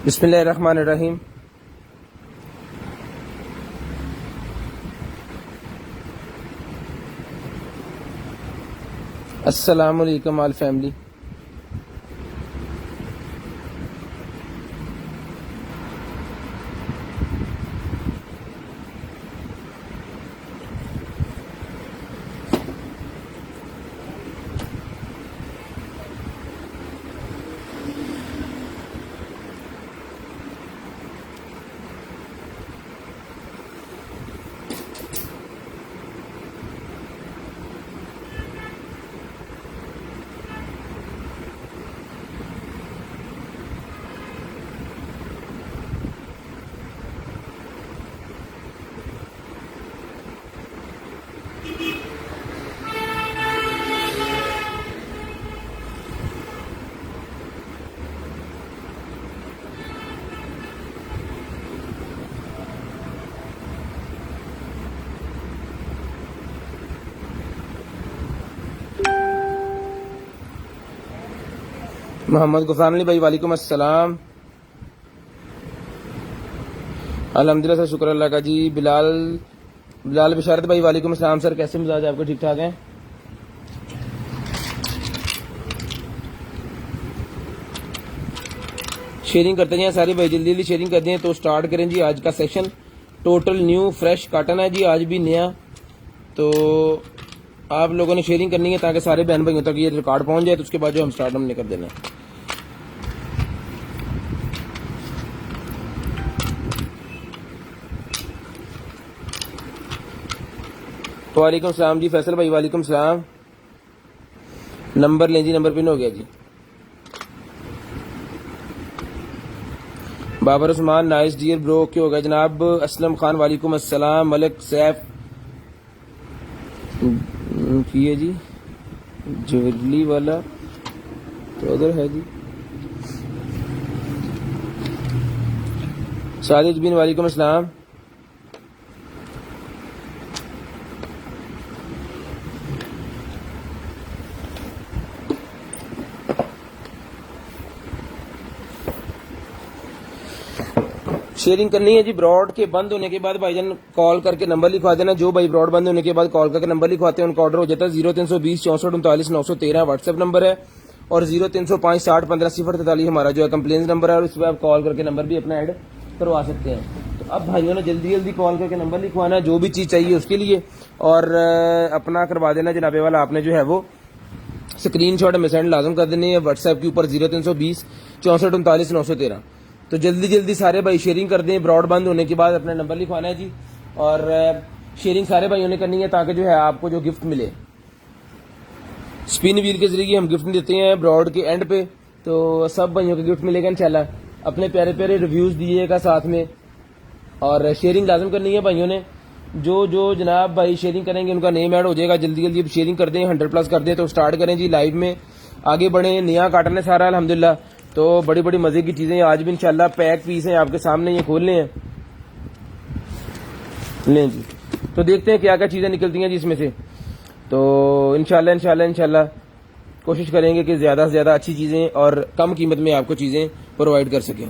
बिस्मिल्लाहिर्रहमानिर्रहीम। अस्सलाम वालेकुम ऑल फैमिली। मोहम्मद गुफरान अली भाई वालेकुम अस्सलाम। अल्हम्दुलिल्लाह सर, शुक्र अल्लाह का जी। बिलाल बिशारत भाई वालेकुम अस्सलाम सर, कैसे मिजाज आपके? ठीक ठाक हैं? शेयरिंग करते हैं सारे भाई, जल्दी जल्दी शेयरिंग करते हैं तो स्टार्ट करें जी। आज का session total new fresh cotton है जी, आज भी नया। तो आप लोगों ने शेयरिंग करनी है ताकि सारे बहन भाइयों तक ये रिकॉर्ड पहुंच जाए, तो उसके बाद जो हम स्टार्ट हमने कर देना है। वालेकुम सलाम जी फैसल भाई, वालेकुम सलाम। नंबर लें जी, नंबर पिन हो गया जी। Babar Usman nice dear bro, क्या हो गया जनाब? असलम खान वालेकुम अस्सलाम। मलिक सैफ की है जी, ज्वेलरी वाला तो उधर है जी। साजिद बिन वालेकुम अस्सलाम। शेयरिंग करनी है जी। ब्रॉड के बंद होने के बाद भाईजान कॉल करके नंबर लिखवा देना। जो भाई ब्रॉड बंद होने के बाद कॉल करके नंबर लिखवाते हैं उनका ऑर्डर हो जाता है। 0320 64 39 913 व्हाट्सएप नंबर है, और 0305 60 15 043 हमारा जो है कंप्लेंस नंबर है, और इस पर आप कॉल करके नंबर भी अपना ऐड करवा सकते हैं। तो अब भाइयों ने जल्दी जल्दी कॉल करके नंबर लिखवाना है, जो भी चीज़ चाहिए उसके लिए, और अपना करवा देना जनाबे वाला। आपने जो है वो स्क्रीन शॉट में सेंड लाजम कर देनी है व्हाट्सएप के ऊपर 0320 64 39 913। तो जल्दी जल्दी सारे भाई शेयरिंग कर दें। ब्रॉड बंद होने के बाद अपना नंबर लिखवाना है जी, और शेयरिंग सारे भाइयों ने करनी है ताकि जो है आपको जो गिफ्ट मिले। स्पिन व्हील के जरिए हम गिफ्ट देते हैं ब्रॉड के एंड पे, तो सब भाइयों को गिफ्ट मिलेगा इंशाल्लाह। अपने प्यारे प्यारे रिव्यूज दिएगा साथ में, और शेयरिंग लाजम करनी है भाइयों ने। जो जनाब भाई शेयरिंग करेंगे उनका नेम ऐड हो जाएगा। जल्दी जल्दी अब शेयरिंग कर दें, 100+ कर दें तो स्टार्ट करें जी। लाइव में आगे बढ़े, नया काटन है सारा अल्हम्दुलिल्लाह। तो बड़ी बड़ी मजे की चीजें आज भी इंशाल्लाह पैक पीस हैं आपके सामने, ये खोलने हैं। लें जी, तो देखते हैं क्या क्या चीजें निकलती हैं जी इसमें से। तो इंशाल्लाह कोशिश करेंगे कि ज्यादा से ज्यादा अच्छी चीजें और कम कीमत में आपको चीजें प्रोवाइड कर सकें।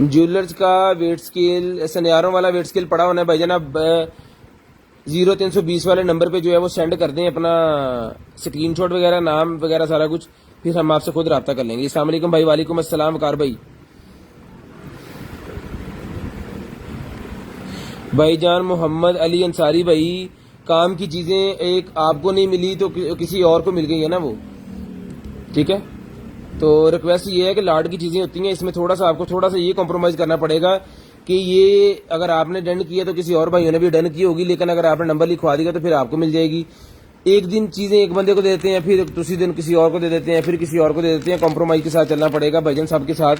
ज्वेलर्स का वेट स्केल, सनियारों वाला वेट स्केल पड़ा होना है भाईजान। अब 0320 वाले नंबर पे जो है वो सेंड कर दें अपना स्क्रीनशॉट वगैरह, नाम वगैरह सारा कुछ, फिर हम आपसे खुद रब्ता कर लेंगे। अस्सलाम वालेकुम भाई, वालेकुम अस्सलाम वकार भाई। भाईजान मोहम्मद अली अंसारी भाई, काम की चीजें एक आपको नहीं मिली तो किसी और को मिल गई है ना वो, ठीक है। तो रिक्वेस्ट ये है कि लाड की चीजें होती हैं, इसमें थोड़ा सा आपको थोड़ा सा ये कॉम्प्रोमाइज करना पड़ेगा कि ये अगर आपने डन किया तो किसी और भाइयों ने भी डन की होगी, लेकिन अगर आपने नंबर लिखवा दिया तो फिर आपको मिल जाएगी। एक दिन चीजें एक बंदे को दे देते हैं, फिर दूसरी दिन किसी और को दे देते हैं, फिर किसी और को दे देते हैं। कॉम्प्रोमाइज के साथ चलना पड़ेगा भाईजान सबके साथ।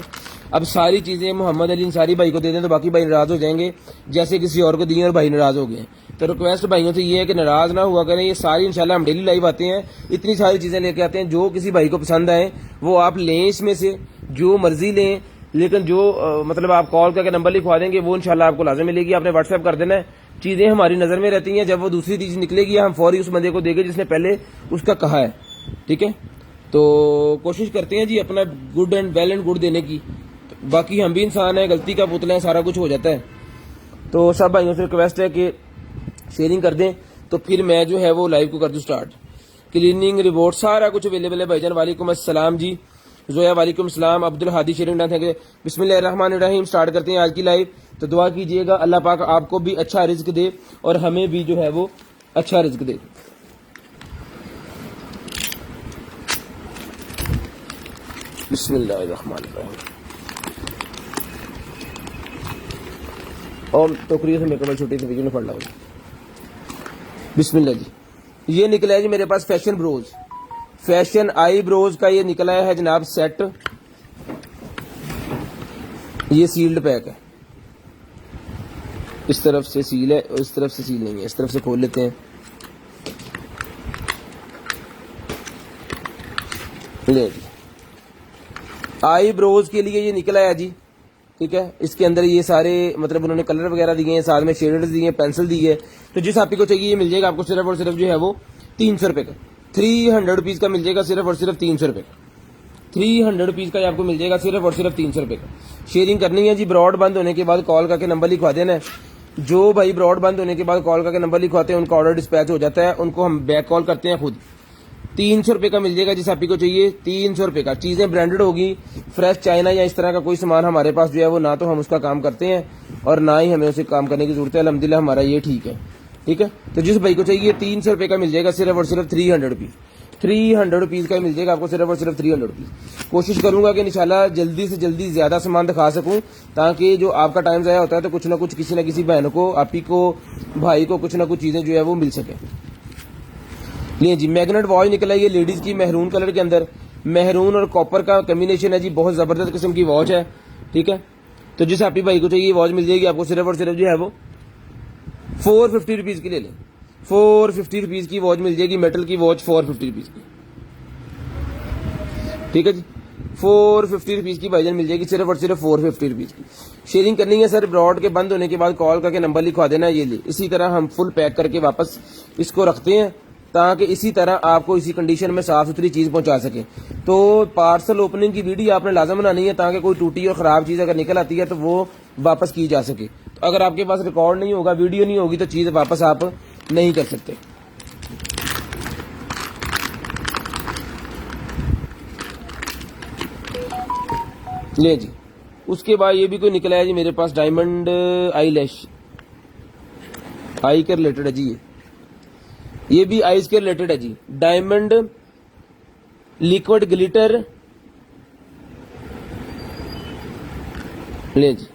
अब सारी चीजें मोहम्मद अली अंसारी भाई को दे दें तो बाकी भाई नाराज हो जाएंगे, जैसे किसी और को दी और भाई नाराज हो गए। तो रिक्वेस्ट भाइयों से ये है कि नाराज ना हुआ करें। ये सारी इंशाल्लाह हम डेली लाइव आते हैं, इतनी सारी चीजें लेके आते हैं। जो किसी भाई को पसंद आए वो आप लें, इसमें से जो मर्जी लें। लेकिन जो मतलब आप कॉल करके नंबर लिखवा देंगे वो इंशाल्लाह आपको लाजम मिलेगी। आपने व्हाट्सएप कर देना है, चीजें हमारी नजर में रहती हैं, जब वो दूसरी चीज निकलेगी हम फौरी उस बंदे को देंगे जिसने पहले उसका कहा है। ठीक है, तो कोशिश करते हैं जी अपना good and well and good देने की। बाकी हम भी इंसान हैं, गलती का पुतला है, सारा कुछ हो जाता है। तो सब भाइयों से रिक्वेस्ट है कि शेयरिंग कर दें, तो फिर मैं जो है वो लाइव को कर दूं स्टार्ट। क्लीनिंग रिपोर्ट सारा कुछ अवेलेबल है भाईजान। वालेकुम अस्सलाम जी जोया, वालेकुम सलाम। अब्दुल हादी शेयरिंग डन है। बिस्मिल्लाहिर्रहमानिर्रहीम, स्टार्ट करते हैं आज की लाइव। तो दुआ कीजिएगा अल्लाह पाक आपको भी अच्छा रिज्क दे और हमें भी जो है वो अच्छा रिज्क दे। बिस्मिल्लाहिर्रहमानिर्रहीम। और टोकरी से मेरे को छोटी सी वीडियो पढ़ ला। बिस्मिल्लाह जी, ये निकला है जी मेरे पास फैशन ब्रोज, फैशन आई ब्रोज का ये निकला है जनाब सेट। ये सील्ड पैक है, इस तरफ से सील है और इस तरफ से सील नहीं है। इस तरफ से खोल लेते हैं, ले जी आई ब्रोज के लिए ये निकला है जी। ठीक है, इसके अंदर ये सारे मतलब उन्होंने कलर वगैरह दिए हैं, साथ में शेडर्स दिए हैं, पेंसिल दी है। तो जिस आपी को चाहिए ये मिल जाएगा आपको सिर्फ और सिर्फ जो है वो 300 रुपए का, 300 रुपीज का मिल जाएगा सिर्फ और सिर्फ 300 रुपए का। 300 रुपीज का आपको मिल जाएगा सिर्फ और सिर्फ 300 रुपए का। शेयरिंग करनी है जी, ब्रॉड बंद होने के बाद कॉल करके नंबर लिखवा देना है। जो भाई ब्रॉड बंद होने के बाद कॉल करके नंबर लिखवाते हैं उनका ऑर्डर डिस्पैच हो जाता है, उनको हम बैक कॉल करते हैं खुद। 300 रुपए का मिल जाएगा जिस आपी को चाहिए, 300 रुपए का। चीजें ब्रांडेड होगी, फ्रेश चाइना या इस तरह का कोई सामान हमारे पास जो है वो ना तो हम उसका काम करते हैं और ना ही हमें उसे काम करने की जरूरत है। अल्हम्दुलिल्लाह हमारा ये ठीक है। ठीक है, तो जिस भाई को चाहिए 300 रुपए का मिल जाएगा सिर्फ और सिर्फ 300 रुपीज। 300 रुपीज का मिल जाएगा आपको सिर्फ और सिर्फ 300 रुपीज। कोशिश करूंगा कि इंशाल्लाह जल्दी से जल्दी ज्यादा सामान दिखा सकूं, ताकि जो आपका टाइम जाया होता है तो कुछ ना कुछ किसी ना किसी बहन को, आपी को, भाई को कुछ ना कुछ चीजें जो है वो मिल सके। लिए जी मैग्नेट वॉच निकला है ये लेडीज की महरून कलर के अंदर, महरून और कॉपर का कॉम्बिनेशन है जी, बहुत जबरदस्त किस्म की वॉच है। ठीक है, तो जिस आपी भाई को चाहिए वॉच मिल जाएगी आपको सिर्फ और सिर्फ जो है वो 450 रुपीज की ले लें। 450 रुपीज की वॉच मिल जाएगी, मेटल की वॉच 450 रुपीज की। ठीक है जी, 450 रुपीज की भाईजान मिल जाएगी सिर्फ और सिर्फ 450 रुपीज की। शेयरिंग करनी है सर, ब्रॉड के बंद होने के बाद कॉल करके नंबर लिखवा देना है। ये ले, इसी तरह हम फुल पैक करके वापस इसको रखते हैं ताकि इसी तरह आपको इसी कंडीशन में साफ सुथरी चीज पहुंचा सके। तो पार्सल ओपनिंग की वीडियो आपने लाजम बनानी है ताकि कोई टूटी और खराब चीज अगर निकल आती है तो वो वापस की जा सके। तो अगर आपके पास रिकॉर्ड नहीं होगा, वीडियो नहीं होगी, तो चीज वापस आप नहीं कर सकते। ले जी, उसके बाद ये भी कोई निकला है जी मेरे पास डायमंड आई लैश, आई के रिलेटेड है जी। ये भी आईज के रिलेटेड है जी, डायमंड लिक्विड ग्लिटर। ले जी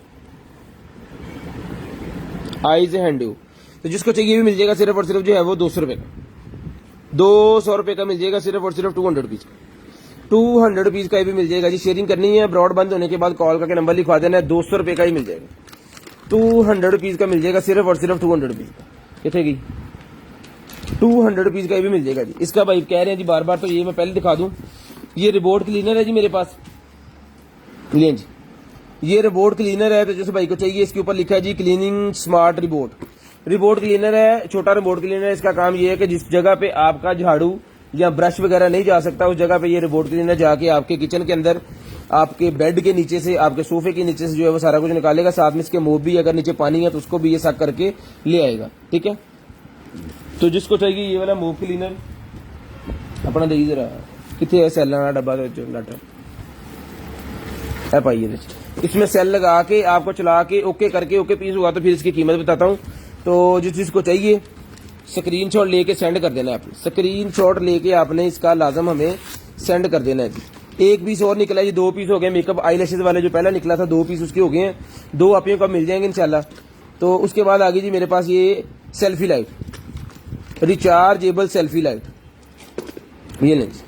आईज हैंड, तो जिसको चाहिए भी मिल जाएगा सिर्फ और सिर्फ जो है वो 200 रुपए का। 200 रुपए का मिल जाएगा सिर्फ और सिर्फ 200 रुपीज का। 200 रुपीज का भी मिल जाएगा जी। शेयरिंग करनी है, ब्रॉड बंद होने के बाद कॉल करके नंबर लिखवा देना है। 200 रुपए का ही मिल जाएगा। 200 रुपीज का मिल जाएगा सिर्फ और सिर्फ 200 रुपीज का। कितने की 200 रुपीज का भी मिल जाएगा जी। इसका भाई कह रहे हैं जी बार बार, तो ये मैं पहले दिखा दूं। ये रिबोट क्लीनर है जी मेरे पास। ले जी, ये रिबोट क्लीनर है, तो जैसे भाई को चाहिए इसके ऊपर लिखा है जी cleaning smart robot. Robot cleaner है, छोटा रिबोट क्लीनर है। इसका काम ये है कि जिस जगह पे आपका झाड़ू या ब्रश वगैरह नहीं जा सकता, उस जगह पे ये रिबोट क्लीनर जाके आपके किचन के अंदर, आपके बेड के नीचे से, आपके सोफे के नीचे से जो है वो सारा कुछ निकालेगा। साथ में इसके मोब भी, अगर नीचे पानी है तो उसको भी ये सक करके ले आएगा। ठीक है, तो जिसको चाहिए ये वाला मोब क्लीनर अपना देखिए जरा, कितने है सेल वाला डब्बा है पाइए। इसमें सेल लगा के आपको चला के ओके करके ओके पीस हुआ तो फिर इसकी कीमत बताता हूँ। तो जिस चीज को चाहिए स्क्रीनशॉट लेके सेंड कर देना है आपने। स्क्रीनशॉट लेके आपने इसका लाजम हमें सेंड कर देना है जी। एक पीस और निकला है जी, 2 पीस हो गए। मेकअप आई लैशेज वाले जो पहला निकला था 2 पीस उसके हो गए हैं। 2 आप को मिल जाएंगे इंशाल्लाह। तो उसके बाद आ गई जी मेरे पास ये selfie light, rechargeable selfie light. ये लें जी,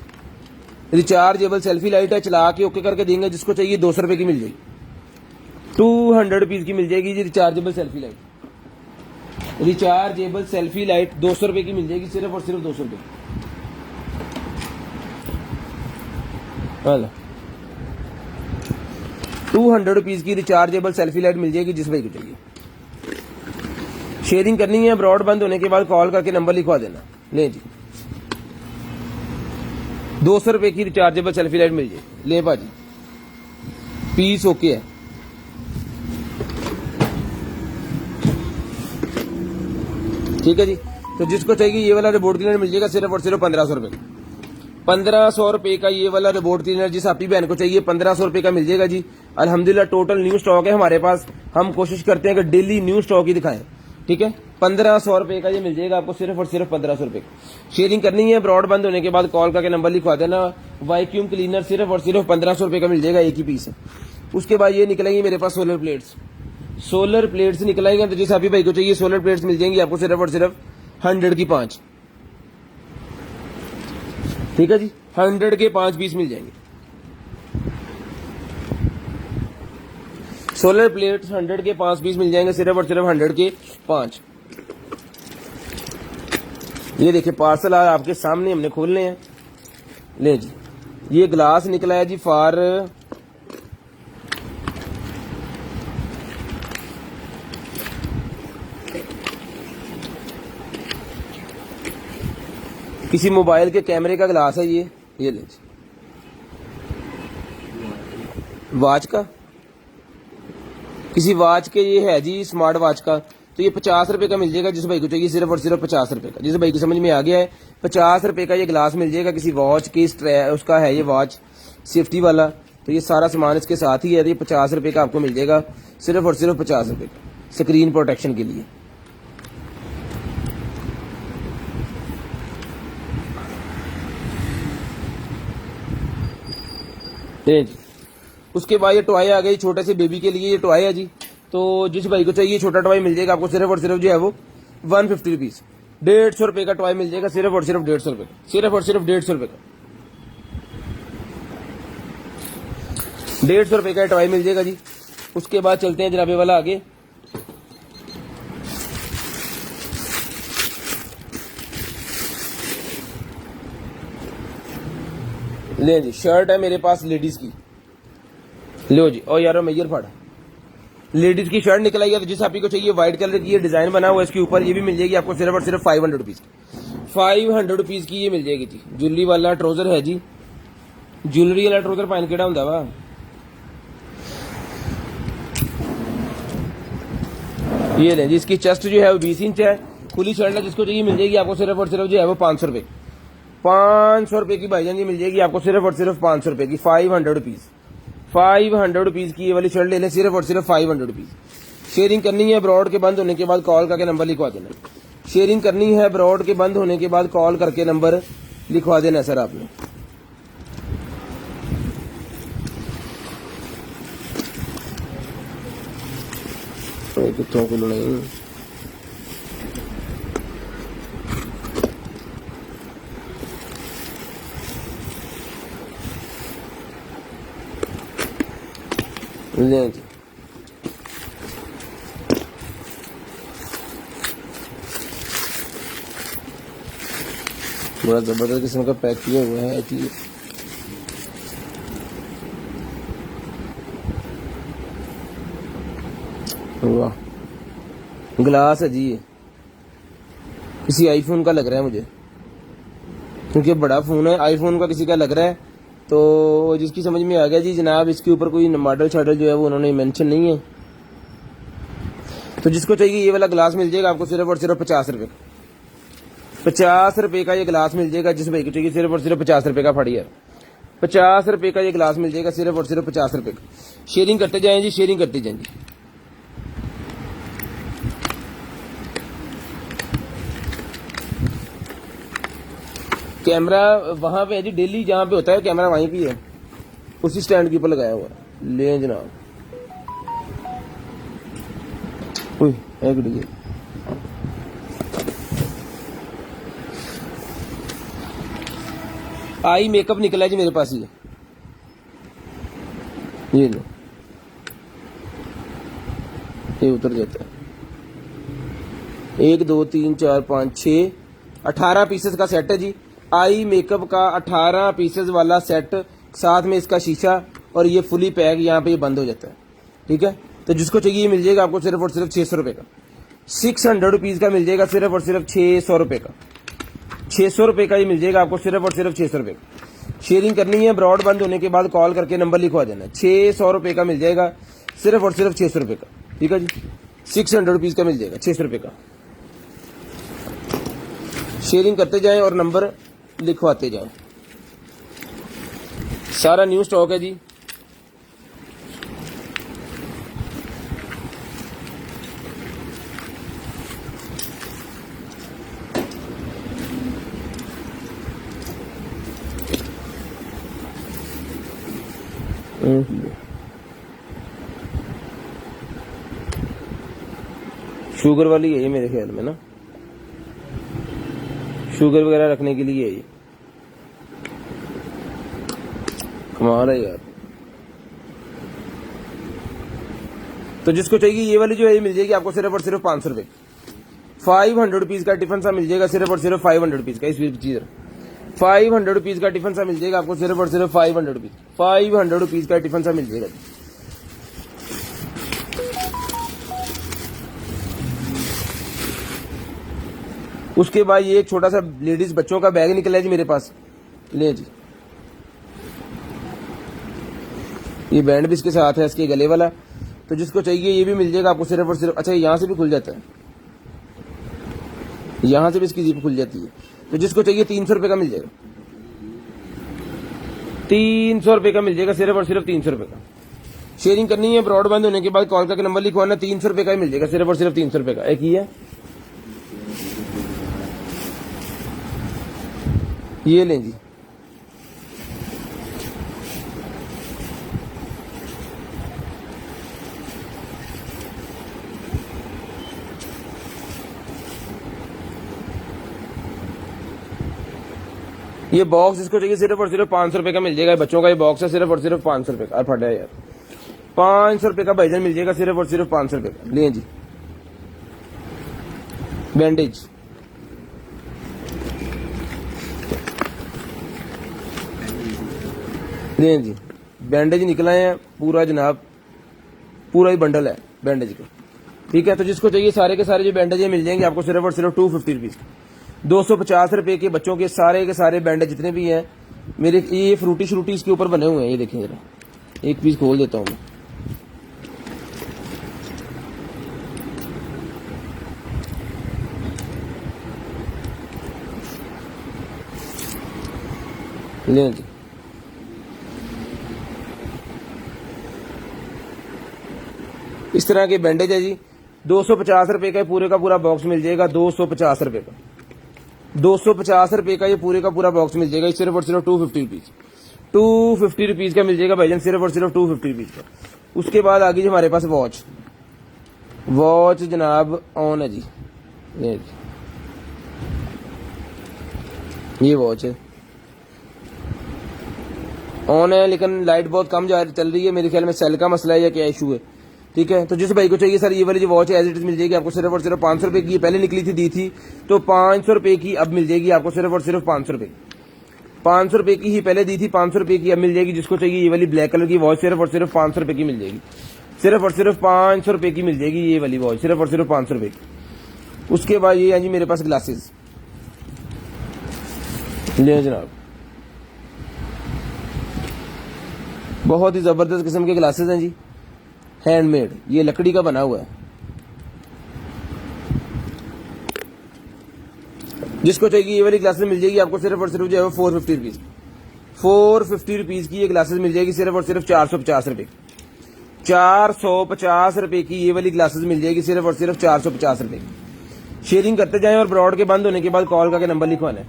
रिचार्जेबल सेल्फी लाइट है, चला के ओके करके देंगे। जिसको चाहिए 200 रुपए की मिल जाएगी। 200 रुपीज की मिल जाएगी जी rechargeable selfie light. Rechargeable selfie light 200 रुपए की मिल जाएगी, सिर्फ और सिर्फ 200 रुपए। 200 रुपीज़ की रिचार्जेबल सेल्फी लाइट मिल जाएगी जिस भाई को चाहिए। शेयरिंग करनी है, ब्रॉडबैंड होने के बाद कॉल करके नंबर लिखवा देना। ले जी 200 रुपए की रिचार्जेबल सेल्फी लाइट मिल जाएगी। ले भाजी पीस ओके है। ठीक है जी। तो जिसको चाहिए ये वाला रिबोट क्लीनर मिल जाएगा सिर्फ और सिर्फ 1500 रुपए। 1500 रुपए का ये वाला रिबोट क्लीनर जिस आपकी बहन को चाहिए 1500 रुपए का मिल जाएगा जी। अल्हम्दुलिल्लाह टोटल न्यू स्टॉक है हमारे पास। हम कोशिश करते हैं कि डेली न्यू स्टॉक ही दिखाएं। ठीक है, 1500 रुपए का ये मिल जाएगा आपको सिर्फ और सिर्फ 1500 रुपए। शेयरिंग करनी है, ब्रॉडबैंड होने के बाद कॉल करके नंबर लिखवा देना। वैक्यूम क्लीनर सिर्फ और सिर्फ 1500 रुपए का मिल जाएगा, एक ही पीस है। उसके बाद ये निकलेंगी मेरे पास सोलर प्लेट्स। सोलर प्लेट्स निकलाएंगे तो जिस अभी भाई को चाहिए सोलर प्लेट्स मिल जाएंगी आपको सिर्फ और सिर्फ 100 की 5। ठीक है जी, 100 के 5 पीस मिल जाएंगे। सोलर प्लेट्स 100 के 5 पीस मिल जाएंगे सिर्फ और सिर्फ 100 के 5। ये देखिए पार्सल आज आपके सामने हमने खोलने हैं। ले जी ये ग्लास निकला है जी फॉर किसी मोबाइल के कैमरे का ग्लास है ये ले जी। वॉच का, किसी वॉच के ये है जी स्मार्ट वॉच का। तो ये 50 रुपए का मिल जाएगा जिस भाई को चाहिए सिर्फ और सिर्फ 50 रुपए का। जिस भाई की समझ में आ गया है 50 रुपए का ये ग्लास मिल जाएगा। किसी वॉच की उसका है ये वॉच सेफ्टी वाला। तो ये सारा सामान इसके साथ ही है। तो ये 50 रुपए का आपको मिल जाएगा सिर्फ और सिर्फ 50 रुपए का स्क्रीन प्रोटेक्शन के लिए। जी उसके बाद ये टॉय आ गई छोटे से बेबी के लिए। ये टॉय है जी। तो जिस भाई को चाहिए छोटा टॉय मिल जाएगा आपको सिर्फ और सिर्फ जो है वो 150 रुपीज। 150 रुपए का टॉय मिल जाएगा सिर्फ और सिर्फ 150 रुपए का। सिर्फ और सिर्फ 150 रुपए का 150 रुपए का टॉय मिल जाएगा जी। उसके बाद चलते हैं जनाबे वाला आगे। ले जी शर्ट है मेरे पास लेडीज की। लो जी और यार मैयर फाड़ा लेडीज की शर्ट निकल आई है। तो जिस आपको चाहिए व्हाइट कलर की ये डिजाइन बना हुआ है इसके ऊपर, ये भी मिल जाएगी आपको सिर्फ और सिर्फ 500 रुपीज। 500 रुपीज की ये मिल जाएगी जी। ज्वेलरी वाला ट्राउजर है जी। ज्वेलरी वाला ट्राउजर पाइन केड़ा हुंदा वा। ये लें जी इसकी चेस्ट जो है वो 20 इंच है। खुली शर्ट है जिसको चाहिए मिल जाएगी आपको सिर्फ और सिर्फ जो है वो 500 रुपए। 500 रुपए की भाईजान जी मिल जाएगी आपको सिर्फ और सिर्फ 500 रुपए की। 500 रुपीज। 500 रुपीज की ये वाली शर्ट ले लें सिर्फ और सिर्फ 500 रुपीज। शेयरिंग करनी है ब्रॉड के बंद होने के बाद कॉल करके नंबर लिखवा देना। शेयरिंग करनी है ब्रॉड के बंद होने के बाद कॉल करके नंबर लिखवा देना सर आपने। कितों को नहीं ले जी। बड़ा जबरदस्त किस्म का पैक किया हुआ है एक्चुअली। वाह ग्लास है जी। ये किसी आईफोन का लग रहा है मुझे, क्योंकि बड़ा फोन है। आईफोन का किसी का लग रहा है। तो जिसकी समझ में आ गया जी जनाब इसके ऊपर कोई मॉडल शाडल जो है वो उन्होंने मेंशन नहीं है। तो जिसको चाहिए ये वाला ग्लास मिल जाएगा आपको सिर्फ और सिर्फ 50 रुपए का। 50 रुपए का ये ग्लास मिल जाएगा। जिस भाई को चाहिए सिर्फ और सिर्फ 50 रुपए का। फड़ी है 50 रुपए का ये ग्लास मिल जाएगा सिर्फ और सिर्फ 50 रुपए का। शेयरिंग करते जाएं जी, शेयरिंग करते जाएं जी। कैमरा वहां पे है जी, डेली जहां पे होता है कैमरा वहीं पे है, उसी स्टैंड के ऊपर लगाया हुआ है। ले जनाब एक आई मेकअप निकला है जी मेरे पास। ये लो ये उतर जाता है। 1 2 3 4 5 6 18 पीसेस का सेट है जी। आई मेकअप का 18 पीसेस वाला सेट, साथ में इसका शीशा और ये फुली पैक यहाँ पे ये बंद हो जाता है। ठीक है, तो जिसको चाहिए ये मिल जाएगा आपको सिर्फ और सिर्फ 600 रुपये का। 600 रुपीज़ का मिल जाएगा सिर्फ और सिर्फ 600 रुपये का। 600 रुपये का ये मिल जाएगा आपको सिर्फ और सिर्फ 600 रुपये का। शेयरिंग करनी है, ब्रॉड बंद होने के बाद कॉल करके नंबर लिखवा देना। 600 रुपये का मिल जाएगा सिर्फ और सिर्फ 600 रुपये का। ठीक है जी, 600 रुपीज़ का मिल जाएगा 600 रुपये का। शेयरिंग करते जाएं और नंबर लिखवाते जाएं। सारा न्यू स्टॉक है जी। शुगर वाली है ये मेरे ख्याल में ना, शुगर वगैरह रखने के लिए है ये। कमाल है यार। तो जिसको चाहिए ये वाली जो है ये मिल जाएगी आपको सिर्फ और सिर्फ 500 रुपये। 500 रुपीज़ का टिफिन सा मिल जाएगा सिर्फ और सिर्फ 500 रुपीज़ का। इस चीज़ 500 रुपीज़ का टिफिन सा मिल जाएगा आपको सिर्फ और सिर्फ 500 रुपीज़। 500 रुपीज़ का टिफिन सा मिल जाएगा। उसके बाद ये एक छोटा सा लेडीज बच्चों का बैग निकला है जी मेरे पास, ले जी। ये बैंड भी इसके साथ है, इसके गले वाला। तो जिसको चाहिए ये भी मिल जाएगा आपको सिर्फ और सिर्फ। अच्छा, यहाँ से भी खुल जाता है, यहाँ से भी इसकी जिप खुल जाती है। तो जिसको चाहिए 300 रुपये का मिल जाएगा। 300 रुपये का मिल जाएगा सिर्फ और सिर्फ 300 रुपये का। शेयरिंग करनी है, ब्रॉड बंद होने के बाद कॉल करके नंबर लिखवाना। 300 रुपये का ही मिल जाएगा सिर्फ और सिर्फ 300 रुपये का। एक ही है, ये लें जी। ये बॉक्स जिसको चाहिए सिर्फ और सिर्फ 500 रुपये का मिल जाएगा। बच्चों का ये बॉक्स है सिर्फ और सिर्फ 500 रुपये का। फटा है यार, 500 रुपये का भाईजान मिल जाएगा सिर्फ और सिर्फ 500 रुपये का। लें जी, बैंडेज। लें जी, बैंडेज निकला है पूरा जनाब, पूरा ही बंडल है बैंडेज का। ठीक है, तो जिसको चाहिए सारे के सारे जो बैंडेज मिल जाएंगे आपको सिर्फ और सिर्फ 250 रुपीज़। 250 रुपये के बच्चों के सारे बैंडेज जितने भी हैं मेरे। ये फ्रूटी श्रूटी इसके ऊपर बने हुए हैं, ये देखें जरा। एक पीस खोल देता हूँ मैं। लें जी, इस तरह के बैंडेज है जी। 250 रुपये का पूरे का पूरा बॉक्स मिल जाएगा। 250 रुपये का, 250 रुपये का ये पूरे का पूरा बॉक्स मिल जाएगा सिर्फ और सिर्फ 250 रुपीज़। 250 रुपीज़ का मिल जाएगा भाईजान सिर्फ और सिर्फ 250 रुपीज़ का। उसके बाद आगे जी हमारे पास वॉच जनाब ऑन है जी। ये वॉच है, ऑन है, लेकिन लाइट बहुत कम चल रही है। मेरे ख्याल में सेल का मसला है या क्या इशू है। ठीक है, तो जिस भाई को चाहिए सर ये वाली जो वॉच एज इट इज मिल जाएगी आपको सिर्फ और सिर्फ 500 रुपये की। पहले निकली थी दी थी, तो 500 रुपये की अब मिल जाएगी आपको सिर्फ और सिर्फ 500 रुपये। 500 रुपये की ही पहले दी थी, 500 रुपये की अब मिल जाएगी। जिसको चाहिए ये वाली ब्लैक कलर की वॉच सिर्फ और सिर्फ 500 रुपये की मिल जाएगी। सिर्फ और सिर्फ 500 रुपये की मिल जाएगी ये वाली वॉच, सिर्फ और सिर्फ 500 रुपये की। उसके बाद ये है जी मेरे पास ग्लासेस। ले जनाब, बहुत ही जबरदस्त किस्म के ग्लासेस हैं जी, हैंडमेड। ये लकड़ी का बना हुआ है। जिसको चाहिए ये वाली ग्लासेस मिल जाएगी आपको सिर्फ और सिर्फ जो है 450 रुपीज़। 450 रुपीज़ की ये ग्लासेस मिल जाएगी सिर्फ और सिर्फ 450 रुपये। 450 रुपये की ये वाली ग्लासेस मिल जाएगी सिर्फ और सिर्फ 450 रुपये की। शेयरिंग करते जाएं और ब्रॉड के बंद होने के बाद कॉल करके नंबर लिखवाना है।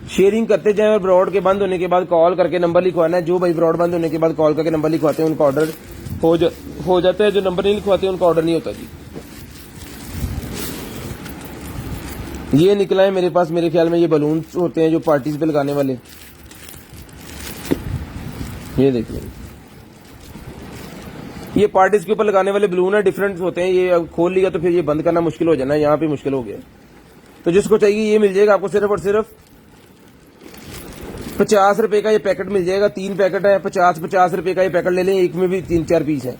शेयरिंग करते जाएं और ब्रॉड के बंद होने के बाद कॉल करके नंबर लिखवाना है। जो भाई ब्रॉड बंद होने के बाद कॉल करके नंबर लिखवाते हैं उनका ऑर्डर हो जाता है। जो नंबर नहीं लिखवाते उनका ऑर्डर नहीं होता जी। ये निकला है मेरे पास, मेरे ख्याल में ये बलून होते हैं जो पार्टीज पे लगाने वाले। ये देखिए, ये पार्टीज के ऊपर लगाने वाले बलून है, डिफरेंट होते हैं। ये खोल लिया तो फिर ये बंद करना मुश्किल हो जाना, यहाँ पे मुश्किल हो गया। तो जिसको चाहिए ये मिल जाएगा आपको सिर्फ और सिर्फ ₹50 का ये पैकेट मिल जाएगा, 3 पैकेट है, 50-50 का ये पैकेट ले लें, एक में भी 3-4 पीस है।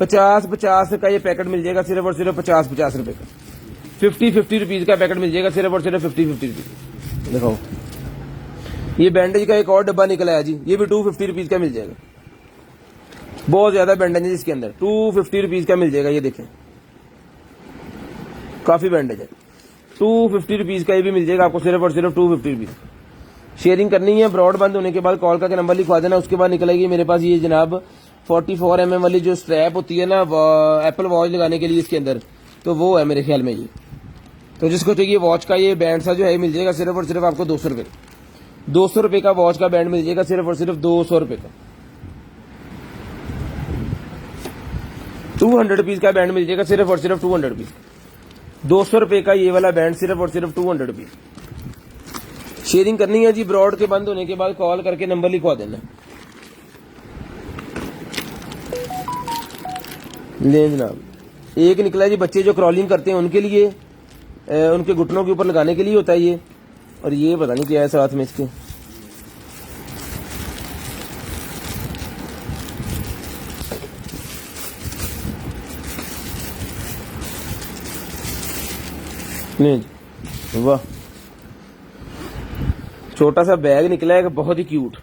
50-50 का ये पैकेट मिल जाएगा सिर्फ और सिर्फ ₹50 का। 50 रुपीज का पैकेट मिल जाएगा सिर्फ और सिर्फ 50 रुपीज। देखो ये बैंडेज का एक और डब्बा निकला है जी, ये भी 250 रुपीज का मिल जाएगा। बहुत ज्यादा बैंडेज है इसके अंदर, 250 रुपीज का मिल जाएगा। ये देखें काफी बैंडेज है, 250 रुपीज का ये भी मिल जाएगा आपको सिर्फ और सिर्फ 250 रुपीज। शेयरिंग करनी है, ब्रॉड बंद होने के बाद कॉल करके नंबर लिखवा देना। उसके बाद निकलेगी मेरे पास ये जनाब 44 mm वाली जो स्ट्रैप होती है ना एप्पल वॉच लगाने के लिए इसके अंदर, तो वो है मेरे ख्याल में ये। तो जिसको चाहिए वॉच का ये बैंड सा जो है मिल जाएगा सिर्फ और सिर्फ आपको 200 रुपए। 200 रुपए का वॉच का बैंड मिल जाएगा सिर्फ और सिर्फ 200 रुपए का। 200 रुपीज का बैंड मिल जाएगा सिर्फ और सिर्फ 200 रुपीज। 200 रुपए का ये वाला बैंड सिर्फ और सिर्फ 200 रुपीज। शेयरिंग करनी है जी, ब्रॉड के बंद होने के बाद कॉल करके नंबर लिखवा देना। ले जनाब, एक निकला है जी बच्चे जो क्रॉलिंग करते हैं उनके लिए, उनके घुटनों के ऊपर लगाने के लिए होता है ये। और ये पता नहीं क्या है साथ में इसके, नहीं वाह, छोटा सा बैग निकला है बहुत ही क्यूट।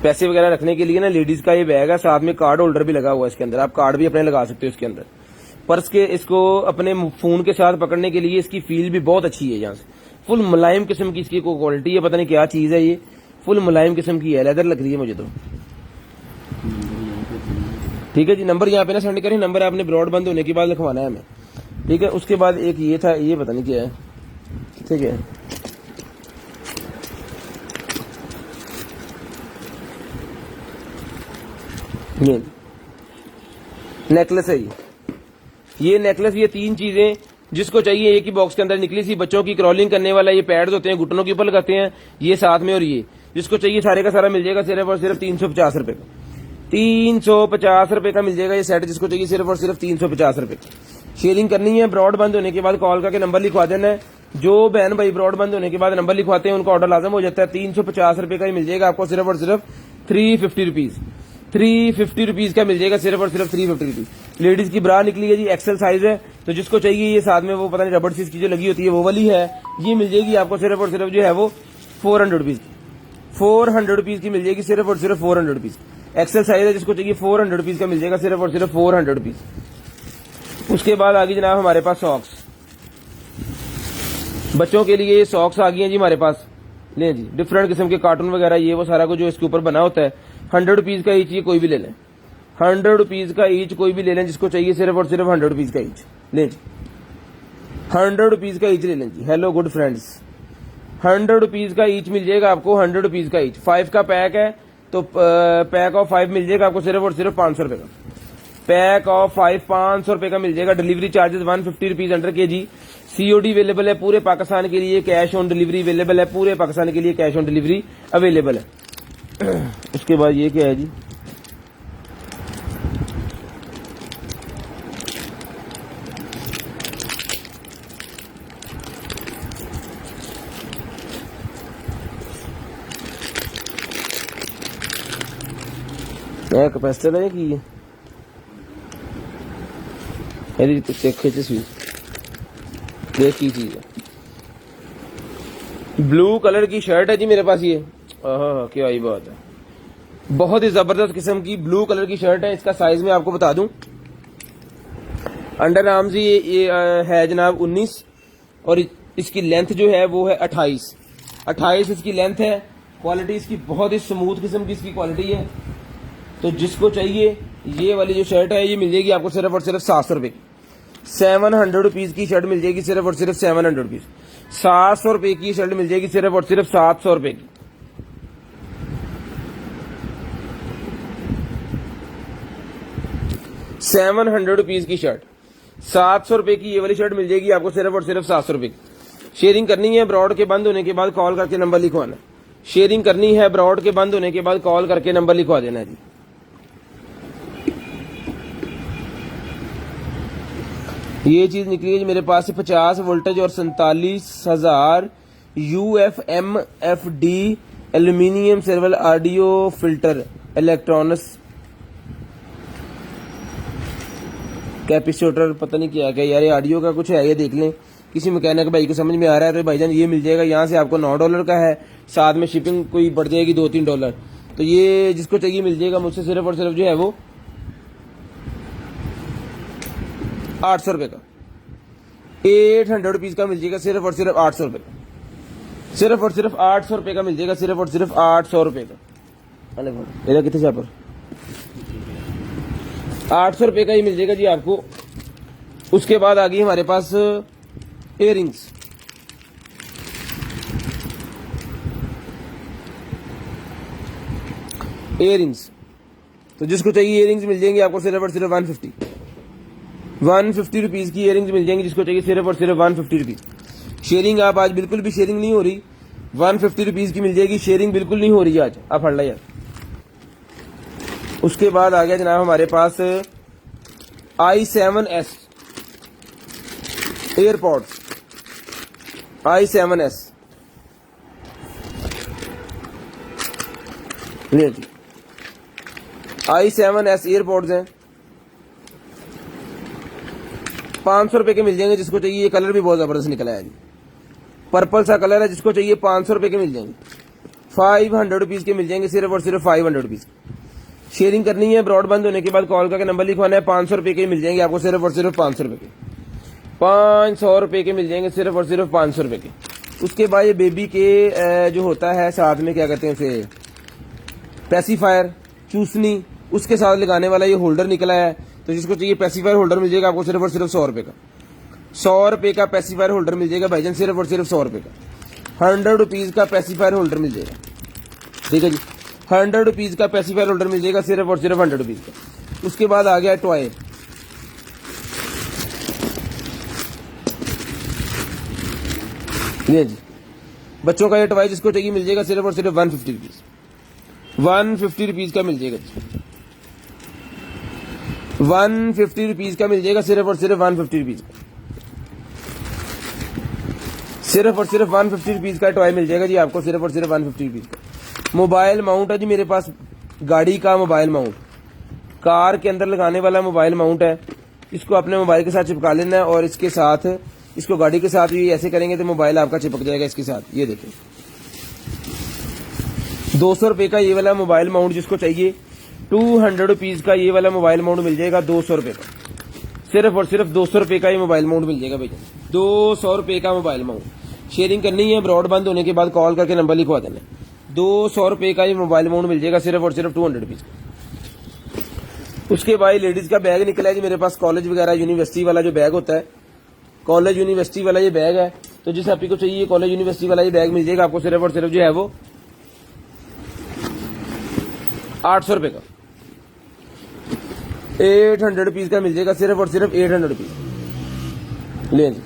पैसे वगैरह रखने के लिए ना लेडीज का ये बैग है, साथ में कार्ड होल्डर भी लगा हुआ है इसके अंदर, आप कार्ड भी अपने लगा सकते हो इसके अंदर। पर्स के इसको अपने फोन के साथ पकड़ने के लिए इसकी फील भी बहुत अच्छी है। यहाँ से फुल मुलायम किस्म की इसकी क्वालिटी है, पता नहीं क्या चीज है ये, फुल मुलायम किस्म की है, लेदर लग रही है मुझे तो। ठीक है जी, नंबर यहाँ पे ना सेंड करें, नंबर आपने ब्रॉड बंद होने के बाद लिखवाना है हमें। ठीक है, उसके बाद एक ये था, ये पता नहीं क्या है, ठीक है। नेकलेस है ये नेकलेस, ये 3 चीजें जिसको चाहिए एक ही बॉक्स के अंदर निकली सी। बच्चों की क्रॉलिंग करने वाला ये पैड्स होते हैं, घुटनों के ऊपर लगाते हैं, ये साथ में, और ये जिसको चाहिए सारे का सारा मिल जाएगा सिर्फ और सिर्फ 350 रुपए का। 350 रुपए का मिल जाएगा ये सेट, जिसको चाहिए सिर्फ और सिर्फ 350 रुपए। शेयरिंग करनी है, ब्रॉड बंद होने के बाद कॉल करके नंबर लिखवा देना है। जो बहन भाई ब्रॉड बंद होने के बाद नंबर लिखवाते हैं उनका ऑर्डर लाजम हो जाता है। 350 रुपए का ही मिल जाएगा आपको सिर्फ और सिर्फ 350 रुपीज। 350 रुपीज का मिल जाएगा सिर्फ और सिर्फ 350 रुपीज। लेडीज की ब्रा निकली है जी, एक्सेल साइज है, तो जिसको चाहिए ये साथ में वो पता नहीं रबड़ सीज की जो लगी होती है वो वाली है, ये मिल जाएगी आपको सिर्फ और सिर्फ जो है वो 400 रुपीज। 400 रुपीज की मिल जाएगी सिर्फ और सिर्फ 400 रुपीज। एक्सेल साइज है, जिसको चाहिए 400 रुपीज का मिल जाएगा सिर्फ और सिर्फ 400 रुपीज। उसके बाद आ गई जनाब हमारे पास सॉक्स, बच्चों के लिए सॉक्स आ गई हैं जी हमारे पास। ले जी, डिफरेंट किस्म के कार्टून वगैरह ये वो सारा कुछ जो इसके ऊपर बना होता है। 100 रुपीज का ईच, ये कोई भी ले लें, 100 रुपीज का ईच कोई भी ले लें, जिसको चाहिए सिर्फ और सिर्फ 100 रुपीज का ईच। ले जी, 100 रुपीज का ईच ले लें जी। हेलो गुड फ्रेंड्स, 100 रुपीज का ईच मिल जाएगा आपको, 100 रुपीज का ईच। 5 का पैक है तो पैक ऑफ 5 मिल जाएगा आपको सिर्फ और सिर्फ 500 रुपए का। पैक ऑफ 5 500 रुपए का मिल जाएगा। Delivery charges 150 rupees under KG. COD available है पूरे पाकिस्तान के लिए, कैश ऑन डिलीवरी अवेलेबल है पूरे पाकिस्तान के लिए, कैश ऑन डिलीवरी अवेलेबल है। उसके बाद ये क्या है जी, कैपेसिटर है कि देख की चीज है। ब्लू कलर की शर्ट है जी मेरे पास, ये क्या ही बात है, बहुत ही जबरदस्त किस्म की ब्लू कलर की शर्ट है। इसका साइज मैं आपको बता दूं, अंडर आर्म्स ये है जनाब 19 और इसकी लेंथ जो है वो है 28 इसकी लेंथ है। क्वालिटी इसकी बहुत ही स्मूथ किस्म की इसकी क्वालिटी है। तो जिसको चाहिए ये वाली जो शर्ट है ये मिल जाएगी आपको सिर्फ और सिर्फ 700 रुपए की। 700 रुपीज की शर्ट मिल जाएगी सिर्फ और सिर्फ 700 रुपीज। 700 रुपए की शर्ट मिल जाएगी सिर्फ और सिर्फ 700 रुपए की। ₹700 की शर्ट, 700 रुपए की ये वाली शर्ट मिल जाएगी आपको सिर्फ और सिर्फ 700 रुपए की। शेयरिंग करनी है, ब्रॉड के बंद होने के बाद कॉल करके नंबर लिखवाना। शेयरिंग करनी है, ब्रॉड के बंद होने के बाद कॉल करके नंबर लिखवा देना जी। ये चीज निकली है जी मेरे पास से 50 वोल्टेज और 47,000 UFMFD aluminium सर्वल audio filter electronics capacitor, पता नहीं क्या क्या यार, ये ऑडियो का कुछ है, ये देख लें। किसी मैकेनिक भाई को समझ में आ रहा है तो भाईजान ये मिल जाएगा। यहाँ से आपको $9 का है, साथ में शिपिंग कोई बढ़ जाएगी $2-3। तो ये जिसको चाहिए मिल जाएगा मुझसे सिर्फ और सिर्फ जो है वो 800 रुपये का, 800 रुपीज का मिल जाएगा, सिर्फ और सिर्फ 800 रुपये का, सिर्फ और सिर्फ 800 रुपये का मिल जाएगा, सिर्फ और सिर्फ 800 रुपये का। मेरा कितने यहाँ पर 800 रुपये का ही मिल जाएगा जी आपको। उसके बाद आ गई हमारे पास इयररिंग्स। इयररिंग्स तो जिसको चाहिए इयररिंग्स मिल जाएंगे आपको सिर्फ और सिर्फ 150 रुपीज की इयररिंग्स मिल जाएंगी, जिसको चाहिए सिर्फ और सिर्फ 150 रुपीज। शेयरिंग आप आज बिल्कुल भी शेयरिंग नहीं हो रही, 150 रुपीज की मिल जाएगी, शेयरिंग बिल्कुल नहीं हो रही आज, आप हट ला यार। उसके बाद आ गया जनाब हमारे पास i7s एयरपॉड्स, i7s ले जी, i7s एयरपॉड्स हैं, 500 रुपए के मिल जाएंगे जिसको चाहिए। ये कलर भी बहुत जबरदस्त निकला है जी, पर्पल सा कलर है, जिसको चाहिए 500 रुपए के मिल जाएंगे, 500 रुपीज के मिल जाएंगे, सिर्फ और सिर्फ 500 रुपीज। शेयरिंग करनी है, ब्रॉडबैंड होने के बाद कॉल करके नंबर लिखवाना है, 500 रुपए के मिल जाएंगे आपको, सिर्फ और सिर्फ 500 रुपए के, 500 रुपए के मिल जाएंगे, सिर्फ और सिर्फ 500 रुपए के। उसके बाद ये बेबी के जो होता है साथ में क्या कहते हैं उसे, पैसिफायर चूसनी, उसके साथ लगाने वाला ये होल्डर निकला है। तो जिसको चाहिए पैसिफायर होल्डर मिल जाएगा आपको सिर्फ और सिर्फ 100 रुपए का, 100 रुपए का पैसिफायर होल्डर मिल जाएगा भाईजान, सिर्फ और सिर्फ 100 रुपए का। 100 रुपीज का पैसिफायर होल्डर मिल जाएगा, ठीक है जी, 100 रुपीज का पैसिफायर होल्डर मिल जाएगा, सिर्फ और सिर्फ 100 रुपीज का। उसके बाद आ गया टॉय, ये जी बच्चों का ये टॉय जिसको चाहिए मिल जाएगा, सिर्फ और सिर्फ 150 रुपीज, 150 रुपीज का मिल जाएगा, 150 रुपीज का मिल जाएगा, सिर्फ और सिर्फ 150 रुपीज का, सिर्फ और सिर्फ 150 रुपीज का टॉय मिल जाएगा जी आपको, सिर्फ और सिर्फ 150 रुपीज का। मोबाइल माउंट है जी मेरे पास, गाड़ी का मोबाइल माउंट, कार के अंदर लगाने वाला मोबाइल माउंट है। इसको अपने मोबाइल के साथ चिपका लेना है और इसके साथ इसको गाड़ी के साथ भी ऐसे करेंगे तो मोबाइल आपका चिपक जाएगा इसके साथ। ये देखिए 200 रुपए का ये वाला मोबाइल माउंट जिसको चाहिए, 200 रुपीज का ये वाला मोबाइल माउंट मिल जाएगा, 200 रुपए का, सिर्फ और सिर्फ 200 रुपए का ये मोबाइल माउंट मिल जाएगा भैया, 200 रुपए का मोबाइल माउंट। शेयरिंग करनी है, ब्रॉडबैंड होने के बाद कॉल करके नंबर लिखवा देना, 200 रुपए का ये मोबाइल माउंट मिल जाएगा, सिर्फ और सिर्फ 200 रुपीज का। उसके बाद लेडीज का बैग निकला है जी मेरे पास, कॉलेज वगैरह यूनिवर्सिटी वाला जो बैग होता है, कॉलेज यूनिवर्सिटी वाला ये बैग है। तो जिस आपको चाहिए कॉलेज यूनिवर्सिटी वाला ये बैग मिल जाएगा आपको, सिर्फ और सिर्फ जो है वो 800 रुपए का, 800 रुपीज का मिल जाएगा, सिर्फ और सिर्फ 800 रुपीज। ले जी,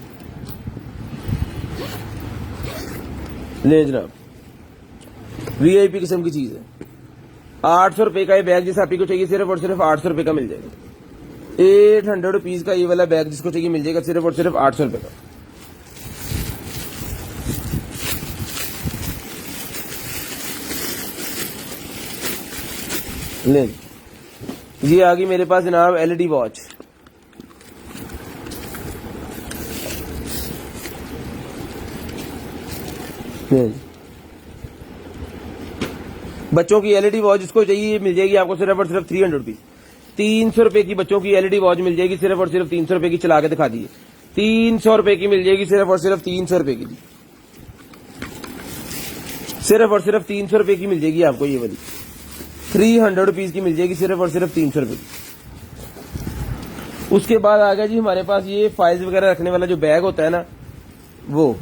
ले जनाब, वीआईपी किस्म की चीज है। 800 रुपए का ये बैग जिस आपको चाहिए, सिर्फ और सिर्फ 800 रुपए का मिल जाएगा, 800 रुपीज का ये वाला बैग जिसको चाहिए मिल जाएगा, सिर्फ और सिर्फ 800 रुपए का। ले ये आ गई मेरे पास जनाब एलईडी वॉच, बच्चों की एलईडी वॉच जिसको चाहिए मिल जाएगी आपको, सिर्फ और सिर्फ 300 रुपीज, 300 रुपए की बच्चों की एलईडी वॉच मिल जाएगी, सिर्फ और सिर्फ 300 रुपए की। चला के दिखा दीजिए, 300 रुपए की मिल जाएगी, सिर्फ और सिर्फ 300 रुपए की, सिर्फ और सिर्फ 300 रुपए की मिल जाएगी आपको ये वाली, 300 रुपीज की मिल जाएगी, सिर्फ और सिर्फ 300 रुपए की। उसके बाद आ गया जी हमारे पास ये फाइल्स वगैरह रखने वाला जो बैग होता है ना, वो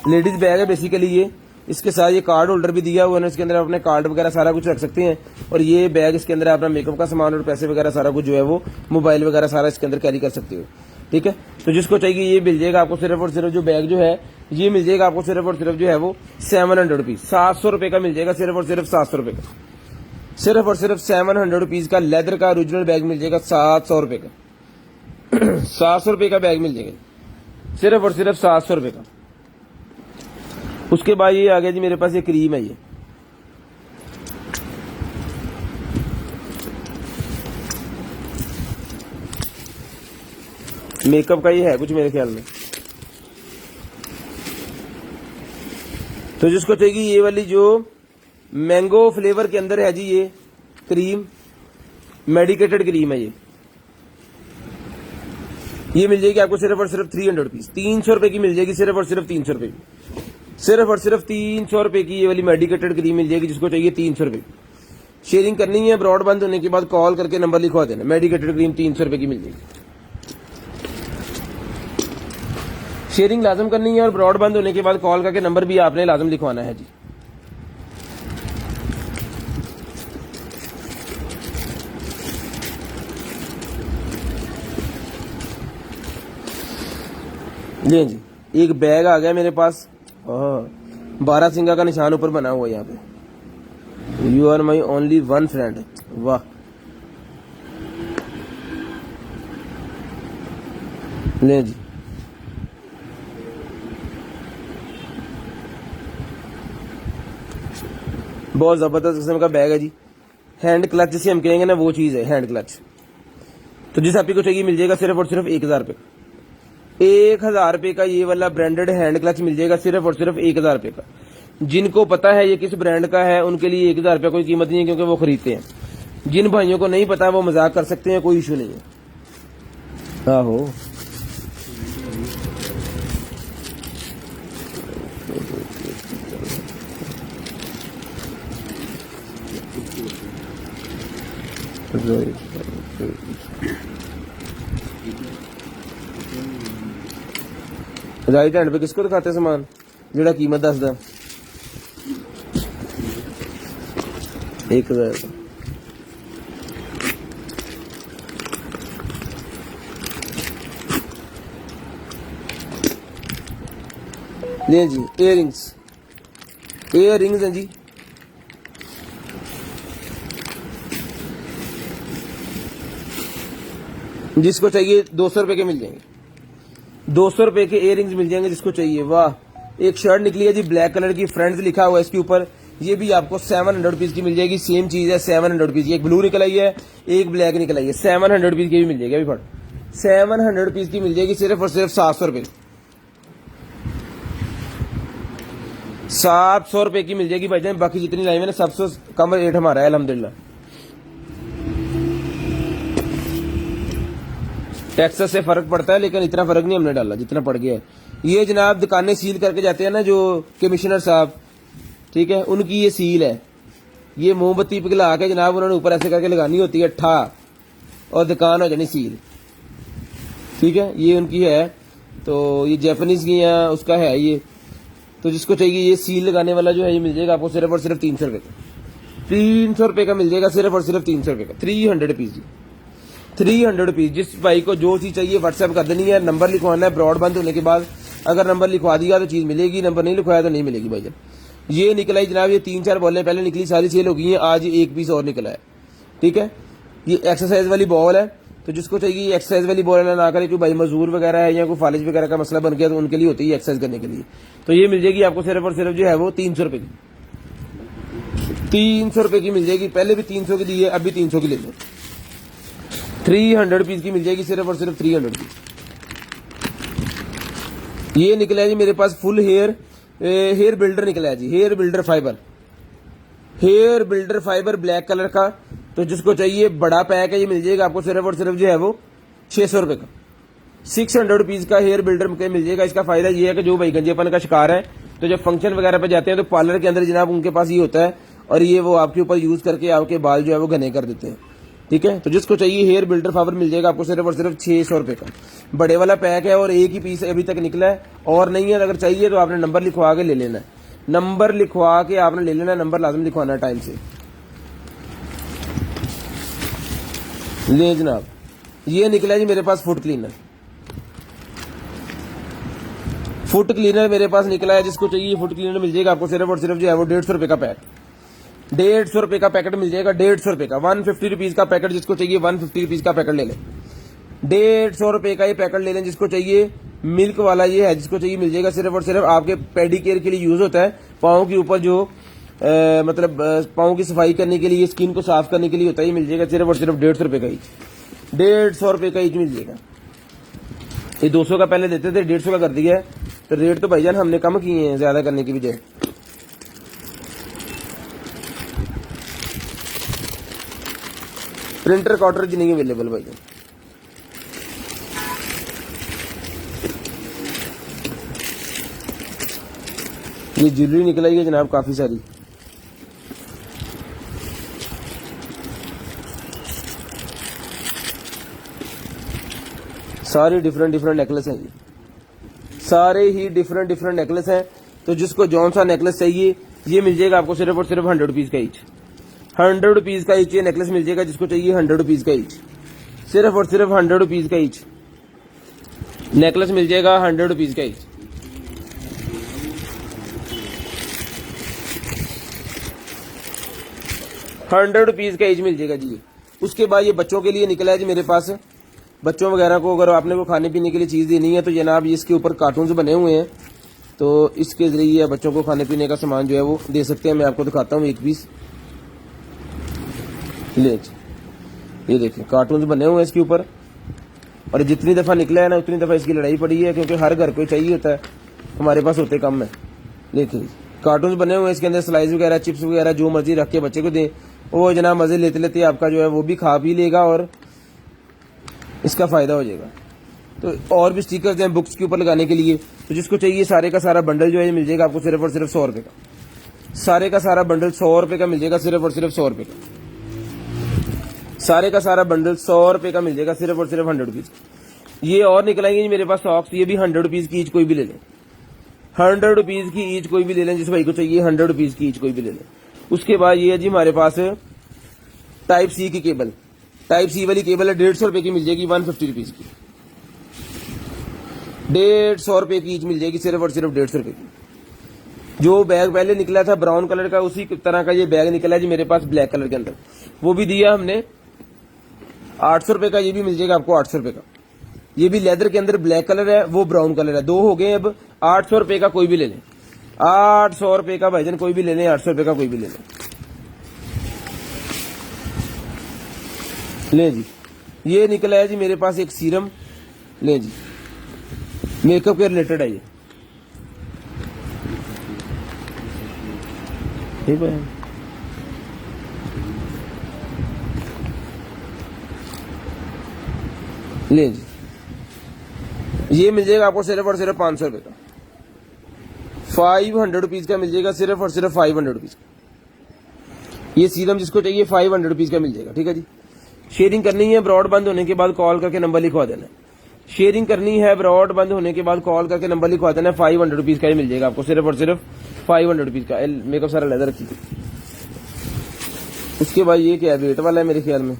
लेडीज बैग है बेसिकली ये। इसके साथ ये कार्ड होल्डर भी दिया हुआ है, इसके अंदर अपने कार्ड वगैरह सारा कुछ रख सकते हैं। और ये बैग इसके अंदर अपना मेकअप का सामान और पैसे वगैरह सारा कुछ जो है वो मोबाइल वगैरह सारा इसके अंदर कैरी कर सकते हो, ठीक है। तो जिसको चाहिए ये मिल जाएगा आपको, सिर्फ और सिर्फ जो बैग जो है ये मिल जाएगा आपको, सिर्फ और सिर्फ जो है वो 700 रुपीज, 700 रुपए का मिल जाएगा, सिर्फ और सिर्फ 700 रुपए का, सिर्फ और सिर्फ 700 रुपीज का लेदर का ओरिजिनल बैग मिल जाएगा, 700 रुपए का, 700 रुपए का बैग मिल जाएगा, सिर्फ और सिर्फ 700 रुपए का। उसके बाद ये आ गया जी मेरे पास ये क्रीम है, ये मेकअप का ये है कुछ मेरे ख्याल में। तो जिसको चाहिए ये वाली जो मैंगो फ्लेवर के अंदर है जी ये क्रीम, मेडिकेटेड क्रीम है ये मिल जाएगी आपको सिर्फ और सिर्फ 300 रुपीज, 300 रुपए की मिल जाएगी सिर्फ और सिर्फ 300 रुपए की, सिर्फ और सिर्फ 300 रुपए की ये वाली मेडिकेटेड क्रीम मिल जाएगी जिसको चाहिए 300 रुपए। शेयरिंग करनी है, ब्रॉडबैंड होने के बाद कॉल करके नंबर लिखवा देना, मेडिकेटेड क्रीम 300 रुपए की मिल जाएगी। शेयरिंग लाजम करनी है और ब्रॉडबैंड होने के बाद कॉल करके नंबर भी आपने लाजम लिखवाना है जी। ले जी एक बैग आ गया मेरे पास, 12 सिंगा का निशान ऊपर बना हुआ है यहाँ पे, you are my only one friend, वाह। ले जी बहुत जबरदस्त किस्म का बैग है जी, हैंड क्लच जिसे हम कहेंगे ना वो चीज है हैंड क्लच। तो जिस आपको चाहिए मिल जाएगा सिर्फ और सिर्फ 1000 रुपए, 1000 रुपए का ये वाला ब्रांडेड हैंड क्लच मिल जाएगा सिर्फ और सिर्फ 1000 रुपए का। जिनको पता है ये किस ब्रांड का है उनके लिए 1000 रुपये कोई कीमत नहीं है क्योंकि वो खरीदते हैं। जिन भाइयों को नहीं पता वो मजाक कर सकते हैं, कोई इशू नहीं है। आहो राइट हैंड पे किसको दिखाते सामान जेड़ा कीमत दसदा 1000। ले जी इयररिंग्स हैं जी, जिसको चाहिए 200 रुपए के मिल जाएंगे, 200 रुपए के इयररिंग्स मिल जाएंगे जिसको चाहिए। वाह एक शर्ट निकली है जी ब्लैक कलर की, फ्रेंड्स लिखा हुआ है इसके ऊपर, ये भी आपको 700 रुपीज की मिल जाएगी। सेम चीज है 700 रुपीज की, एक ब्लू निकल आई है एक ब्लैक निकल आई है, 700 रुपीज की भी मिल जाएगी। अभी फट 700 रुपीज की मिल जाएगी सिर्फ और सिर्फ 700 रुपए, 700 रुपए की मिल जाएगी भाईजान। बाकी जितनी लाइन है ना सबसे कम रेट हमारा है अल्हम्दुलिल्लाह। टैक्सेस से फर्क पड़ता है लेकिन इतना फर्क नहीं हमने डाला जितना पड़ गया है। ये जनाब दुकानें सील करके जाते हैं ना जो कमिश्नर साहब, ठीक है, उनकी ये सील है, ये मोमबत्ती पिघला के जनाब उन्होंने ऊपर ऐसे करके लगानी होती है ठा और दुकान हो जानी सील, ठीक है, ये उनकी है। तो ये जापानीज की यहाँ उसका है ये। तो जिसको चाहिए ये सील लगाने वाला जो है ये मिल जाएगा आपको सिर्फ और सिर्फ 300 रुपए का, 300 रुपए का मिल जाएगा सिर्फ और सिर्फ 300 रुपए का, 300 रुपीज, 300 रुपीज। जिस भाई को जो चीज चाहिए व्हाट्सएप कर देनी है, नंबर लिखवाना है, ब्रॉडबैंड होने के बाद अगर नंबर लिखवा दिया तो चीज मिलेगी, नंबर नहीं लिखवाया तो नहीं मिलेगी भाईजान। ये निकला है जनाब, ये 3-4 बॉलें पहले निकली सारी सेल हो गई हैं, आज ये एक पीस और निकला है, ठीक है। ये एक्सरसाइज वाली बॉल है, तो जिसको चाहिए एक्सरसाइज वाली बॉल ना करे, कोई भाई मजदूर वगैरह है या कोई फालिज वगैरह का मसला बन गया तो उनके लिए होती है एक्सरसाइज करने के लिए। तो ये मिल जाएगी आपको सिर्फ और सिर्फ जो है वो 300 रुपए की, 300 रुपए की मिल जाएगी। पहले भी 300 की दी है, अभी 300 की ले लो, 300 रुपीज की मिल जाएगी सिर्फ और सिर्फ 300 रुपीज। ये निकला है जी मेरे पास फुल हेयर बिल्डर निकला है जी, hair builder fibre black colour का। तो जिसको चाहिए बड़ा पैक है ये मिल जाएगा आपको सिर्फ और सिर्फ जो है वो 600 रुपए का, 600 रुपीज का हेयर बिल्डर मिल जाएगा। इसका फायदा ये है कि जो भाई गंजेपन का शिकार है तो जब फंक्शन वगैरह पे जाते हैं तो पार्लर के अंदर जनाब उनके पास ये होता है और ये वो आपके ऊपर यूज करके आपके बाल जो है वो घने कर देते हैं, ठीक है। तो जिसको चाहिए हेयर बिल्डर फाइबर मिल जाएगा आपको सिर्फ और सिर्फ 600 रुपए का, बड़े वाला पैक है और एक ही पीस अभी तक निकला है और नहीं है। अगर चाहिए तो आपने नंबर लिखवा के ले लेना है, नंबर लिखवा के आपने ले लेना है, नंबर लाजम लिखवाना है टाइम से। ले जनाब ये निकला है जी मेरे पास फुट क्लीनर मेरे पास निकला है। जिसको चाहिए फुट क्लीनर मिल जाएगा आपको सिर्फ और सिर्फ जो है वो 150 रुपए का पैक, 150 रुपए का पैकेट मिल जाएगा, 150 रुपए का, 150 रुपीज का पैकेट। जिसको चाहिए 150 रुपीज का पैकेट ले लें, 150 रुपए का ये पैकेट ले लें जिसको चाहिए मिल्क वाला ये है, जिसको चाहिए मिल जाएगा। सिर्फ और सिर्फ आपके पेडी केयर के लिए यूज होता है, पाँव के ऊपर जो मतलब पाँव की सफाई करने के लिए, स्किन को साफ करने के लिए होता है। ये मिल जाएगा सिर्फ और सिर्फ 150 रुपए का ईच, 150 रुपए का ईच मिल जाएगा। ये 200 का पहले देते थे, 150 का कर दिया है। तो रेट तो भाईजान हमने कम किए हैं ज्यादा करने की बजाय। प्रिंटर कार्ट्रिज नहीं अवेलेबल भाईजान। ये ज्वेलरी निकल आई है जनाब काफी सारी। सारे डिफरेंट डिफरेंट नेकलेस हैं जी, सारे ही डिफरेंट डिफरेंट नेकलेस हैं। तो जिसको जौन सा नेकलेस चाहिए ये मिल जाएगा आपको सिर्फ और सिर्फ 100 रुपीज का ईच, 100 रुपीज का ईच ये नेकलेस मिल जाएगा। जिसको चाहिए 100 रुपीज का ईच, सिर्फ और सिर्फ 100 रुपीज का ईच नेकलेस मिल जाएगा, 100 रुपीज का ईच। ₹100 का ईच मिल जाएगा जी। उसके बाद ये बच्चों के लिए निकला है जी मेरे पास। बच्चों वगैरह को अगर आपने को खाने पीने के लिए चीज देनी है तो जनाब इसके ऊपर कार्टून बने हुए हैं, तो इसके जरिए बच्चों को खाने पीने का सामान जो है वो दे सकते हैं। मैं आपको दिखाता हूँ एक पीस, ले ये देखिए कार्टून बने हुए हैं इसके ऊपर। और जितनी दफा निकला है ना उतनी दफा इसकी लड़ाई पड़ी है, क्योंकि हर घर को चाहिए होता है, हमारे पास होते कम है। देखिए कार्टून बने हुए हैं, इसके अंदर स्लाइस वगैरह, चिप्स वगैरह जो मर्जी रख के बच्चे को दे, वो जनाब मजे लेते लेते आपका जो है वो भी खा पी लेगा और इसका फायदा हो जाएगा। तो और भी स्टिकर्स हैं बुक्स के ऊपर लगाने के लिए। तो जिसको चाहिए सारे का सारा बंडल जो है मिल जाएगा आपको सिर्फ और सिर्फ 100 रुपए का। सारे का सारा बंडल 100 रुपए का मिल जाएगा, सिर्फ और सिर्फ 100 रुपए का। सारे का सारा बंडल 100 रुपए का मिल जाएगा, सिर्फ और सिर्फ 100 रुपीज। ये और निकलाएंगे मेरे पास सॉक्स, ये भी 100 रुपीज की ईच कोई भी ले लें, 100 रुपीज की ईच कोई भी ले लें। जिस भाई को चाहिए 100 रुपीज की ईच कोई भी ले लें। उसके बाद ये है जी हमारे पास टाइप सी की केबल, टाइप सी वाली केबल है, 150 रुपए की मिल जाएगी, 150 रुपीज की, 150 रुपए की ईच मिल जाएगी, सिर्फ और सिर्फ 150 रुपए की। जो बैग पहले निकला था ब्राउन कलर का, उसी तरह का ये बैग निकला है जी मेरे पास ब्लैक कलर के अंदर, वो भी दिया हमने 800 रुपए का। ये भी मिल जाएगा आपको 800 रुपए का। ये भी लेदर के अंदर ब्लैक कलर है, वो ब्राउन कलर है, दो हो गए। अब 800 रुपए का कोई भी ले लें, 800 रुपए का भाईजान कोई भी ले लें, 800 रुपए का कोई भी ले लें। ले जी ये निकला है जी मेरे पास एक सीरम, ले जी मेकअप के रिलेटेड है ये, ठीक है। ले जी ये मिल जाएगा आपको सिर्फ और सिर्फ 500 रुपए का, 500 रुपीज का मिल जाएगा, सिर्फ और सिर्फ 500 रुपीज का। ये सीरम जिसको चाहिए 500 रुपीज का मिल जाएगा, ठीक है जी। शेयरिंग करनी है ब्रॉड बंद होने के बाद कॉल करके नंबर लिखवा देना। शेयरिंग करनी है ब्रॉड बंद होने के बाद कॉल करके नंबर लिखवा देना। 500 रुपीज का ही मिल जाएगा आपको, सिर्फ और सिर्फ 500 रुपीज का। मेकअप सारा लेदर रखी। उसके बाद ये क्या वेट वाला है मेरे ख्याल में,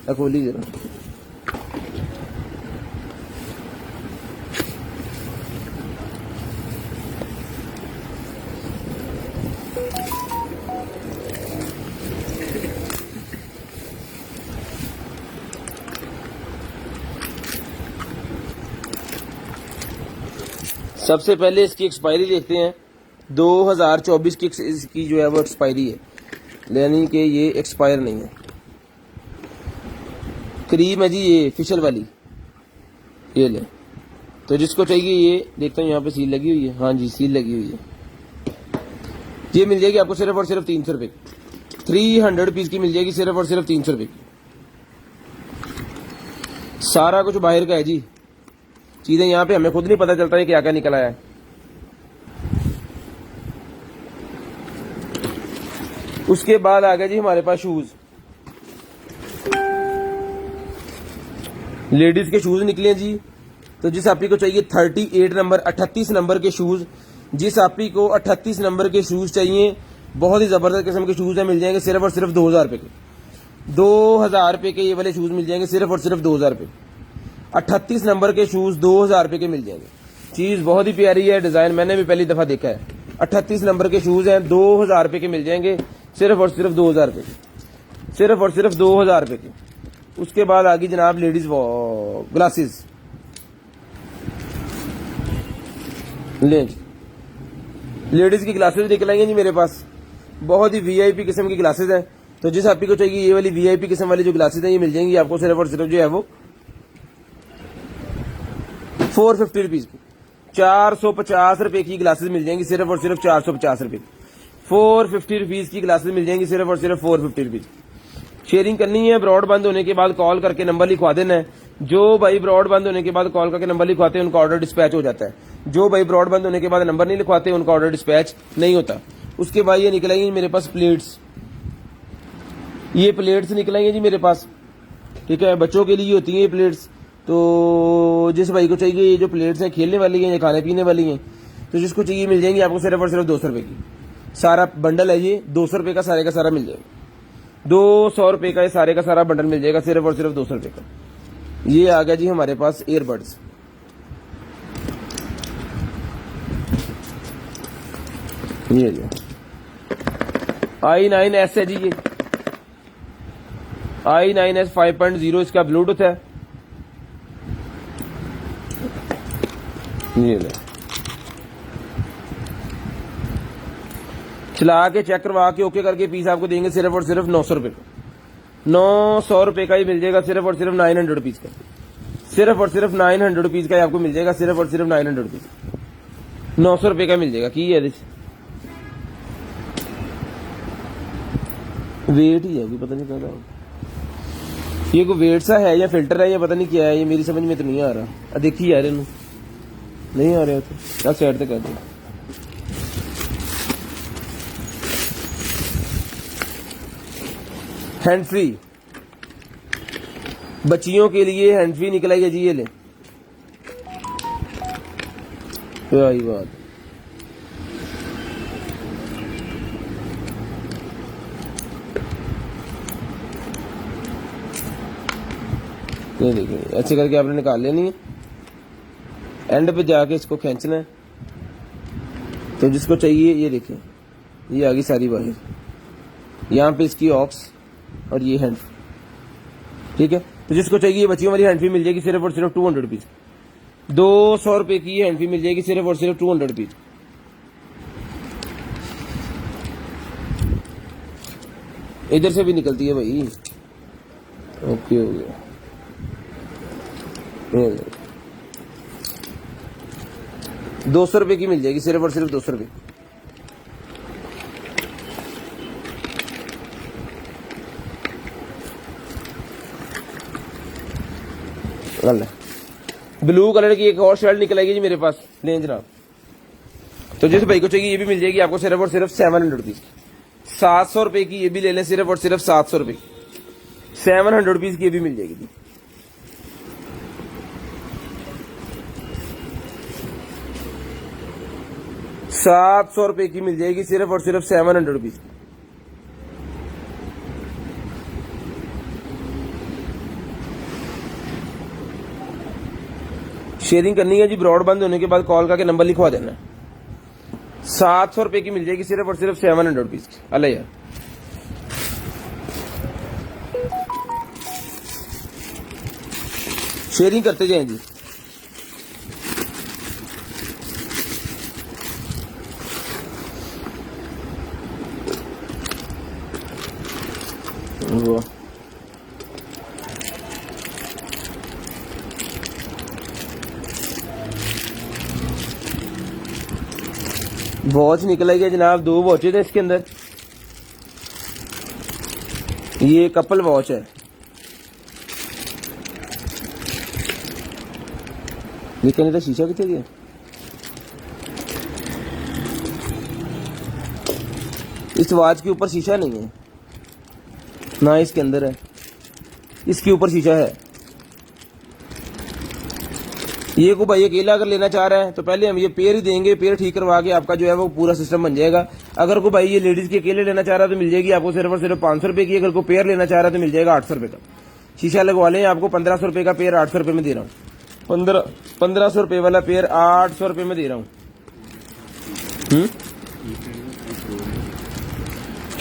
खोली जरा। सबसे पहले इसकी एक्सपायरी देखते हैं। 2024 की इसकी जो है वो एक्सपायरी है, यानी कि ये एक्सपायर नहीं है। क्रीम है जी ये फिशल वाली, ये ले। तो जिसको चाहिए ये देखता हूँ यहाँ पे सील लगी हुई है, हाँ जी सील लगी हुई है। ये मिल जाएगी आपको सिर्फ और सिर्फ 300 रुपए की, 300 रुपीज की मिल जाएगी, सिर्फ और सिर्फ 300 रुपए की। सारा कुछ बाहर का है जी, चीजें यहाँ पे हमें खुद नहीं पता चलता है क्या क्या निकल आया है। उसके बाद आ गया जी हमारे पास शूज, लेडीज के शूज निकले जी। तो जिस आपी को चाहिए 38 नंबर 38 नंबर के शूज, जिस आपी को 38 नंबर के शूज चाहिए, बहुत ही जबरदस्त किस्म के शूज है, मिल जाएंगे सिर्फ और सिर्फ 2000 रुपए के। 2000 रुपए के ये वाले शूज मिल जाएंगे, सिर्फ और सिर्फ 2000 रुपए। 38 नंबर के शूज 2000 रुपए के मिल जाएंगे। चीज बहुत ही प्यारी है, डिजाइन मैंने भी पहली दफा देखा है। 38 नंबर के शूज हैं, 2000 रुपए के मिल जाएंगे, सिर्फ और सिर्फ 2000 रुपए के, सिर्फ और सिर्फ 2000 रुपए के। उसके बाद आ गई जनाब लेडीज ग्लासेस, ले जी, लेडीज की ग्लासेस निकल आएंगे जी मेरे पास, बहुत ही वीआईपी किस्म की ग्लासेस हैं। तो जिस आप को चाहिए ये वाली वीआईपी किस्म वाली जो ग्लासेस हैं ये मिल जाएंगी आपको सिर्फ और सिर्फ जो है वो 450 रुपीज की, 450 रुपए की ग्लासेस मिल जाएंगी सिर्फ और सिर्फ 450 रुपए, 450 रुपीज की ग्लासेस मिल जाएंगी सिर्फ और सिर्फ 450 रुपीज। शेयरिंग करनी है, ब्रॉड बंद होने के बाद कॉल करके नंबर लिखवा देना है। जो भाई ब्रॉड बंद होने के बाद कॉल करके नंबर लिखवाते हैं उनका ऑर्डर डिस्पैच हो जाता है। जो भाई ब्रॉड बंद होने के बाद नंबर नहीं लिखवाते उनका ऑर्डर डिस्पैच नहीं होता। उसके बाद ये निकलेंगे मेरे पास प्लेट्स, ये प्लेट्स निकलेंगे जी मेरे पास, ठीक है, बच्चों के लिए होती हैं ये प्लेट्स। तो जिस भाई को चाहिए ये जो प्लेट्स हैं खेलने वाली हैं या खाने पीने वाली हैं, तो जिसको चाहिए मिल जाएंगी आपको सिर्फ और सिर्फ 200 रुपए की। सारा बंडल है ये 200 रुपए का, सारे का सारा मिल जाएगा 200 रुपए का, ये सारे का सारा बंडल मिल जाएगा सिर्फ और सिर्फ 200 रुपए का। ये आ गया जी हमारे पास ईयरबड्स, ये जो i9s है जी, ये i9s 5.0 इसका ब्लूटूथ है। ये ले चला के चेक करवा के ओके करके पीस आपको देंगे सिर्फ और सिर्फ 900 रुपए का। 900 रुपए का ही मिल जाएगा सिर्फ और सिर्फ 900 रुपीज का, सिर्फ और सिर्फ 900 रुपीज का आपको मिल जाएगा सिर्फ और सिर्फ 900 रुपीज, 900 रुपए का मिल जाएगा। की है वेट ही है कि पता नहीं क्या ये कोई वेट सा है या फिल्टर है या पता नहीं क्या है, ये मेरी समझ में तो नहीं आ रहा। देखिए यार इन्हों नहीं आ रहा तो साइड तक कर दो। हैंड फ्री बच्चियों के लिए हैंड फ्री निकलेगा जी, ये ले वही बात। ये देखिए ऐसे करके आपने निकाल लेनी है, एंड पे जाके इसको खींचना है। तो जिसको चाहिए ये देखिए ये आ गई सारी वायर, यहाँ पे इसकी ऑक्स और ये हैंड, ठीक है। तो जिसको चाहिए बच्चियों वाली हैंड फ्री मिल जाएगी सिर्फ और सिर्फ 200 रुपीज, 200 रुपए की हैंड फ्री मिल जाएगी सिर्फ और सिर्फ 200 रुपीज। इधर से भी निकलती है भाई, ओके हो गया। 200 रुपए की मिल जाएगी सिर्फ और सिर्फ 200 रुपए। ब्लू कलर की एक और शर्ट निकलेगी जी मेरे पास, लें जनाब। तो जिस भाई को चाहिए ये भी मिल जाएगी आपको सिर्फ और सिर्फ 700 रुपीज, 700 रुपए की ये भी ले लें सिर्फ और सिर्फ 700 रुपए, 700 रुपीज की ये भी मिल जाएगी जी। ₹700 की मिल जाएगी सिर्फ और सिर्फ 700 रुपीज। शेयरिंग करनी है जी, ब्रॉड बंद होने के बाद कॉल करके नंबर लिखवा देना। 700 रुपए की मिल जाएगी सिर्फ और सिर्फ 700 रुपीज की। अल्लाह यार शेयरिंग करते जाएं जी। वाह वॉच निकलेगी जनाब, 2 वॉचेज हैं इसके अंदर। ये कपल वॉच है, लेकिन इधर शीशा कितने गया? इस वॉच के ऊपर शीशा नहीं है ना, इसके अंदर है, इसके ऊपर शीशा है। ये को भाई अकेला अगर लेना चाह रहा है तो पहले हम ये पेयर ही देंगे, पेयर ठीक करवा के आपका जो है वो पूरा सिस्टम बन जाएगा। अगर को भाई ये लेडीज के अकेले लेना चाह रहा है तो मिल जाएगी आपको सिर्फ और सिर्फ 500 रुपए की। अगर को पेयर लेना चाह रहा है तो मिल जाएगा 800 रुपए का। शीशा लगवा लें, आपको 1500 रुपए का पेयर 800 रुपए में दे रहा हूँ। 1500 रुपए वाला पेयर 800 रुपए में दे रहा हूँ।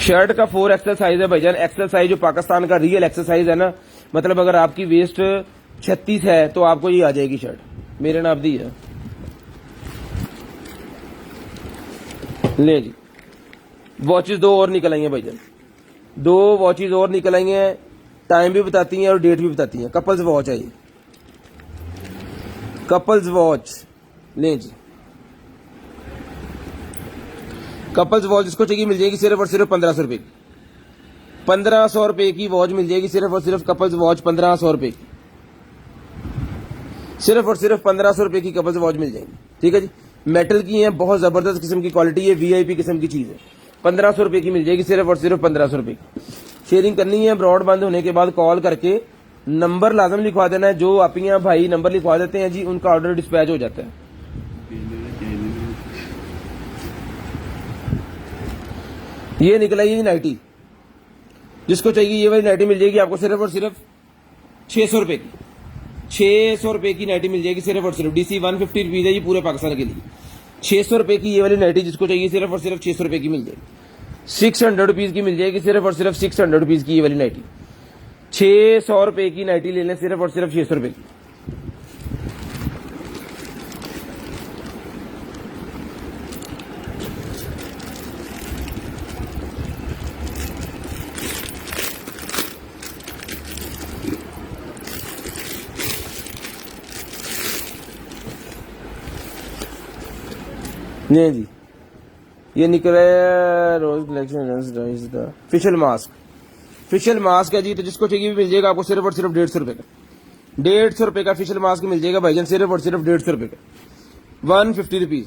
शर्ट का 4XL साइज है भाईजान, एक्सल साइज जो पाकिस्तान का रियल एक्सल साइज है ना, मतलब अगर आपकी वेस्ट 36 है तो आपको ये आ जाएगी शर्ट, मेरे नाप दी है। ले जी, वॉचेस 2 और निकल आई हैं भाईजान, 2 वॉचेस और निकल आई हैं, टाइम भी बताती हैं और डेट भी बताती हैं। कपल्स वॉच है ये, कपल्स वॉच। ले जी, कपल्स वॉच जिसको चाहिए मिल जाएगी सिर्फ और सिर्फ 1500 रुपए की। 1500 रुपए की वॉच मिल जाएगी सिर्फ और सिर्फ कपल्स वॉच 1500 रुपए की, सिर्फ और सिर्फ 1500 रुपए की कपल्स वॉच मिल जाएगी। ठीक है जी, मेटल की है, बहुत जबरदस्त किस्म की क्वालिटी है, वीआईपी किस्म की चीज है। 1500 रुपए की मिल जाएगी सिर्फ और सिर्फ 1500 रुपए की। शेयरिंग करनी है, ब्रॉड बंद होने के बाद कॉल करके नंबर लाजम लिखवा देना है। जो आप यहाँ भाई नंबर लिखवा देते हैं जी, उनका ऑर्डर डिस्पैच हो जाता है। ये निकला ये नाइटी, जिसको चाहिए ये वाली नाइटी मिल जाएगी आपको सिर्फ और सिर्फ 600 रुपए की। 600 रुपए की नाइटी मिल जाएगी सिर्फ और सिर्फ। DC 150 रुपीज है ये पूरे पाकिस्तान के लिए। 600 रुपए की ये वाली नाइटी जिसको चाहिए सिर्फ और सिर्फ 600 रुपए की मिल जाएगी। 600 रुपीज की मिल जाएगी सिर्फ और सिर्फ 600 रुपीज की ये वाली नाइटी। 600 रुपए की नाइटी ले लें सिर्फ और सिर्फ 600 रुपए की। नहीं जी, ये निकला है rose collection facial mask. Facial mask है जी, तो जिसको चाहिए भी मिल जाएगा आपको सिर्फ और सिर्फ 150 रुपए का। 150 रुपए का फेशियल मास्क मिल जाएगा भाईजान सिर्फ और सिर्फ 150 रुपए का। 150 रुपीज।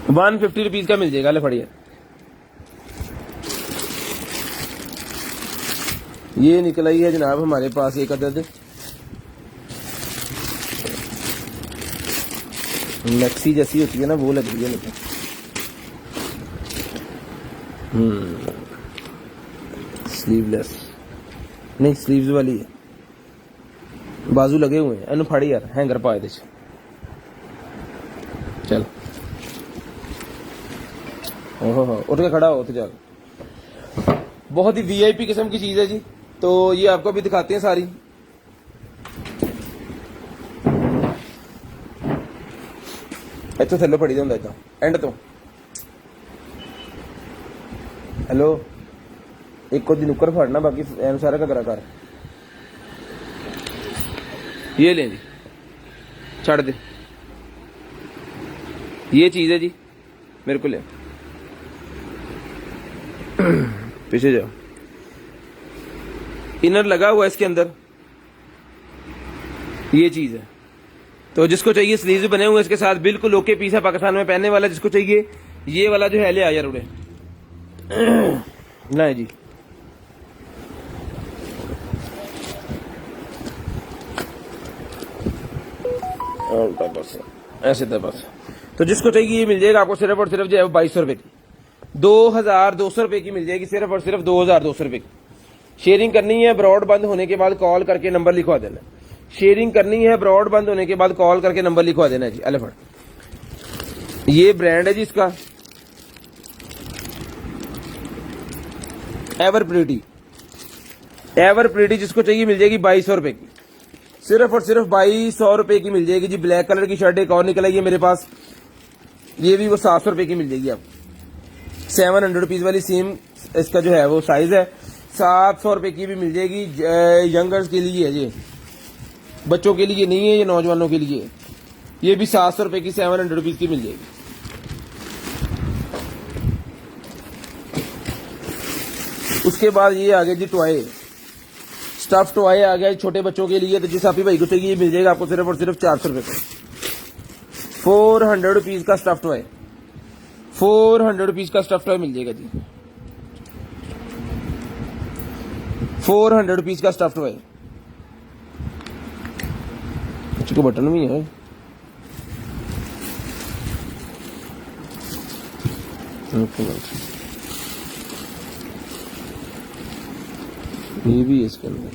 150 रुपीज का मिल जाएगा। ले फड़िए, ये निकल आई है जनाब हमारे पास एक अदद मैक्सी जैसी होती है ना, वो लग रही है लेकिन स्लीवलेस नहीं, स्लीव्स वाली है, बाजू लगे हुए हैं। इन्हों फाड़ी यार, हैंगर पा दे चल। ओहो उठ के खड़ा हो तो चल। बहुत ही वीआईपी किस्म की चीज है जी, तो ये आपको अभी दिखाते हैं सारी। इतों थल्ले पड़ी होंगे इतना एंड तो। हेलो, एक को दिन नुक्कर फाड़ना, बाकी एन सारा का करा कर। ये लें जी, छड़ दे, ये चीज है जी, मेरे को ले पीछे जाओ। इनर लगा हुआ है इसके अंदर, ये चीज है। तो जिसको चाहिए स्लीव्स बने हुए इसके साथ, बिल्कुल ओके पीस है पाकिस्तान में पहनने वाला। जिसको चाहिए ये वाला जो है ले आ यार उड़े ना जी। बस ऐसे था बस। तो जिसको चाहिए ये मिल जाएगा आपको सिर्फ और सिर्फ जो है 2200 रुपए की। 2200 रुपए की मिल जाएगी सिर्फ और सिर्फ 2200 रुपए की। शेयरिंग करनी है, ब्रॉड बंद होने के बाद कॉल करके नंबर लिखवा देना। शेयरिंग करनी है, ब्रॉड बंद होने के बाद कॉल करके नंबर लिखवा देना जी। एलिफेंट, ये ब्रांड है जी इसका, एवर प्रिटी। एवर प्रिटी जिसको चाहिए मिल जाएगी 2200 रुपए की, सिर्फ और सिर्फ 2200 रुपए की मिल जाएगी जी। ब्लैक कलर की शर्ट एक और निकल आई है मेरे पास, ये भी वो 700 रुपए की मिल जाएगी आपको। 700 रुपीज वाली सेम इसका जो है वो साइज है। 700 रुपए की भी मिल जाएगी। यंगर्स के लिए है ये, बच्चों के लिए नहीं है, ये नौजवानों के लिए। ये भी 700 रुपए की 700 रुपीज की मिल जाएगी। उसके बाद ये आ गया जी टॉय, स्टफ टॉय आ गया छोटे बच्चों के लिए। तो जिस आप ही भाई को चाहिए ये मिल जाएगा आपको सिर्फ और सिर्फ 400 रुपए का। 400 रुपीज का स्टफ टॉय, 400 रुपीज का स्टफ टॉय मिल जाएगा जी। 400 रुपीज का स्टफ टॉय। को बटन भी है, ये भी है इसके अंदर।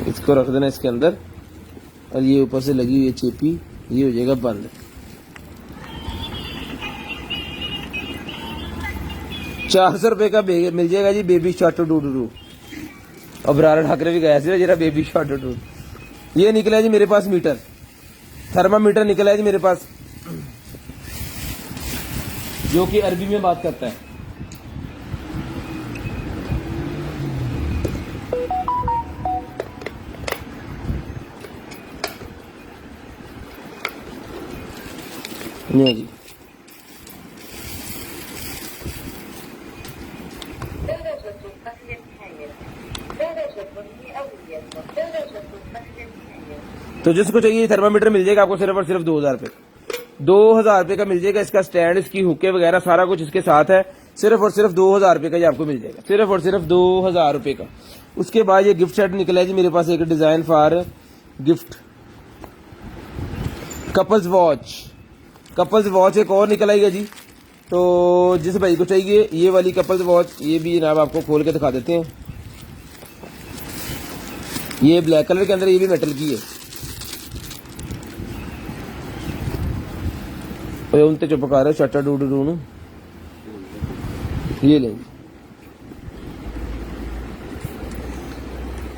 इसको रख देना इसके अंदर, और ये ऊपर से लगी हुई है चेपी, ये हो जाएगा बंद। ₹400 का मिल जाएगा जी बेबी शॉट डू। अब रारा ठाकरे भी गया जरा बेबी शॉट डू। ये निकला है जी मेरे पास मीटर, थर्मामीटर निकला है जी मेरे पास, जो कि अरबी में बात करता है। नहीं जी तो जिसको चाहिए थर्मामीटर मिल जाएगा आपको सिर्फ और सिर्फ 2000 रुपए, 2000 रुपए का मिल जाएगा। इसका स्टैंड, इसकी हुक्के वगैरह सारा कुछ इसके साथ है। सिर्फ और सिर्फ 2000 रुपए का ये आपको मिल जाएगा, सिर्फ और सिर्फ 2000 रुपए का। उसके बाद ये गिफ्ट सेट निकला है जी मेरे पास, एक design for gift, couples watch. Couples watch एक और निकल आएगा जी। तो जिस भाई को चाहिए ये वाली कपल्स वॉच, ये भी जनाब आपको खोल के दिखा देते हैं। ये ब्लैक कलर के अंदर, ये भी मेटल की है। उनते चुप कर रहे चाचा डू डू। ये लेंगे,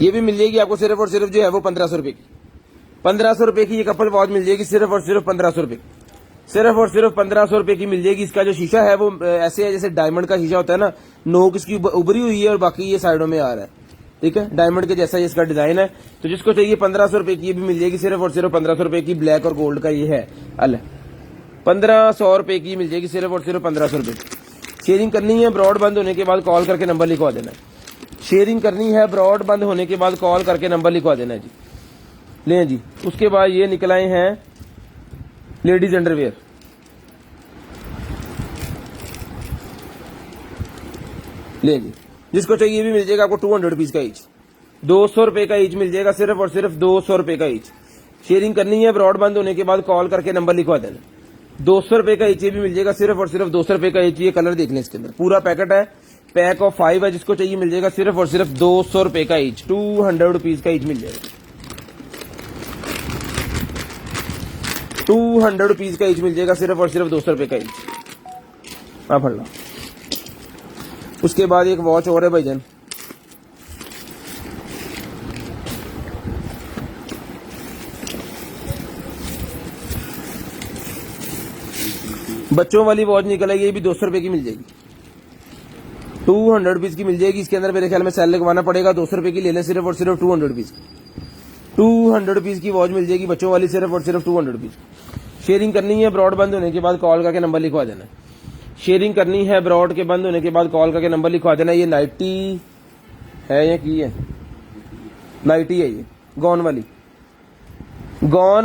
ये भी मिल जाएगी आपको सिर्फ और सिर्फ जो है वो 1500 रुपए की। 1500 रुपए की ये कपल वॉच मिल जाएगी सिर्फ और सिर्फ 1500 रुपए, सिर्फ और सिर्फ 1500 रुपए की मिल जाएगी। इसका जो शीशा है वो ऐसे है जैसे डायमंड का शीशा होता है ना, नोक इसकी उभरी हुई है और बाकी ये साइडों में आ रहा है, ठीक है, डायमंड के जैसा ये इसका डिजाइन है। तो जिसको चाहिए 1500 रुपए की ये भी मिल जाएगी सिर्फ और सिर्फ 1500 रुपए की। ब्लैक और गोल्ड का ये है अल, 1500 रुपए की मिल जाएगी सिर्फ और सिर्फ 1500 रुपए। शेयरिंग करनी है, ब्रॉड बंद होने के बाद कॉल करके नंबर लिखवा देना है। शेयरिंग करनी है, ब्रॉड बंद होने के बाद कॉल करके नंबर लिखवा देना है जी। लें जी, उसके बाद ये निकलाए हैं लेडीज अंडरवेयर। ले जी, जिसको चाहिए भी मिल जाएगा आपको 200 रुपीज का ईच, 200 रुपए का ईच मिल जाएगा सिर्फ और सिर्फ 200 रुपए का ईच। शेयरिंग करनी है, ब्रॉड बंद होने के बाद कॉल करके नंबर लिखवा देना। 200 रुपए का ईच भी मिल जाएगा सिर्फ और सिर्फ 200 रुपए का ईच। ये कलर देख लें, इसके अंदर पूरा पैकेट है, पैक ऑफ 5 है। जिसको चाहिए मिल जाएगा सिर्फ और सिर्फ 200 रुपए का ईच, 200 रुपीज का ईच मिल जाएगा, 200 रुपीज का ईच मिल जाएगा सिर्फ और सिर्फ 200 रुपए का ईच। हाँ फड़ लो। उसके बाद एक वॉच और है भाईजान, बच्चों वाली वॉच निकल आएगी, ये भी 200 रुपए की मिल जाएगी, 200 रुपीज की मिल जाएगी। इसके अंदर मेरे ख्याल में सेल लगवाना पड़ेगा, 200 रुपए की ले लें सिर्फ और सिर्फ 200 रुपीज, 200 रुपीज की वॉच मिल जाएगी बच्चों वाली सिर्फ और सिर्फ 200 रुपीज। शेयरिंग करनी है, ब्रॉड बंद होने के बाद कॉल करके नंबर लिखवा देना। शेयरिंग करनी है, ब्रॉड के बंद होने के बाद कॉल करके नंबर लिखवा देना। ये नाइटी है या की है, नाइटी है, ये गॉन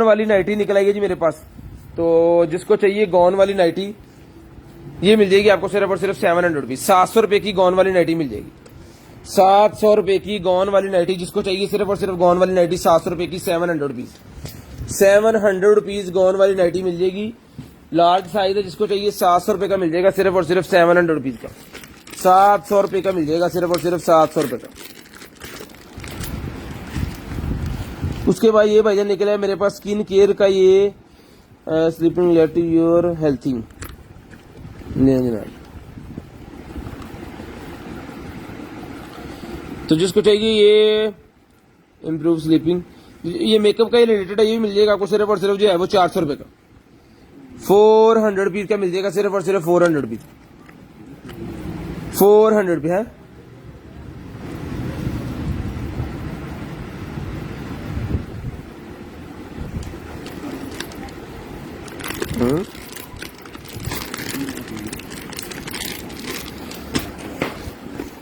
वाली नाइटी निकल आएगी जी मेरे पास। तो जिसको चाहिए गॉन वाली नाइटी, ये मिल जाएगी आपको सिर्फ और सिर्फ 700 रुपीज, 700 रुपए की गॉन वाली नाइटी मिल जाएगी, 700 रुपए की गॉन वाली नाइटी। जिसको चाहिए सिर्फ और सिर्फ गॉन वाली नाइटी 700 रुपए की, 700 रुपीज, 700 रुपीज गॉन वाली नाइटी मिल जाएगी। लार्ज साइज है, जिसको चाहिए 700 रुपए का मिल जाएगा सिर्फ और सिर्फ 700 रुपीज का, 700 रुपए का मिल जाएगा सिर्फ और सिर्फ 700 रुपए का। उसके बाद ये भाईजान निकला है मेरे पास स्किन केयर का, ये स्लीपिंग लेट योर हेल्थिंग जनाब। तो जिसको चाहिए ये इम्प्रूव स्लीपिंग, ये मेकअप का ही रिलेटेड है, ये मिल जाएगा आपको सिर्फ और सिर्फ जो है वो 400 रुपए का, 400 रुपीज का मिल जाएगा सिर्फ और सिर्फ 400 रुपीज, 400 रुपये है।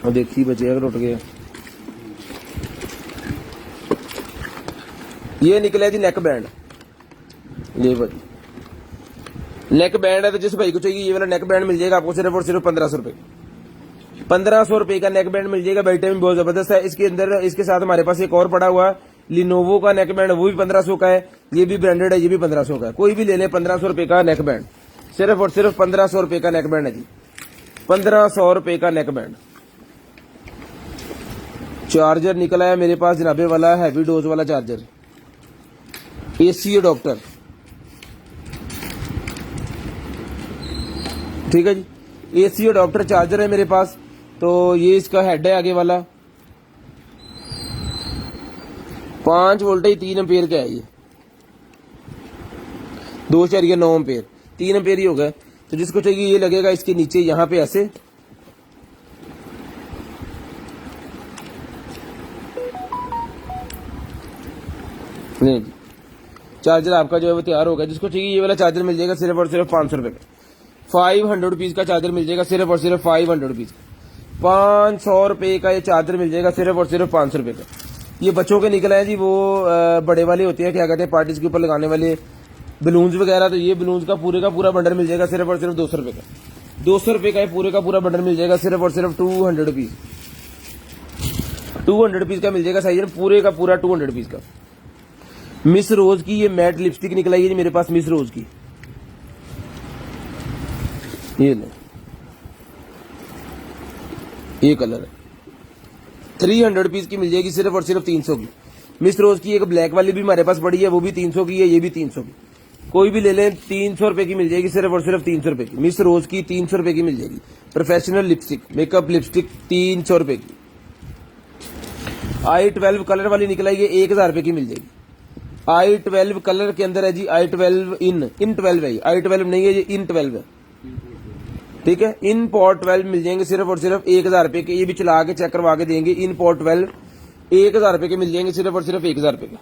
और देखिए बचेगा टूट गया। ये निकला जी नेक बैंड, ये भाई नेक बैंड है। तो जिस भाई को चाहिए ये वाला नेक बैंड मिल जाएगा आपको सिर्फ और सिर्फ 1500 रुपए, 1500 रुपए का नेक बैंड मिल जाएगा। बैठे में बहुत जबरदस्त है। इसके अंदर इसके साथ हमारे पास एक और पड़ा हुआ लिनोवो का नेक बैंड, वो भी 1500 का है, ये भी ब्रांडेड है, ये भी 1500 का है। कोई भी ले ले, 1500 रुपए का नेक बैंड, सिर्फ और सिर्फ 1500 रुपए का नेक बैंड है जी, 1500 रुपए का नेक बैंड। चार्जर निकला है मेरे पास जनाबे वाला, हैवी डोज वाला चार्जर, एसी डॉक्टर, ठीक है जी। एसी अडॉप्टर चार्जर है मेरे पास। तो ये इसका हेड है आगे वाला, 5 वोल्टेज 3 एम्पेयर का है ये, 2.9 एम्पेयर, 3 एम्पेयर ही होगा। तो जिसको चाहिए ये लगेगा इसके नीचे यहाँ पे ऐसे, नहीं जी चार्जर आपका जो है वो तैयार होगा। जिसको चाहिए ये वाला चार्जर मिल जाएगा सिर्फ और सिर्फ 500 रुपए का, 500 रुपीज का चार्जर मिल जाएगा सिर्फ और सिर्फ 500 रुपीज का, 500 रुपए का ये चार्जर मिल जाएगा सिर्फ और सिर्फ 500 रुपए का। ये बच्चों के निकला है जी, वो बड़े वाले होते हैं, क्या कहते हैं, पार्टीज के ऊपर लगाने वाले बलून्स वगैरह। तो ये बलून्स का पूरा बंडल मिल जाएगा सिर्फ और सिर्फ 200 रुपए का, 200 रुपए का ये पूरे का पूरा बंडल मिल जाएगा सिर्फ और सिर्फ 200 रुपीज, 200 रुपीज का मिल जाएगा साइज पूरे का पूरा 200 रुपीज का। मिस रोज की ये मैट लिपस्टिक निकलाई है जी मेरे पास, मिस रोज की, ये ले, ये कलर है, 300 रुपीज की मिल जाएगी सिर्फ और सिर्फ 300 की। मिस रोज की एक ब्लैक वाली भी हमारे पास पड़ी है, वो भी 300 की है, ये भी 300 की, कोई भी ले लें 300 रुपए की मिल जाएगी सिर्फ और सिर्फ 300 रुपए की। मिस रोज की 300 रुपए की मिल जाएगी। प्रोफेशनल लिपस्टिक, मेकअप लिपस्टिक 300 रुपए की। i12 कलर वाली निकलाई है, 1000 रुपए की मिल जाएगी। i12 कलर के अंदर है जी, i12 इन 12 है, i12 नहीं है ये, इन 12 है, ठीक है। इन पॉट 12 मिल जाएंगे सिर्फ और सिर्फ 1000 रुपए के, ये भी चला के चेक करवा के देंगे। इन पॉट 12 1000 रुपए के मिल जाएंगे सिर्फ और सिर्फ 1000 रुपए का,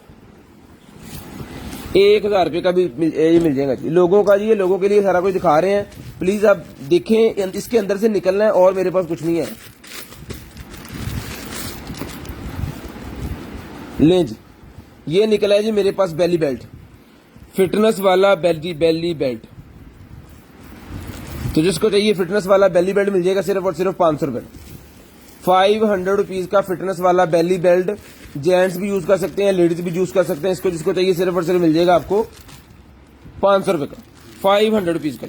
1000 रुपए का भी ये मिल जाएगा जी। लोगों का जी, ये लोगों के लिए सारा कुछ दिखा रहे हैं, प्लीज आप देखें, इसके अंदर से निकलना है और मेरे पास कुछ नहीं है। ले जी, ये निकला है जी मेरे पास बेली बेल्ट, फिटनेस वाला बेली बेल्ट। तो जिसको चाहिए फिटनेस वाला बेली बेल्ट मिल जाएगा सिर्फ और सिर्फ 500 रुपए, 500 रुपीज का फिटनेस वाला बेली बेल्ट। जेंट्स भी यूज कर सकते हैं, लेडीज भी यूज कर सकते हैं इसको। जिसको चाहिए सिर्फ और सिर्फ मिल जाएगा आपको 500 रुपए का, 500 रुपीज का।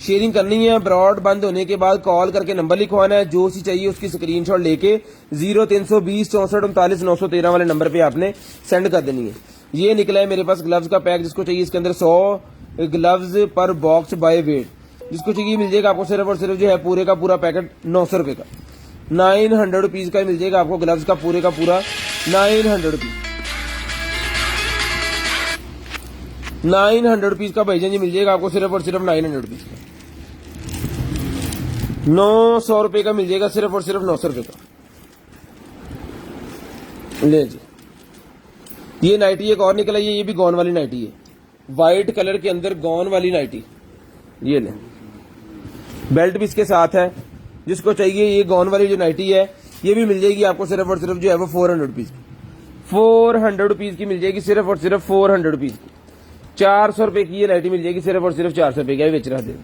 शेयरिंग करनी है, ब्रॉड बंद होने के बाद कॉल करके नंबर लिखवाना है, जो सी चाहिए उसकी स्क्रीनशॉट लेके 0320 64 39 913 वाले नंबर पे आपने सेंड कर देनी है। ये निकला है मेरे पास ग्लव्स का पैक, जिसको चाहिए इसके अंदर 100 ग्लव्स पर बॉक्स बाय वेट। जिसको चाहिए मिल जाएगा आपको सिर्फ और सिर्फ जो है पूरे का पूरा पैकेट 900 रुपए का, 900 रुपीज का मिल जाएगा आपको ग्लव्स का पूरे का पूरा 900 रुपीज, 900 रुपीज का भाईजान जी मिल जाएगा आपको सिर्फ और सिर्फ 900 रुपीज का। 900 रुपए का मिल जाएगा सिर्फ और सिर्फ 900 रुपए का। ले जी, ये नाइटी एक और निकला है, ये भी गॉन वाली नाइटी है, व्हाइट कलर के अंदर गॉन वाली नाइटी। ये ले, बेल्ट भी इसके साथ है। जिसको चाहिए ये गॉन वाली जो नाइटी है ये भी मिल जाएगी आपको सिर्फ और सिर्फ जो है वो 400 रुपीज की, 400 रुपीज की मिल जाएगी सिर्फ और सिर्फ 400 रुपीज की। 400 रुपए की ये नाइटी मिल जाएगी सिर्फ और सिर्फ 400 रुपए की, बेच रहा दे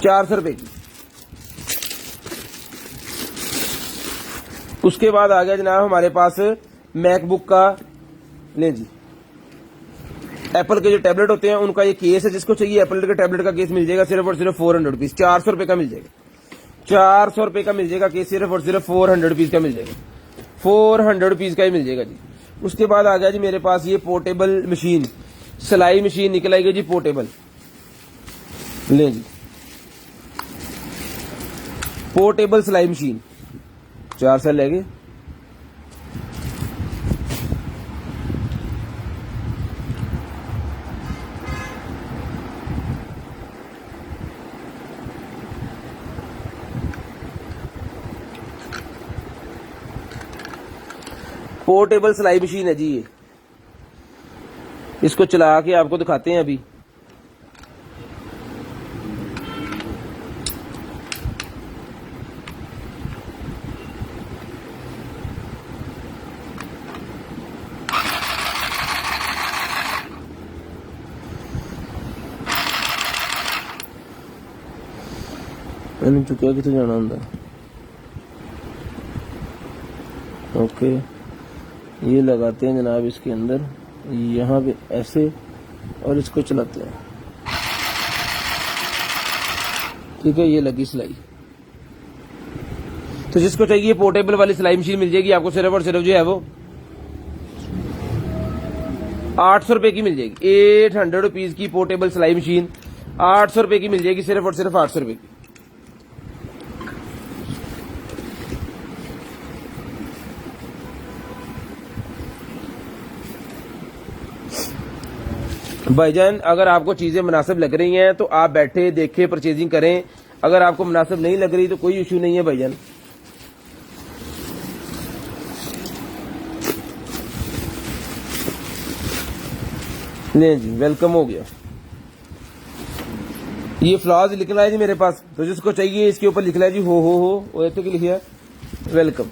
400 रुपए की। उसके बाद आ गया जनाब हमारे पास मैकबुक का, ले जी, एप्पल के जो टैबलेट होते हैं उनका ये केस है। जिसको चाहिए एप्पल के टैबलेट का केस मिल जाएगा सिर्फ और सिर्फ 400 रुपीज, 400 रुपए का मिल जाएगा, 400 रुपए का मिल जाएगा केस सिर्फ और सिर्फ 400 रुपीज का मिल जाएगा, 400 रुपीज का ही मिल जाएगा जी। उसके बाद आ गया जी मेरे पास ये पोर्टेबल मशीन, सिलाई मशीन निकल आएगी जी पोर्टेबल। ले जी, पोर्टेबल सिलाई मशीन 4 सेल लेंगे, पोर्टेबल सिलाई मशीन है जी ये। इसको चला के आपको दिखाते हैं अभी। मैंने चुका कितने जाना होंगे। ओके, ये लगाते हैं जनाब इसके अंदर, यहाँ पे ऐसे, और इसको चलाते हैं, ठीक है। ये लगी सिलाई। तो जिसको चाहिए पोर्टेबल वाली सिलाई मशीन मिल जाएगी आपको सिर्फ और सिर्फ जो है वो 800 रुपए की मिल जाएगी, 800 रुपीज की पोर्टेबल सिलाई मशीन 800 रुपए की मिल जाएगी सिर्फ और सिर्फ 800 रुपए की। भाईजान अगर आपको चीजें मुनासिब लग रही हैं तो आप बैठे देखें परचेजिंग करें, अगर आपको मुनासिब नहीं लग रही तो कोई इशू नहीं है भाईजान। नहीं जी वेलकम हो गया। ये फ्लावर्स लिखना है जी मेरे पास, तो जिसको चाहिए इसके ऊपर लिखना है जी हो ऐसे की लिखिए वेलकम।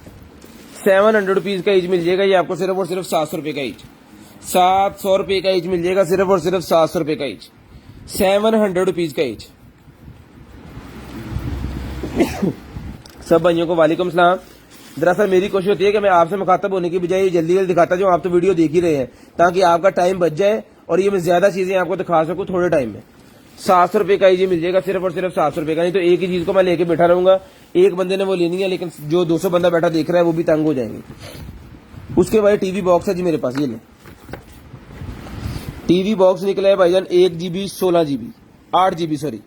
700 रुपीज का ईच मिल जाएगा ये आपको सिर्फ और सिर्फ 700 रुपए का ईच। 700 रुपए का ईच मिल जाएगा सिर्फ और सिर्फ 700 रुपए का ईच। 700 रुपीज का ईच। सब भाइयों को वालेकुम सलाम। दरअसल मेरी कोशिश होती है कि मैं आपसे मुखातब होने की बजाय जल्दी जल्दी दिखाता जाऊं, आप तो वीडियो देख ही रहे हैं, ताकि आपका टाइम बच जाए और ये मैं ज्यादा चीजें आपको दिखा सकूं थोड़े टाइम में। 700 रुपए का ये मिल जाएगा सिर्फ और सिर्फ 700 रुपए का। नहीं तो एक ही चीज को मैं लेके बैठा रहूंगा, एक बंदे ने वो लेनी है, लेकिन जो 200 बंदा बैठा देख रहा है वो भी तंग हो जाएंगे। उसके बाद टीवी बॉक्स है जी मेरे पास, ये ले टीवी बॉक्स निकला है भाईजान 1 GB 16 GB 8 GB sorry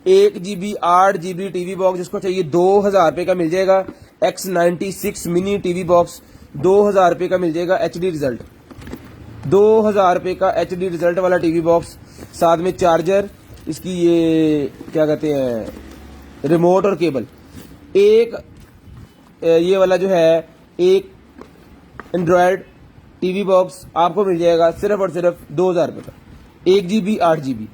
1 GB 8 GB TV box. जिसको चाहिए 2000 रुपए का मिल जाएगा। X96 मिनी टीवी बॉक्स 2000 रुपए का मिल जाएगा। HD रिजल्ट 2000 रुपए का HD रिजल्ट वाला टीवी बॉक्स, साथ में चार्जर, इसकी ये क्या कहते हैं रिमोट और केबल। एक ये वाला जो है एक एंड्रॉयड टीवी बॉक्स आपको मिल जाएगा सिर्फ और सिर्फ 2000 रुपए का। 1 GB 8 GB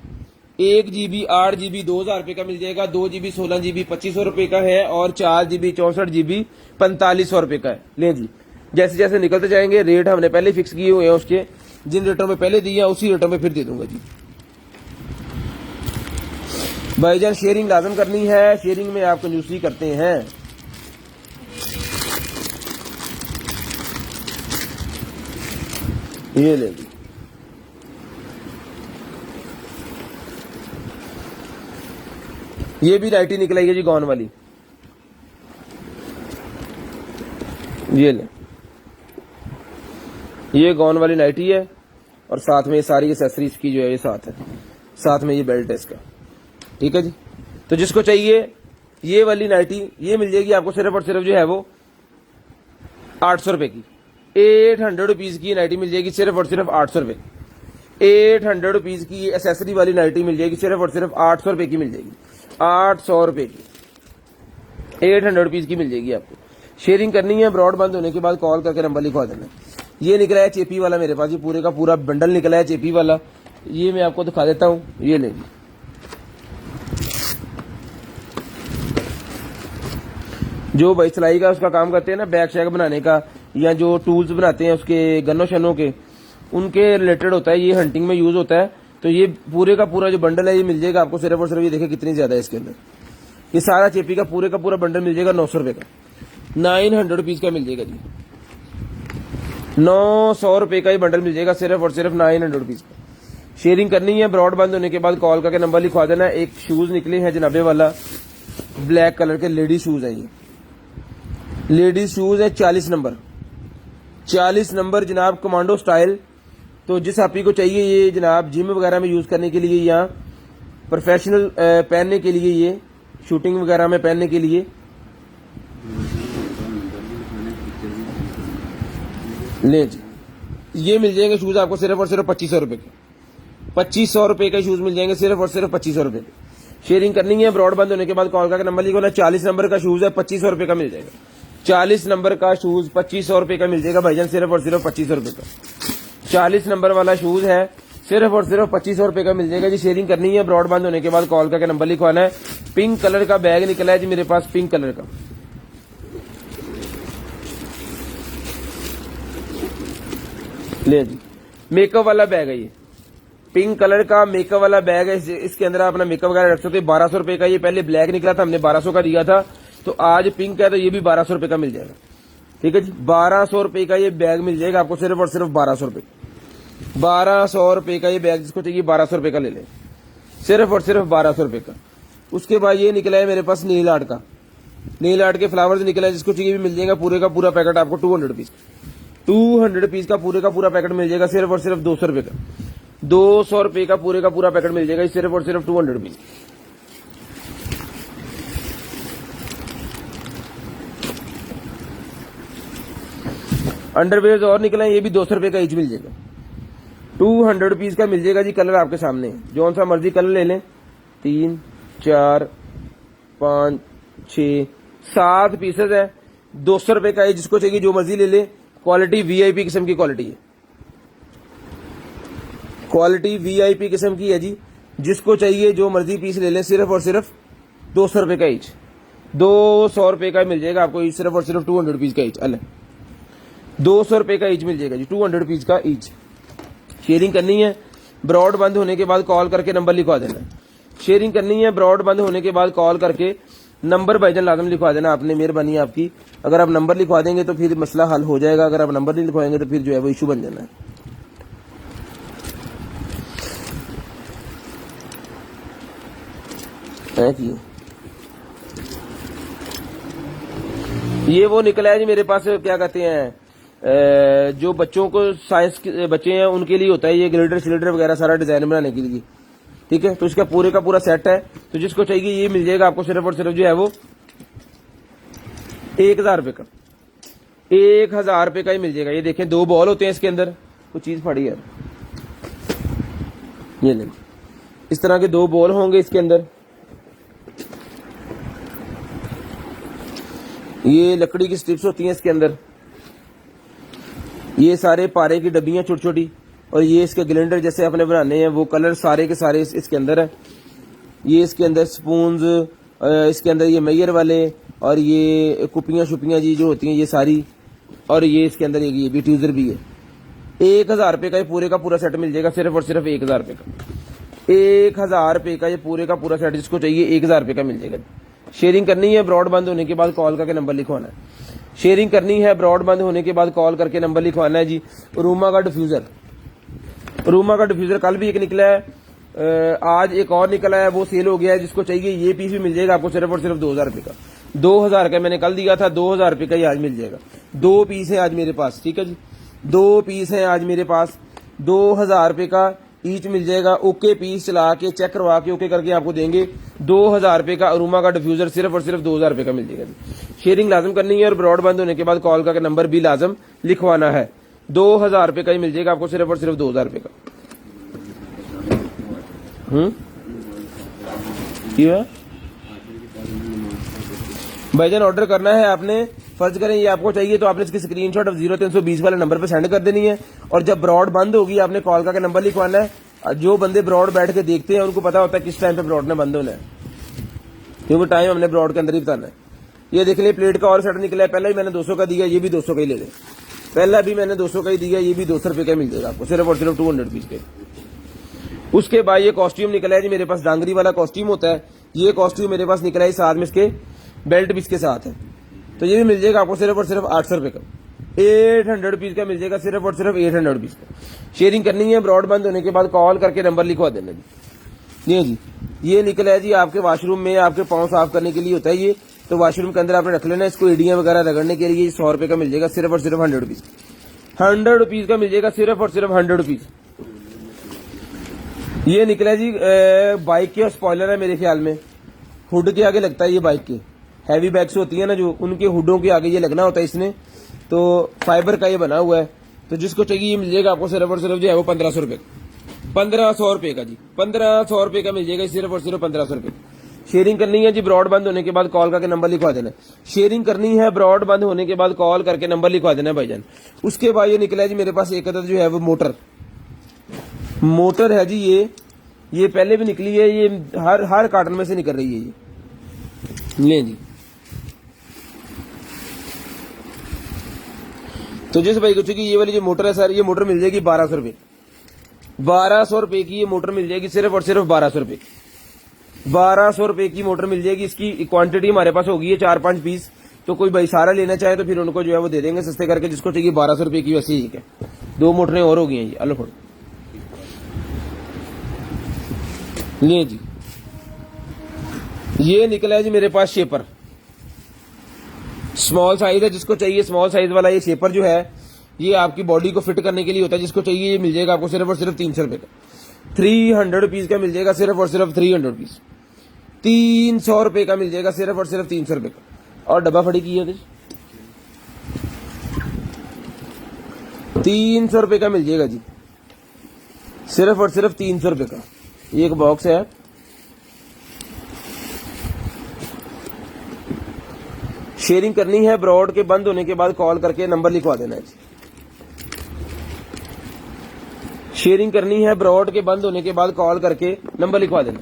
1 GB 8 GB 2000 रुपए का मिल जाएगा। 2 GB 16 GB 2500 रुपए का है और 4 GB 64 GB 4500 रुपए का है। ले जी जैसे जैसे निकलते जाएंगे रेट हमने पहले फिक्स किए हुए हैं, उसके जिन रेटों में पहले दिया उसी रेटों में फिर दे दूंगा जी। भाईजान शेयरिंग लाजम करनी है, शेयरिंग में आप कंजूसी करते हैं। ये ले जी ये भी नाइटी निकलाई है जी गॉन वाली, ये ले ये गॉन वाली नाइटी है और साथ में सारी एक्सेसरीज की जो है ये साथ है, साथ में ये बेल्ट है इसका। ठीक है जी, तो जिसको चाहिए ये वाली नाइटी ये मिल जाएगी आपको सिर्फ और सिर्फ जो है वो 800 रुपए की। 800 रुपीज की नाइटी मिल जाएगी सिर्फ और सिर्फ 800 रुपए। 800 रुपीज की एसेसरी वाली नाइटी मिल जाएगी सिर्फ और सिर्फ 800 रुपए की मिल जाएगी। 800 रुपए की 800 रुपीज की मिल जाएगी आपको। शेयरिंग करनी है, ब्रॉड बंद होने के बाद कॉल करके नंबर लिखवा देना। ये निकला है चेपी वाला मेरे पास, ये पूरे का पूरा बंडल निकला है चेपी वाला, ये मैं आपको दिखा देता हूँ। ये लेंगे जो भाई सिलाई का उसका काम करते हैं ना, बैग शैग बनाने का या जो टूल्स बनाते हैं उसके गन्नों शनों के, उनके रिलेटेड होता है, ये हंटिंग में यूज होता है। तो ये पूरे का पूरा जो बंडल है ये मिल जाएगा आपको सिर्फ और सिर्फ, ये देखिए कितनी ज्यादा है इसके अंदर, ये सारा चेपी का पूरे बंडल मिल जाएगा 900 रुपए का। 900 रुपीज का मिल जाएगा जी, 900 रुपए का ये बंडल मिल जाएगा सिर्फ और सिर्फ 900 रुपीज का। शेयरिंग करनी है, ब्रॉड बंद होने के बाद कॉल करके नंबर लिखवा देना। एक शूज निकले हैं जनाबे वाला, ब्लैक कलर के लेडीज शूज है, ये लेडीज शूज है 40 नंबर 40 नंबर जनाब, कमांडो स्टाइल। तो जिस आपी को चाहिए ये जनाब जिम वगैरह में यूज करने के लिए या प्रोफेशनल पहनने के लिए, ये शूटिंग वगैरह में पहनने के लिए ले जी, ये मिल जाएंगे शूज आपको सिर्फ और सिर्फ 2500 रुपए के। 2500 रुपए के शूज मिल जाएंगे सिर्फ और सिर्फ 2500 रुपए के। शेयरिंग करनी है, ब्रॉड बंद होने के बाद कॉल करके नंबर लिखो ना। 40 नंबर का शूज है 2500 रुपए का मिल जाएगा। 40 नंबर का शूज 2500 रुपए का मिल जाएगा भाईजान, सिर्फ और सिर्फ 2500 रुपए का। 40 नंबर वाला शूज है सिर्फ और सिर्फ 2500 रुपए का मिल जाएगा जी। शेयरिंग करनी है, ब्रॉड बंद होने के बाद कॉल करके नंबर लिखवाना है। पिंक कलर का बैग निकला है जी मेरे पास, पिंक कलर का, ले जी मेकअप वाला बैग है ये, पिंक कलर का मेकअप वाला बैग है। इसके अंदर आप अपना मेकअप वगैरह रख सकते हो। 1200 रुपए का ये, पहले ब्लैक निकला था हमने 1200 का दिया था, तो आज पिंक है तो ये भी 1200 रुपए का मिल जाएगा। ठीक है जी, 1200 रुपए का ये बैग मिल जाएगा आपको सिर्फ और सिर्फ 1200 रुपए। 1200 रुपए का ये बैग, जिसको चाहिए 1200 रुपए का ले लें, सिर्फ और सिर्फ 1200 रुपए का। उसके बाद ये निकला है मेरे पास नील आर्ट का, नील आर्ट के फ्लावर्स निकला है, जिसको चाहिए भी मिल जाएगा पूरे का पूरा पैकेट आपको 200 रुपीज 200 रुपीज का पूरे का पूरा पैकेट मिल जाएगा सिर्फ और सिर्फ 200 रुपए का। 200 रुपए का पूरे का पूरा पैकेट मिल जाएगा सिर्फ और सिर्फ 200 रुपीज। अंडरवेयर और निकला है, ये भी 200 रुपए का ईच मिल जाएगा। 200 रुपीज का मिल जाएगा जी। कलर आपके सामने है, जौन सा मर्जी कलर ले लें। 3 4 5 6 7 पीसेज है, 200 रुपए का है। जिसको चाहिए जो मर्जी ले ले। क्वालिटी वीआईपी किस्म की क्वालिटी है, क्वालिटी वीआईपी किस्म की है जी। जिसको चाहिए जो मर्जी पीस ले लें, सिर्फ और सिर्फ 200 रुपए का ईच। 200 रुपए का मिल जाएगा आपको ईच, सिर्फ और सिर्फ 200 रुपीज का ईच। अल 200 रुपए का ईच मिल जाएगा जी, 200 रुपीज का ईच। शेयरिंग करनी है, ब्रॉड बंद होने के बाद कॉल करके नंबर लिखवा देना है। शेयरिंग करनी है, ब्रॉड बंद होने के बाद कॉल करके नंबर भाईजान लाजम लिखवा देना आपने। मेहरबानी आपकी। अगर आप नंबर लिखवा देंगे तो फिर मसला हल हो जाएगा, अगर आप नंबर नहीं लिखवाएंगे तो फिर जो है वो इशू बन जाना है कि ये वो निकला है जी मेरे पास, क्या कहते हैं, जो बच्चों को साइंस के बच्चे हैं उनके लिए होता है ये ग्लिटर स्लिटर वगैरह सारा डिजाइन बनाने के लिए। ठीक है, तो इसका पूरे का पूरा सेट है। तो जिसको चाहिए ये मिल जाएगा आपको सिर्फ और सिर्फ जो है वो 1000 रुपए का, 1000 रुपए का ही मिल जाएगा। ये देखें 2 बॉल होते हैं इसके अंदर, कुछ चीज पड़ी है ये नहीं, इस तरह के 2 बॉल होंगे इसके अंदर। ये लकड़ी की स्ट्रिप्स होती हैं इसके अंदर। ये सारे पारे की डब्बियां छोटी छोटी, और ये इसके ग्लिंडर जैसे आपने बनाने हैं वो कलर सारे के सारे इसके अंदर है। ये इसके अंदर स्पून्स, इसके अंदर ये मैयर वाले, और ये कुपियां शुपियां जी जो होती हैं ये सारी, और ये इसके अंदर ये भी ट्यूजर भी है। 1000 रुपए का ये पूरे का पूरा सेट मिल जाएगा, सिर्फ और सिर्फ 1000 रुपए का। 1000 रुपए का ये पूरे का पूरा सेट, जिसको चाहिए 1000 रुपए का मिल जाएगा। शेयरिंग करनी है, ब्रॉड बंद होने के बाद कॉल करके नंबर लिखवाना है। शेयरिंग करनी है, ब्रॉड बंद होने के बाद कॉल करके नंबर लिखवाना है जी। रूमा का डिफ्यूजर, रूमा का डिफ्यूजर कल भी एक निकला है, आज एक और निकला है, वो सेल हो गया है। जिसको चाहिए ये पीस भी मिल जाएगा आपको सिर्फ और सिर्फ 2000 रुपए का। 2000 का मैंने कल दिया था, 2000 रुपए का ही आज मिल जाएगा। 2 पीस है आज मेरे पास, ठीक है जी, 2 पीस है आज मेरे पास। 2000 रुपए का ईच मिल जाएगा। ओके पीस चला के चेक करवा के ओके करके आपको देंगे। 2000 रुपए का अरूमा का डिफ्यूजर सिर्फ और सिर्फ 2000 रुपए का मिल जाएगा। शेयरिंग लाजम करनी है, और ब्रॉड बंद होने के बाद कॉल का नंबर भी लाजम लिखवाना है। 2000 रुपए का ही मिल जाएगा आपको, सिर्फ और सिर्फ 2000 रुपए का। क्या भाईजान ऑर्डर करना है आपने, फर्ज करें ये आपको चाहिए तो आपने इसकी स्क्रीनशॉट 0320 वाले नंबर पर सेंड कर देनी है। और जब ब्रॉड बंद होगी आपने कॉल का नंबर लिखवाना है। जो बंदे ब्रॉड बैठ के देखते हैं उनको पता होता है किस टाइम पे ब्रॉड ने बंद होना है, क्योंकि टाइम हमने ब्रॉड के अंदर ही बताना है। ये देख ले प्लेट का और सेट निकला है, पहले ही मैंने 200 का दिया, ये भी 200 का ही ले लें। पहला भी मैंने 200 का ही दिया, ये भी 200 रुपए का मिल जाएगा आपको, सिर्फ और सिर्फ 200 रुपीज के। उसके बाद ये कॉस्ट्यूम निकला है जी मेरे पास, डांगरी वाला कॉस्ट्यूम होता है। ये कॉस्ट्यूम मेरे पास निकला है, साथ में इसके बेल्ट भी इसके साथ है। तो ये भी मिल जाएगा आपको सिर्फ और सिर्फ 800 रुपए का, 800 रुपीज का मिल जाएगा, सिर्फ और सिर्फ 800 रुपीज का। शेयरिंग करनी है, ब्रॉड बंद होने के बाद कॉल करके नंबर लिखवा देना जी। ये जी ये निकला है जी आपके वॉशरूम में, आपके पाँव साफ करने के लिए होता है ये। तो वॉशरूम के अंदर आपने रख लेना, इसको एडियां वगैरह रगड़ने के लिए 100 रुपए का मिल जाएगा, सिर्फ और सिर्फ 100 रुपीज, 100 रुपीज का मिल जाएगा, सिर्फ और सिर्फ 100 रुपीज। ये निकला जी बाइक के स्पॉइलर है मेरे ख्याल में, हुड के आगे लगता है ये बाइक के। हैवी बैग्स होती है ना जो, उनके हुडों के आगे ये लगना होता है इसने। तो फाइबर का ये बना हुआ है। तो जिसको चाहिए ये मिल जाएगा आपको सिर्फ और सिर्फ जो है वो 1500 रुपए, 1500 रुपए का जी, 1500 रुपए का मिल जाएगा, सिर्फ और सिर्फ 1500 रुपए। शेयरिंग करनी है जी, ब्रॉड बंद होने के बाद कॉल करके नंबर लिखवा देना। शेयरिंग करनी है, ब्रॉड बंद होने के बाद कॉल करके नंबर लिखवा देना भाईजान। उसके बाद ये निकला है जी मेरे पास एक अदद जो है वो मोटर है जी। ये पहले भी निकली है, ये हर कार्टन में से निकल रही है ये। ले जी, तो जिस भाई को चाहिए ये वाली जो मोटर है सर, ये मोटर मिल जाएगी 1200 रुपए, 1200 रुपए की ये मोटर मिल जाएगी, सिर्फ और सिर्फ 1200 रुपए, 1200 रुपए की मोटर मिल जाएगी। इसकी क्वांटिटी हमारे पास होगी है 4-5 पीस। तो कोई भाई सारा लेना चाहे तो फिर उनको जो है वो दे देंगे सस्ते करके। जिसको चाहिए 1200 रुपए की, वैसे ही है। 2 मोटरें और हो गई हैं ये, अलो फोड़ ले जी। ये निकला है जी मेरे पास शेपर, स्मॉल साइज है। जिसको चाहिए स्मॉल साइज वाला ये शेपर जो है ये आपकी बॉडी को फिट करने के लिए होता है। जिसको चाहिए ये मिल जाएगा आपको सिर्फ और सिर्फ 300 रुपए का, 300 रुपीज का मिल जाएगा, सिर्फ और सिर्फ 300 रुपीज, 300 रुपए का मिल जाएगा, सिर्फ और सिर्फ 300 रुपए का। और डब्बा फड़ी की है 300 रुपए का मिल जाएगा जी। सिर्फ और सिर्फ 300 रुपये का ये एक बॉक्स है। शेयरिंग करनी है, ब्रॉड के बंद होने के बाद कॉल करके नंबर लिखवा देना है। शेयरिंग करनी है, ब्रॉड के बंद होने के बाद कॉल करके नंबर लिखवा देना।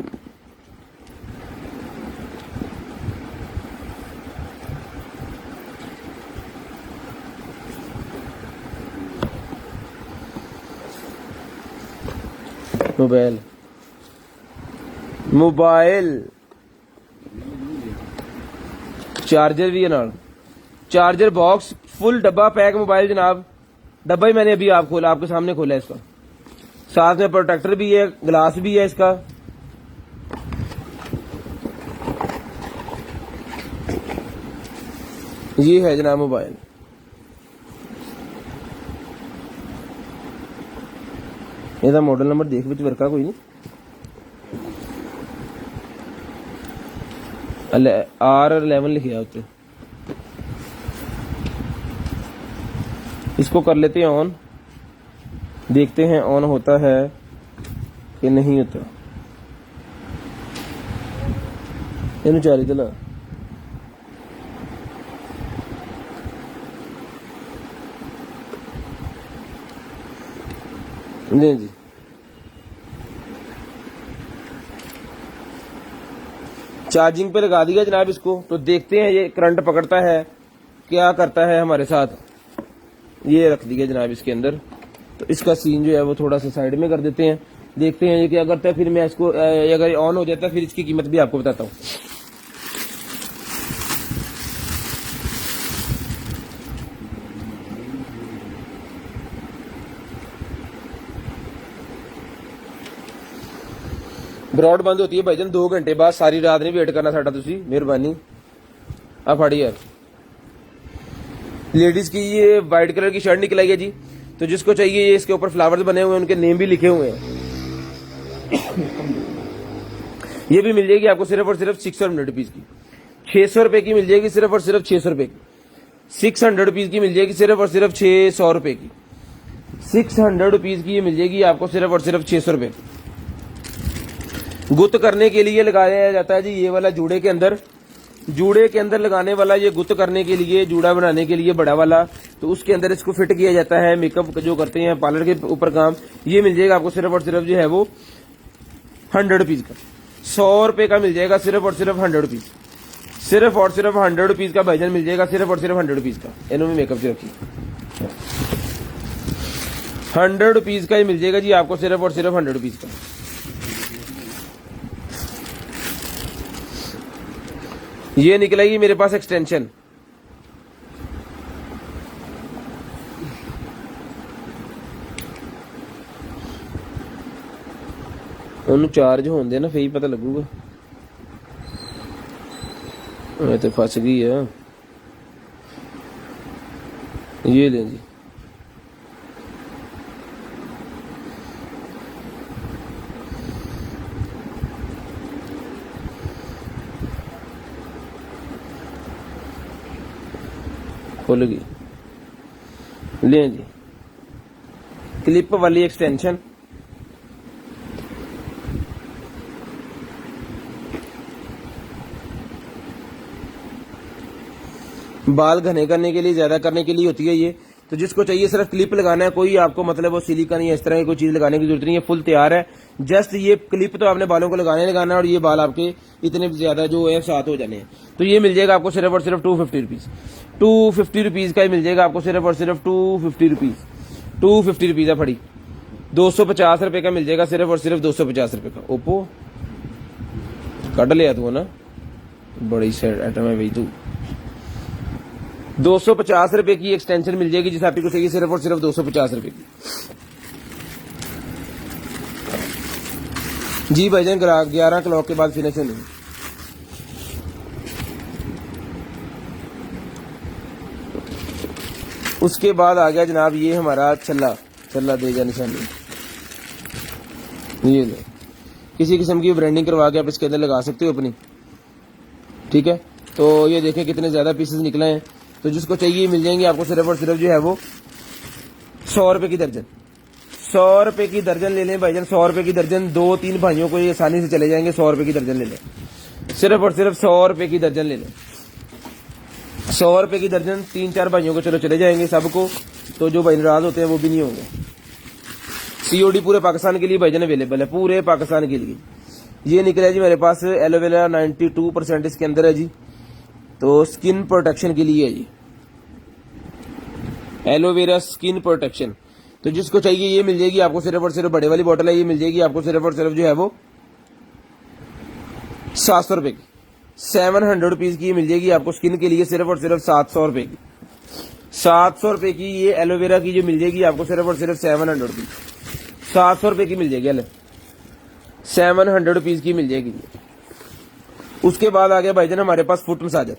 मोबाइल चार्जर भी है नाल, चार्जर बॉक्स फुल डब्बा पैक मोबाइल जनाब। डब्बा ही मैंने अभी आप खोला, आपके सामने खोला है इसका। साथ में प्रोटेक्टर भी है, ग्लास भी है इसका। ये है जनाब मोबाइल। ਇਹਦਾ मॉडल नंबर देख विच वर्का कोई नहीं। R11 लिखा उत्ते। इसको कर लेते हैं ऑन, देखते हैं ऑन होता है कि नहीं होता। इन्हें चाली चला जी जी। चार्जिंग पे लगा दिया जनाब इसको, तो देखते हैं ये करंट पकड़ता है क्या करता है हमारे साथ। ये रख दिया जनाब इसके अंदर, तो इसका सीन जो है वो थोड़ा सा साइड में कर देते हैं, देखते हैं ये क्या करता है। फिर मैं इसको अगर ऑन हो जाता है फिर इसकी कीमत भी आपको बताता हूँ। ब्रॉड बंद होती है भाईजान 2 घंटे बाद, सारी रात नहीं वेट करना साडा तुसी, मेहरबानी। आ फाड़ी यार, लेडीज की ये वाइट कलर की शर्ट निकल आई है जी, तो जिसको चाहिए ये इसके ऊपर फ्लावर्स बने हुए हैं, उनके नेम भी लिखे हुए हैं। ये भी मिल जाएगी आपको सिर्फ और सिर्फ 600 रुपीज की। 600 रुपए की मिल जाएगी सिर्फ और सिर्फ 600 रुपए की। 600 रुपीज की मिल जाएगी सिर्फ और सिर्फ 600 रुपए की। 600 रुपीज की ये मिल जाएगी आपको सिर्फ और सिर्फ 600 रुपए। गुत्त करने के लिए लगाया जाता है जी ये वाला जूड़े के अंदर, जूड़े के अंदर लगाने वाला ये गुत्त करने के लिए, जूड़ा बनाने के लिए बड़ा वाला, तो उसके अंदर इसको फिट किया जाता है। मेकअप जो करते हैं पार्लर के ऊपर काम, ये मिल जाएगा आपको सिर्फ और सिर्फ जो है वो 100 रुपीज का। 100 रुपए का मिल जाएगा सिर्फ और सिर्फ 100 रुपीज। सिर्फ और सिर्फ 100 रुपीज का भाईजान मिल जाएगा सिर्फ और सिर्फ 100 रुपीज का। इन्होंने मेकअप से रखी 100 रुपीज का ही मिल जाएगा जी आपको सिर्फ और सिर्फ 100 रुपीज का। ये निकलेगी मेरे पास एक्सटेंशन, उन्होंने चार्ज होने ना फिर ही पता लगूगा। मैं तो फंस गई है। ये ले जी, खुल गई। ले जी क्लिप वाली एक्सटेंशन, बाल घने करने के लिए, ज्यादा करने के लिए होती है ये। तो जिसको चाहिए सिर्फ क्लिप लगाना है, कोई आपको मतलब वो सिलिकॉन या इस तरह की कोई चीज लगाने की जरूरत नहीं है, फुल तैयार है। जस्ट ये क्लिप तो आपने बालों को लगाना और ये बाल आपके इतने ज्यादा जो है साथ हो जाने हैं। तो ये मिल जाएगा आपको सिर्फ और सिर्फ 250 रुपीज। 250 रुपीज का ही मिल जाएगा आपको सिर्फ और सिर्फ 250 रुपीज। 250 रुपीज है फड़ी। 250 रुपए का मिल जाएगा सिर्फ और सिर्फ 250 रुपए का। ओप्पो कट लिया तू ना, बड़ी सेट आइटम है भाई तू। 250 रुपए की एक्सटेंशन मिल जाएगी जिस आपको चाहिए सिर्फ और सिर्फ 250 रुपए की। जी भाईजान 11 क्लॉक के बाद फिनिश नहीं। उसके बाद आ गया जनाब ये हमारा छल्ला देगा निशानी। ये लो, किसी किस्म की ब्रांडिंग करवा के आप इसके अंदर लगा सकते हो अपनी, ठीक है। तो ये देखें कितने ज्यादा पीसेस निकले हैं। तो जिसको चाहिए मिल जाएंगे आपको सिर्फ और सिर्फ जो है वो 100 रुपए की दर्जन। 100 रुपए की दर्जन ले लें भाईजान, 100 रुपए की दर्जन, 2-3 भाइयों को ये आसानी से चले जाएंगे। 100 रुपए की दर्जन ले लें, सिर्फ और सिर्फ 100 रुपए की दर्जन ले लें। 100 रुपए की दर्जन 3-4 भाइयों को चलो चले जाएंगे सबको, तो जो भाई नाराज होते हैं वो भी नहीं होंगे। सीओडी पूरे पाकिस्तान के लिए भाईजान अवेलेबल है, पूरे पाकिस्तान के लिए। ये निकला जी मेरे पास एलोवेरा 92% इसके अंदर है जी, तो स्किन प्रोटेक्शन के लिए है जी, एलोवेरा स्किन प्रोटेक्शन। तो जिसको चाहिए ये मिल जाएगी आपको, सिर्फ और सिर्फ बड़े वाली बोतल है, ये मिल जाएगी आपको सिर्फ और सिर्फ जो है वो 700 रुपए की, 700 रुपीज की मिल जाएगी आपको स्किन के लिए, सिर्फ और सिर्फ 700 रुपए की। 700 रुपए की ये एलोवेरा की जो मिल जाएगी आपको सिर्फ और सिर्फ 700 रुपीज, 700 रुपए की मिल जाएगी, 700 रुपीज की मिल जाएगी। उसके बाद आ गया भाईजान हमारे पास फुट मसाजर।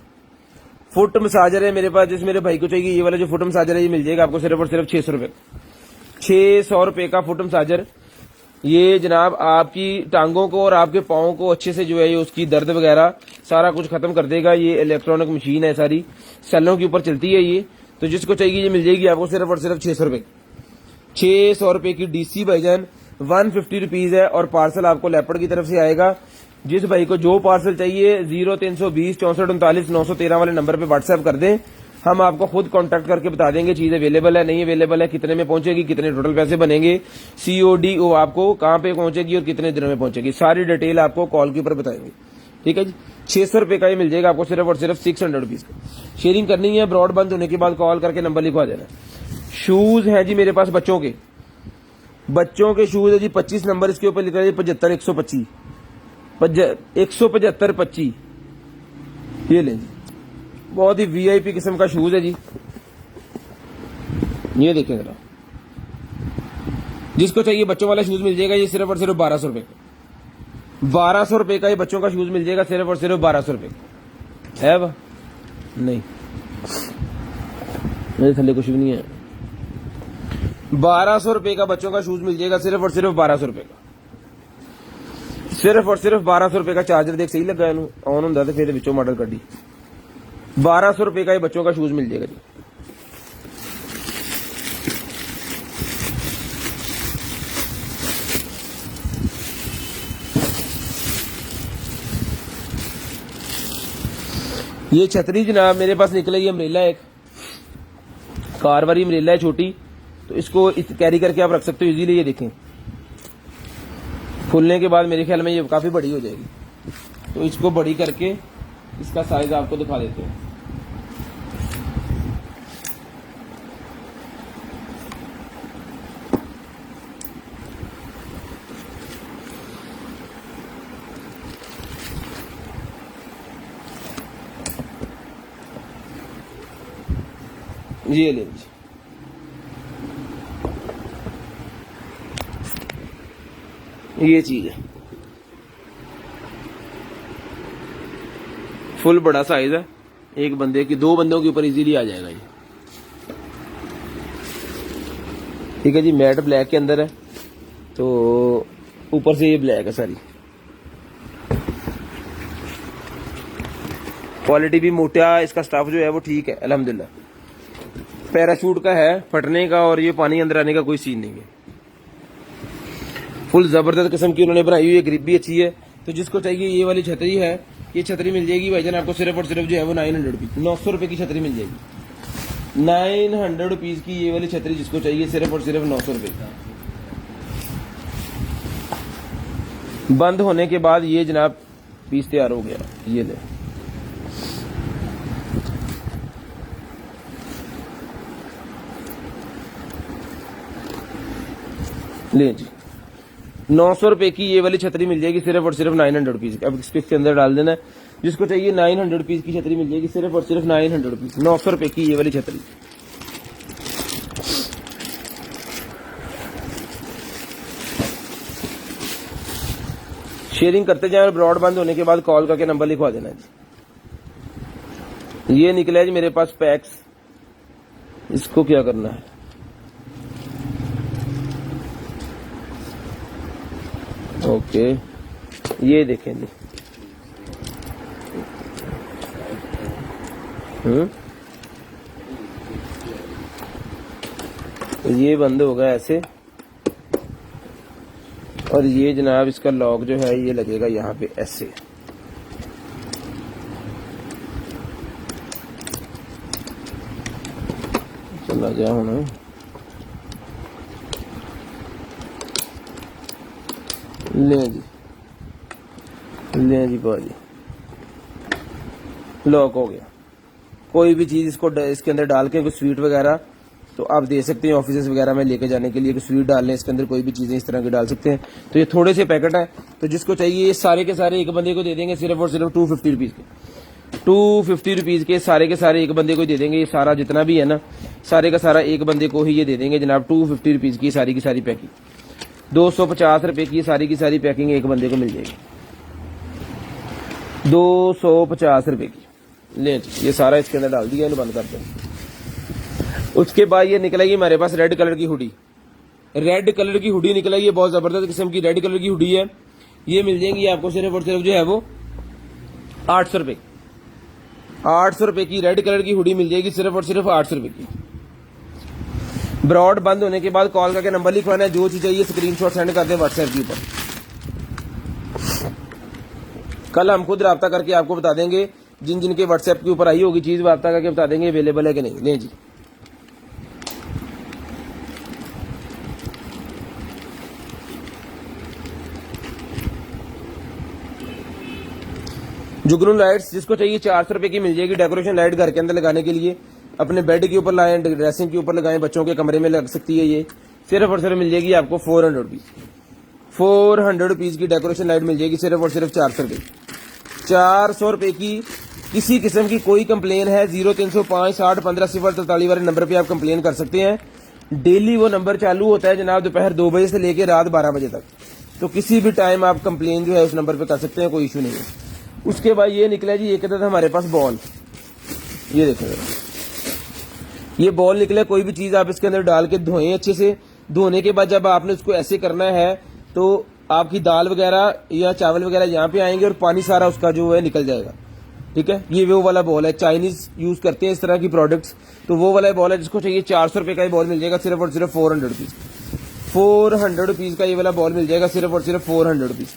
फुट मसाजर है मेरे पास, जिस मेरे भाई को चाहिए ये वाला जो फुट मसाजर है ये मिल जाएगा आपको सिर्फ और सिर्फ 600 रुपए, 600 रुपए का फुट मसाजर। ये जनाब आपकी टांगों को और आपके पाँव को अच्छे से जो है ये उसकी दर्द वगैरह सारा कुछ खत्म कर देगा। ये इलेक्ट्रॉनिक मशीन है, सारी सेलों के ऊपर चलती है ये। तो जिसको चाहिए ये मिल जाएगी आपको सिर्फ और सिर्फ 600 रुपए, 600 रुपए की डीसी भाईजान 150 रुपीज है। और पार्सल आपको लेपर्ड की तरफ से आएगा। जिस भाई को जो पार्सल चाहिए 0320 64 39 913 वाले नंबर पे व्हाट्सएप कर दें, हम आपको खुद कांटेक्ट करके बता देंगे चीज अवेलेबल है नहीं अवेलेबल है, कितने में पहुंचेगी, कितने टोटल पैसे बनेंगे, सीओडी वो आपको कहां पे पहुंचेगी और कितने दिनों में पहुंचेगी, सारी डिटेल आपको कॉल के ऊपर बताएंगे। ठीक है जी, 600 रुपए का ये मिल जाएगा आपको सिर्फ और सिर्फ 600 रुपीज का। शेयरिंग करनी है, ब्रॉड बंद होने के बाद कॉल करके नंबर लिखवा देना। शूज है जी मेरे पास बच्चों के, बच्चों के शूज है जी 25 नंबर इसके ऊपर लिखा है 75 125 175 25, ये लें जी, बहुत ही वीआईपी किस्म का शूज है जी। ये देखें जरा, जिसको चाहिए बच्चों वाला शूज मिल जाएगा ये सिर्फ और सिर्फ 1200 रुपए का, 1200 रुपए का ये बच्चों का शूज मिल जाएगा सिर्फ और सिर्फ 1200 रुपए का है। वह नहीं मेरे थल्ले कुछ भी नहीं है। 1200 रुपए का बच्चों का शूज मिल जाएगा सिर्फ और सिर्फ 1200 रुपए का, सिर्फ और सिर्फ 1200 रुपए का। चार्जर देख सही लगा इनू ऑन होंगे तो फिर विचों मॉडल कड्डी। 1200 रुपए का ये बच्चों का शूज मिल जाएगा जी। ये छतरी जनाब मेरे पास निकलेगी अम्ब्रेला, एक कार वाली अम्ब्रेला है छोटी, तो इसको कैरी करके आप रख सकते हो इजीली। ये देखें खुलने के बाद मेरे ख्याल में ये काफी बड़ी हो जाएगी, तो इसको बड़ी करके इसका साइज आपको दिखा देते हैं। ये ले लीजिए, ये चीज है, फुल बड़ा साइज है, एक बंदे की 2 बंदों के ऊपर इजीली आ जाएगा ये। ठीक है जी, मैट ब्लैक के अंदर है, तो ऊपर से ये ब्लैक है सारी, क्वालिटी भी मोटा, इसका स्टाफ जो है वो ठीक है अल्हम्दुलिल्लाह। पैराशूट का है, फटने का और ये पानी अंदर आने का कोई सीन नहीं है। फुल जबरदस्त किस्म की उन्होंने बनाई हुई है, ग्रिप भी अच्छी है। तो जिसको चाहिए ये वाली छतरी है, ये छतरी मिल जाएगी भाईजान आपको सिर्फ और सिर्फ जो है वो 900 रुपीज, 900 रुपए की छतरी मिल जाएगी। 900 रुपीज की ये वाली छतरी जिसको चाहिए सिर्फ और सिर्फ 900 रुपए। बंद होने के बाद ये जनाब पीस तैयार हो गया, ये ले ले जी, 900 रुपए की ये वाली छतरी मिल जाएगी सिर्फ और सिर्फ 900 रुपीज। अब इसके अंदर डाल देना है, जिसको चाहिए 900 रुपीज की छतरी मिल जाएगी सिर्फ और सिर्फ 900 रुपीज, 900 रुपए की ये वाली छतरी। शेयरिंग करते जाए और ब्रॉड बंद होने के बाद कॉल करके नंबर लिखवा देना जी। ये निकला है जी मेरे पास पैक्स, इसको क्या करना है, ओके ये देखें जी, तो ये बंद होगा ऐसे, और ये जनाब इसका लॉक जो है ये लगेगा यहाँ पे ऐसे। चला जाओ ना, लें जी बाजी, लॉक हो गया। कोई भी चीज इसके अंदर डाल के, कोई स्वीट वगैरह तो आप दे सकते हैं ऑफिस वगैरह में लेके जाने के लिए, कि स्वीट डाल लें इसके अंदर, कोई भी चीजें इस तरह की डाल सकते हैं। तो ये थोड़े से पैकेट है, तो जिसको चाहिए ये सारे के सारे एक बंदे को दे देंगे सिर्फ और सिर्फ 250 रुपीज के। 250 रुपीज के सारे एक बंदे को दे देंगे। ये सारा जितना भी है ना, सारे का सारा एक बंदे को ही ये दे देंगे जनाब। 250 रुपीज की सारी की सारी पैकिंग, 250 रुपए की सारी पैकिंग एक बंदे को मिल जाएगी, 250 रुपए की। ले ये सारा इसके अंदर डाल दिया, इन्हें बंद कर दें। उसके बाद ये निकलेगी हमारे पास रेड कलर की हुडी। रेड कलर की हुडी निकलेगी, ये बहुत जबरदस्त किस्म की रेड कलर की हुडी है। ये मिल जाएंगी आपको सिर्फ और सिर्फ जो है वो 800 रुपए। 800 रुपए की रेड कलर की हुडी मिल जाएगी, सिर्फ और सिर्फ 800 रुपए की। ब्रॉड बंद होने के बाद कॉल करके नंबर लिखवाना है, जो चीज चाहिए स्क्रीनशॉट सेंड कर दें व्हाट्सएप के ऊपर। कल हम खुद राब्ता करके आपको बता देंगे, जिन जिनके व्हाट्सएप के ऊपर आई होगी चीज, राब्ता करके बता देंगे अवेलेबल है कि नहीं। नहीं जी, जुगनू लाइट्स जिसको चाहिए 400 रुपए की मिल जाएगी। डेकोरेशन लाइट घर के अंदर लगाने के लिए, अपने बेड के ऊपर लगाएं, ड्रेसिंग के ऊपर लगाएं, बच्चों के कमरे में लग सकती है। ये सिर्फ और सिर्फ मिल जाएगी आपको 400 रुपीज। 400 रुपीज की डेकोरेशन लाइट मिल जाएगी, सिर्फ और सिर्फ 400 रुपए। 400 रुपए की। किसी किस्म की कोई कंप्लेन है 0305 60 15 043 वाले नंबर पे आप कंप्लेन कर सकते हैं। डेली वो नंबर चालू होता है जनाब दोपहर 2 बजे से लेकर रात 12 बजे तक, तो किसी भी टाइम आप कंप्लेन जो है उस नंबर पे कर सकते हैं, कोई इशू नहीं है। उसके बाद ये निकला जी, एक था हमारे पास बॉल, ये देखो ये बॉल निकला। कोई भी चीज आप इसके अंदर डाल के धोएं अच्छे से। धोने के बाद जब आपने उसको ऐसे करना है तो आपकी दाल वगैरह या चावल वगैरह यहाँ पे आएंगे और पानी सारा उसका जो है निकल जाएगा। ठीक है, ये वो वाला बॉल है, चाइनीज यूज करते हैं इस तरह की प्रोडक्ट्स, तो वो वाला बॉल है। जिसको चाहिए 400 रुपए का ही बॉल मिल जाएगा, सिर्फ और सिर्फ 400 रुपीज। 400 रुपीज का ये वाला बॉल मिल जाएगा, सिर्फ और सिर्फ 400 रुपीज।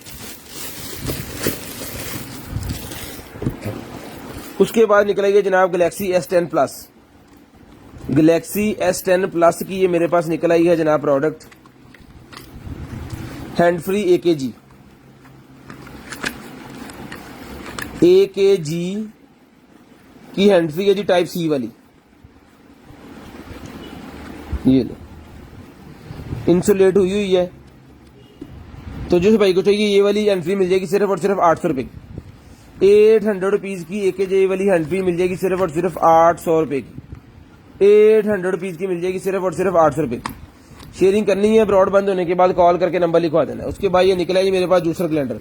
उसके बाद निकलेगी जनाब Galaxy S10 plus. Galaxy S10 plus की ये मेरे पास निकल आई है जनाब प्रोडक्ट, हैंड फ्री AKG की हैंड फ्री है जी, टाइप C वाली। ये लो, इंसुलेट हुई है। तो जिस भाई को चाहिए ये वाली हैंड फ्री मिल जाएगी, सिर्फ और सिर्फ 800 रुपए की। 800 रुपीज की AKG वाली हैंड फ्री मिल जाएगी, सिर्फ और सिर्फ 800 रुपए की। 800 रुपीज की मिल जाएगी, सिर्फ और सिर्फ 800 रुपए की। शेयरिंग करनी है, ब्रॉड बंद होने के बाद कॉल करके नंबर लिखवा देना है। उसके बाद ये निकला है मेरे पास juicer blender,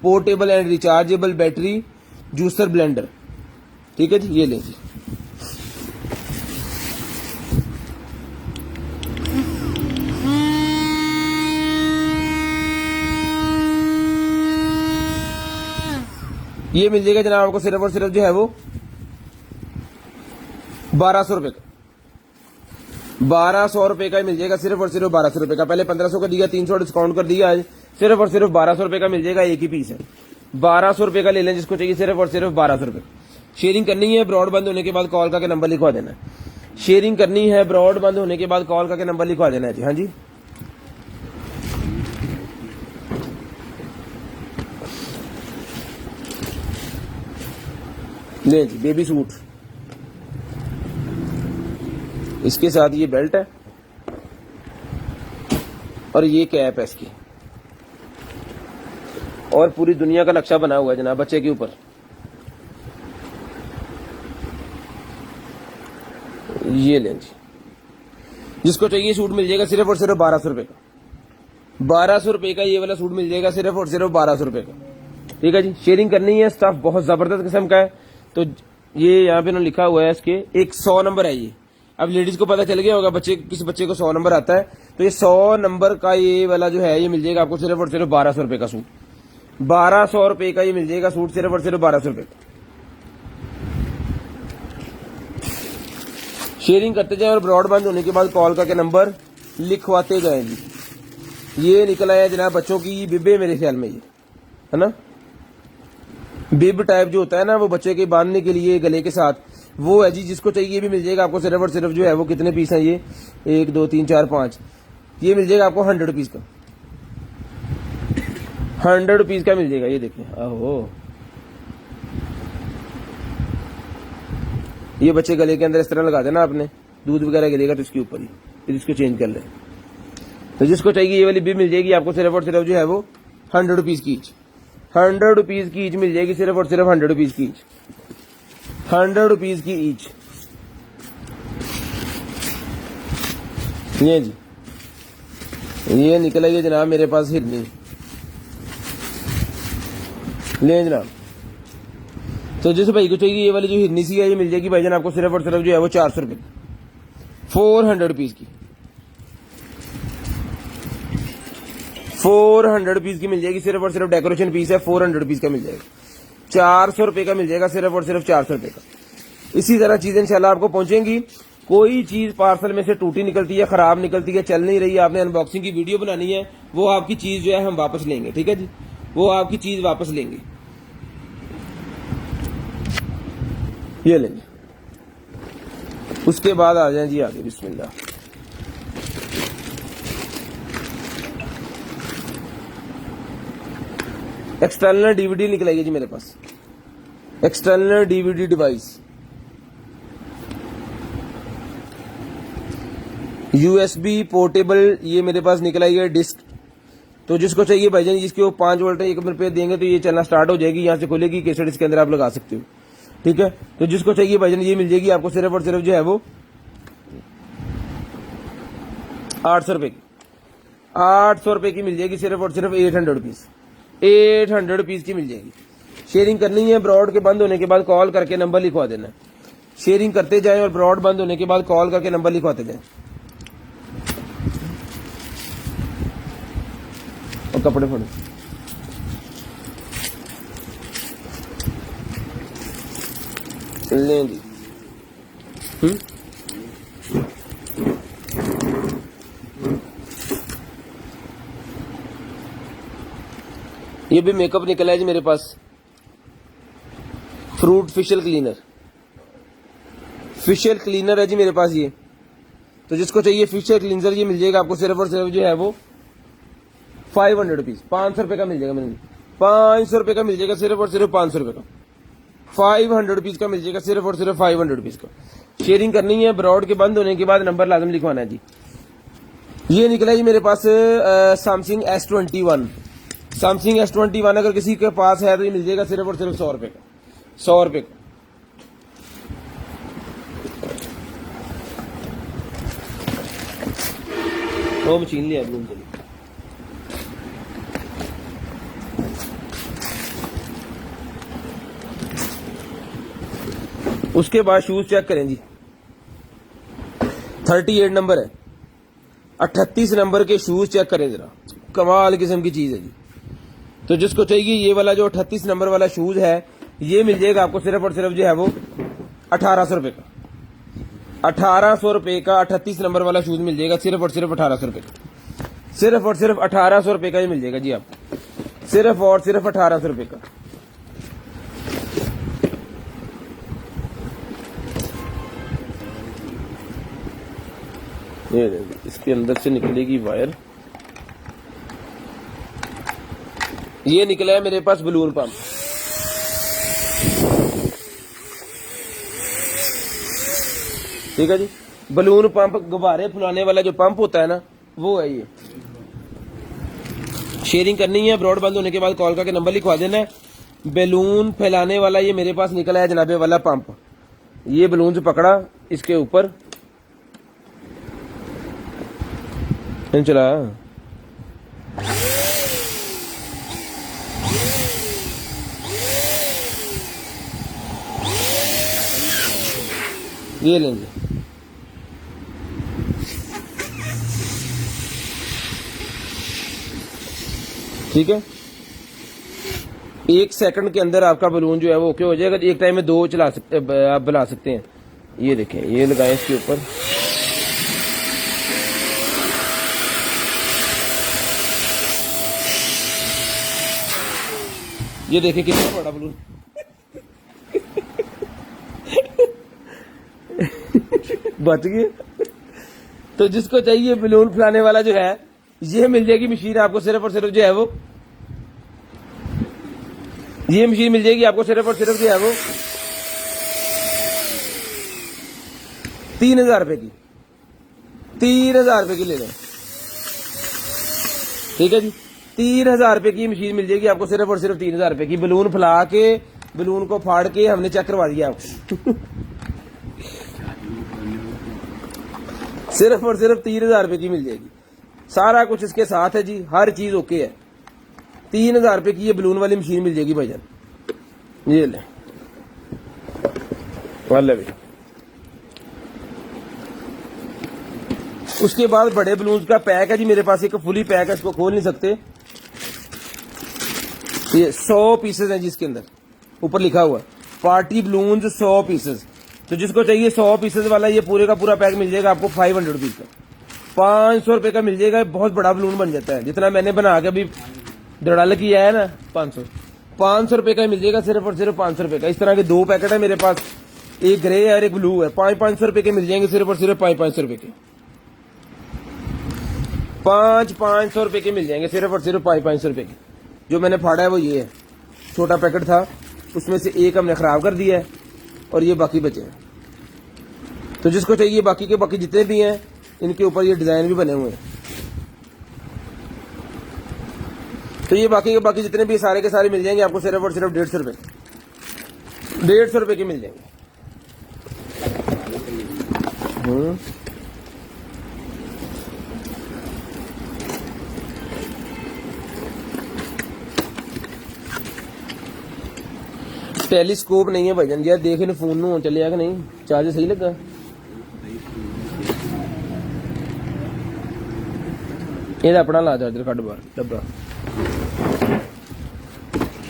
portable and rechargeable battery juicer blender. ठीक है जी, ये ले जी। ये मिल जाएगा जनाब आपको सिर्फ और सिर्फ जो है वो 1200 रुपए का। 1200 रुपए का ही मिल जाएगा, सिर्फ और सिर्फ 1200 रुपए का। पहले 1500 का दिया, 300 डिस्काउंट कर दिया, आज सिर्फ और सिर्फ 1200 रुपए का मिल जाएगा। एक ही पीस है, 1200 रुपए का ले लें जिसको चाहिए, सिर्फ और सिर्फ 1200 रुपए। शेयरिंग करनी है, ब्रॉड बंद होने के बाद कॉल करके नंबर लिखवा देना है। शेयरिंग करनी है, ब्रॉड बंद होने के बाद कॉल करके नंबर लिखवा देना है जी। हाँ जी, ले जी, बेबी सूट, इसके साथ ये बेल्ट है और ये कैप है इसकी, और पूरी दुनिया का नक्शा बना हुआ है जनाब बच्चे के ऊपर। ये लें जी, जिसको चाहिए सूट मिल जाएगा, सिर्फ और सिर्फ 1200 रुपए का। 1200 रुपए का ये वाला सूट मिल जाएगा, सिर्फ और सिर्फ 1200 रुपए का। ठीक है जी, शेयरिंग करनी है, स्टफ बहुत जबरदस्त किस्म का है। तो ये यहाँ पे ना लिखा हुआ है, इसके 100 नंबर है ये। अब लेडीज को पता चल गया होगा, बच्चे किसी बच्चे को 100 नंबर आता है, तो ये 100 नंबर का ये वाला जो है ये मिल जाएगा आपको सिर्फ और सिर्फ 1200 रुपए का सूट। 1200 रुपए का ये मिल जाएगा सूट, सिर्फ और सिर्फ 1200 रुपए का। शेयरिंग करते जाए और ब्रॉड बंद होने के बाद कॉल करके नंबर लिखवाते जाए जी। ये निकला है जनाब बच्चों की बिब्बे, मेरे ख्याल में ये है ना, बिब टाइप जो होता है ना वो बच्चे के बांधने के लिए गले के साथ, वो है जी। जिसको चाहिए भी मिल जाएगा आपको सिर्फ और सिर्फ जो है वो कितने पीस हैं ये, 1 2 3 4 5, ये मिल जाएगा आपको 100 रुपीज का, 100 रुपीज का मिल जाएगा। ये देखिए, आहो ये बच्चे गले के अंदर इस तरह लगा देना आपने, दूध वगैरह गिरेगा तो इसके ऊपर ही, फिर इसको चेंज कर ले। तो जिसको चाहिए ये वाली भी मिल जाएगी आपको सिर्फ और सिर्फ जो है वो 100 रुपीज की ईच, 100 रुपीज की ईच मिल जाएगी, सिर्फ और सिर्फ 100 रुपीज की ईच, 100 रुपीज की ईच। ये जी, ये निकला ये जनाब मेरे पास हिरनी, ले जनाब। तो जिस भाई को चाहिए ये वाली जो हिरनी सी है ये मिल जाएगी भाईजान आपको सिर्फ और सिर्फ जो है वो 400 रुपए, 400 रुपीज की, 400 रुपीज की मिल जाएगी, सिर्फ और सिर्फ डेकोरेशन पीस है, 400 रुपीज का मिल जाएगा, 400 रुपए का मिल जाएगा, सिर्फ और सिर्फ 400 रुपए का। इसी तरह चीजें इंशाल्लाह आपको पहुंचेंगी। कोई चीज पार्सल में से टूटी निकलती है, खराब निकलती है, चल नहीं रही, आपने अनबॉक्सिंग की वीडियो बनानी है, वो आपकी चीज जो है हम वापस लेंगे, ठीक है जी, वो आपकी चीज वापस लेंगे। ये लेंगे, उसके बाद आ जाए जी आगे, बिस्मिल्लाह। एक्सटर्नल डीवीडी निकलाइए जी मेरे पास, external DVD device, USB portable, ये मेरे पास निकला है डिस्क। तो जिसको चाहिए भाईजान, जिसके वो 5 वोल्ट 1 रुपये देंगे तो ये चलना स्टार्ट हो जाएगी, यहाँ से खुलेगी कैसेट, इसके अंदर आप लगा सकते हो, ठीक है। तो जिसको चाहिए भाईजान ये मिल जाएगी आपको सिर्फ और सिर्फ जो है वो 800 रुपए की, 800 रुपए की मिल जाएगी, सिर्फ और सिर्फ 800 रुपीज, 800 रुपीज की मिल जाएगी। शेयरिंग करनी है, ब्रॉड के बंद होने के बाद कॉल करके नंबर लिखवा देना, शेयरिंग करते जाएं और ब्रॉड बंद होने के बाद कॉल करके नंबर लिखवाते जाएं। और कपड़े फोड़ो, लें जी। ये भी मेकअप निकला है जी मेरे पास, fruit facial cleaner, facial cleaner है जी मेरे पास ये। तो जिसको चाहिए फेशियल क्लीनर ये मिल जाएगा आपको सिर्फ और सिर्फ जो है वो 500 रुपीज, 500 रुपए का मिल जाएगा, मैंने 500 रुपए का मिल जाएगा, सिर्फ और सिर्फ 500 रुपए का, 500 रुपीज का मिल जाएगा, सिर्फ और सिर्फ 500 रुपीज का। शेयरिंग करनी है, ब्रॉड के बंद होने के बाद नंबर लाजम लिखवाना है जी। ये निकला है जी मेरे पास सैमसंग S21, सैमसंग S21 अगर किसी के पास है तो ये मिल जाएगा सिर्फ और सिर्फ 100 रुपए का, 100 रुपए का। वो मशीन लिया रूम चलिए। उसके बाद शूज चेक करें जी, 38 नंबर है, 38 नंबर के शूज चेक करें जरा, कमाल किस्म की चीज है जी। तो जिसको चाहिए ये वाला जो 38 नंबर वाला शूज है ये मिल जाएगा आपको सिर्फ और सिर्फ जो है वो 1800 रुपए का, 1800 रुपए का 38 नंबर वाला शूज मिल जाएगा, सिर्फ और सिर्फ 1800 रुपए का, सिर्फ और सिर्फ 1800 रुपए का ही मिल जाएगा जी आपको, सिर्फ और सिर्फ 1800 रुपए का। ये इसके अंदर से निकलेगी वायर, ये निकला है मेरे पास बलून पंप, ठीक है जी, बलून पंप, गुब्बारे फुलाने वाला जो पंप होता है ना वो है ये। शेयरिंग करनी है, ब्रॉड बंद होने के बाद कॉल करके नंबर लिखवा देना है। बैलून फैलाने वाला ये मेरे पास निकला है जनाबे वाला पंप, ये बलून से पकड़ा इसके ऊपर चला, ये लेंगे, ठीक है। 1 सेकंड के अंदर आपका बलून जो है वो ओके हो जाएगा। एक टाइम में 2 चला सकते, आप बना सकते हैं। ये देखें, ये लगाएं इसके ऊपर, ये देखिए कितना बड़ा बलून। बच गए। तो जिसको चाहिए बलून फुलाने वाला जो है, ये मिल जाएगी मशीन आपको सिर्फ और सिर्फ जो है वो, ये मशीन मिल जाएगी आपको सिर्फ और सिर्फ जो है वो 3000 रुपए की, 3000 रुपए की ले लें। ठीक है जी, 3000 रुपए की मशीन मिल जाएगी आपको सिर्फ और सिर्फ 3000 रुपए की। बलून फुला के, बलून को फाड़ के हमने चेक करवा दिया आपको। सिर्फ और सिर्फ 3000 रुपए की मिल जाएगी। सारा कुछ इसके साथ है जी, हर चीज ओके है। 3000 रुपए की ये बलून वाली मशीन मिल जाएगी भाईजान, ये ले वाले भी। उसके बाद बड़े बलून का पैक है जी मेरे पास, एक फुली पैक है, इसको खोल नहीं सकते। ये 100 पीसेज हैं जी इसके अंदर, ऊपर लिखा हुआ पार्टी बलून 100 पीसेज। तो जिसको चाहिए 100 पीसेज वाला ये पूरे का पूरा पैक मिल जाएगा आपको 500 रुपीज का, 500 रुपए का मिल जाएगा। बहुत बड़ा बलून बन जाता है, जितना मैंने बना के अभी दड़ाल किया है ना 500 रुपए का मिल जाएगा सिर्फ और सिर्फ 500 रुपए का। इस तरह के 2 पैकेट है मेरे पास, एक ग्रे है और एक ब्लू है, 500 रुपए के मिल जाएंगे सिर्फ और सिर्फ 500 रुपए के, 500 रुपए के मिल जाएंगे सिर्फ और सिर्फ 500 रुपए के। जो मैंने फाड़ा है वो ये है, छोटा पैकेट था उसमें से एक हमने खराब कर दिया है और ये बाकी बचे हैं। तो जिसको चाहिए बाकी के बाकी जितने भी हैं इनके ऊपर ये डिजाइन भी बने हुए हैं। तो ये बाकी के बाकी जितने भी सारे के सारे मिल जाएंगे आपको सिर्फ और सिर्फ 150 रुपए, 150 रुपए के मिल जाएंगे। टेलीस्कोप नहीं है भाईजान यार, देखे ना फोन नु चलिया कि नहीं, चार्ज सही लगा। ये अपना ला चार्जर कट बार डब्बा,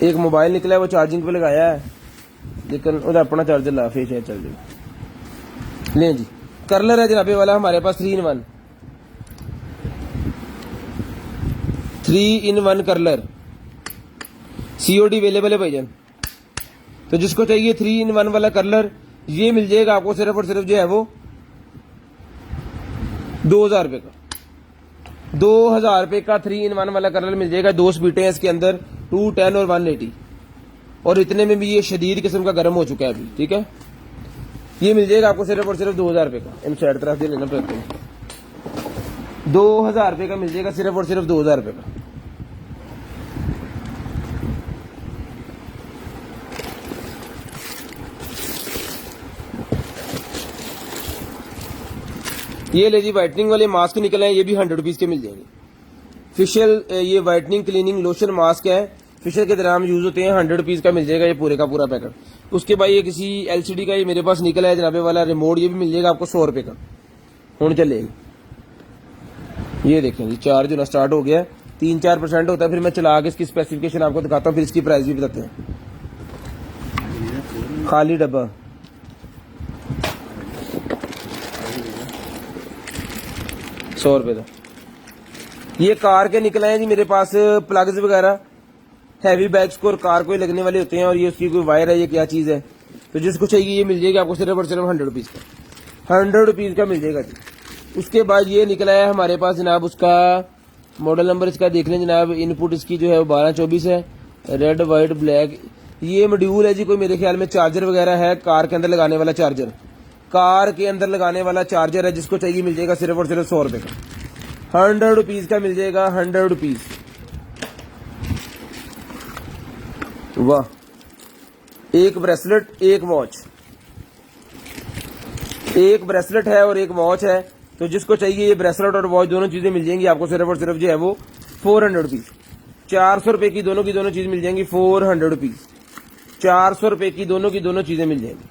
एक मोबाइल निकला है वो चार्जिंग पे लगाया है, लेकिन वो अपना चार्जर ला फिर शायद चल जाए। ले जी कर्लर है जनाबे वाला हमारे पास 3 in 1, 3 in 1 curler, COD available है भाईजान। तो जिसको चाहिए 3 in 1 वाला कर्लर ये मिल जाएगा आपको सिर्फ और सिर्फ जो है वो 2000 रुपए का, 2000 रुपए का 3 in 1 वाला कर्लर मिल जाएगा। 2 स्पीटें हैं इसके अंदर, 210 और 180, और इतने में भी ये शदीद किस्म का गर्म हो चुका है अभी। ठीक है, ये मिल जाएगा आपको सिर्फ और सिर्फ 2000 रुपए का। इन साइड तरफ दे लेना पड़ता है, 2000 रुपए का मिल जाएगा सिर्फ और सिर्फ 2000 रुपए का। ये ले जी व्हाइटनिंग वाले मास्क निकले हैं, ये भी 100 रुपीज के मिल जाएंगे। फेशियल ये व्हाइटनिंग क्लीनिंग लोशन मास्क है, फेशियल के दौरान यूज होते हैं, 100 रुपीज का मिल जाएगा ये पूरे का पूरा पैकेट। उसके बाद ये किसी LCD का ये मेरे पास निकला है जनाबे वाला रिमोट, ये भी मिल जाएगा आपको 100 रुपए का। होने चलेगी, ये देखें जी चार्ज होना स्टार्ट हो गया है, 3-4% होता है, फिर मैं चला के इसकी स्पेसिफिकेशन आपको दिखाता हूँ, फिर इसकी प्राइस भी बताते हैं। खाली डब्बा 100 रुपए का। ये कार के निकले हैं जी मेरे पास प्लग्स वगैरह, हैवी बैग्स को और कार को ही लगने वाले होते हैं, और ये उसकी कोई वायर है, ये क्या चीज है। तो जिसको चाहिए ये मिल जाएगी आपको सिर्फ और सिर्फ 100 रुपीज का, 100 रुपीज का मिल जाएगा जी। उसके बाद ये निकला है हमारे पास जनाब, उसका मॉडल नंबर इसका देख लें जनाब, इनपुट इसकी जो है वो 1224 है, रेड व्हाइट ब्लैक। ये मॉड्यूल है जी, कोई मेरे ख्याल में चार्जर वगैरह है, कार के अंदर लगाने वाला चार्जर, कार के अंदर लगाने वाला चार्जर है। जिसको चाहिए मिल जाएगा सिर्फ और सिर्फ 100 रुपए का, 100 रुपीज का मिल जाएगा, 100 रुपीज। वाह, एक ब्रेसलेट एक वॉच, एक ब्रेसलेट है और एक वॉच है। तो जिसको चाहिए ये ब्रेसलेट और वॉच दोनों चीजें मिल जाएंगी आपको सिर्फ और सिर्फ जो है वो 400 रुपीज, 400 रुपए की दोनों चीज मिल जाएंगी, 400 रुपीज, 400 रुपए की दोनों चीजें मिल जाएंगी,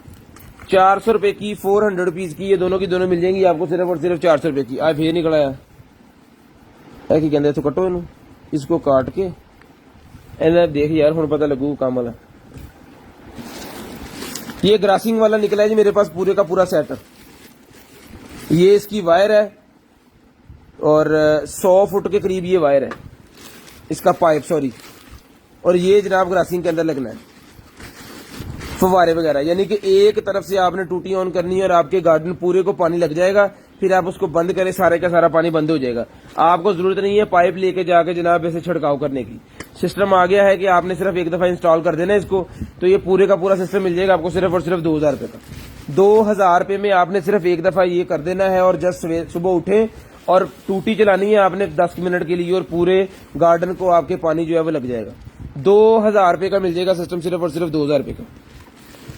400 रुपए की 400 रुपीज की ये दोनों की दोनों मिल जाएंगी आपको सिर्फ और सिर्फ 400 रुपए की। आज फिर निकला है कि कहते तो कटो इनू, इसको काट के इन्हें देख यार हुण पता लगू काम वाला। ये ग्रासिंग वाला निकला है जी मेरे पास पूरे का पूरा सेट। ये इसकी वायर है और 100 फुट के करीब ये वायर है, इसका पाइप सॉरी, और ये जनाब ग्रासिंग के अंदर लगना है फव्वारे वगैरह, यानी कि एक तरफ से आपने टूटी ऑन करनी है और आपके गार्डन पूरे को पानी लग जाएगा। फिर आप उसको बंद करें, सारे का सारा पानी बंद हो जाएगा। आपको जरूरत नहीं है पाइप लेके जाके जनाब ऐसे छिड़काव करने की। सिस्टम आ गया है कि आपने सिर्फ एक दफा इंस्टॉल कर देना इसको, तो ये पूरे का पूरा सिस्टम मिल जाएगा आपको सिर्फ और सिर्फ 2000 रुपए का। 2000 रुपए में आपने सिर्फ एक दफा ये कर देना है और जस्ट सुबह उठे और टूटी चलानी है आपने 10 मिनट के लिए और पूरे गार्डन को आपके पानी जो है वो लग जाएगा। 2000 रुपए का मिल जाएगा सिस्टम, सिर्फ और सिर्फ 2000 रुपए का।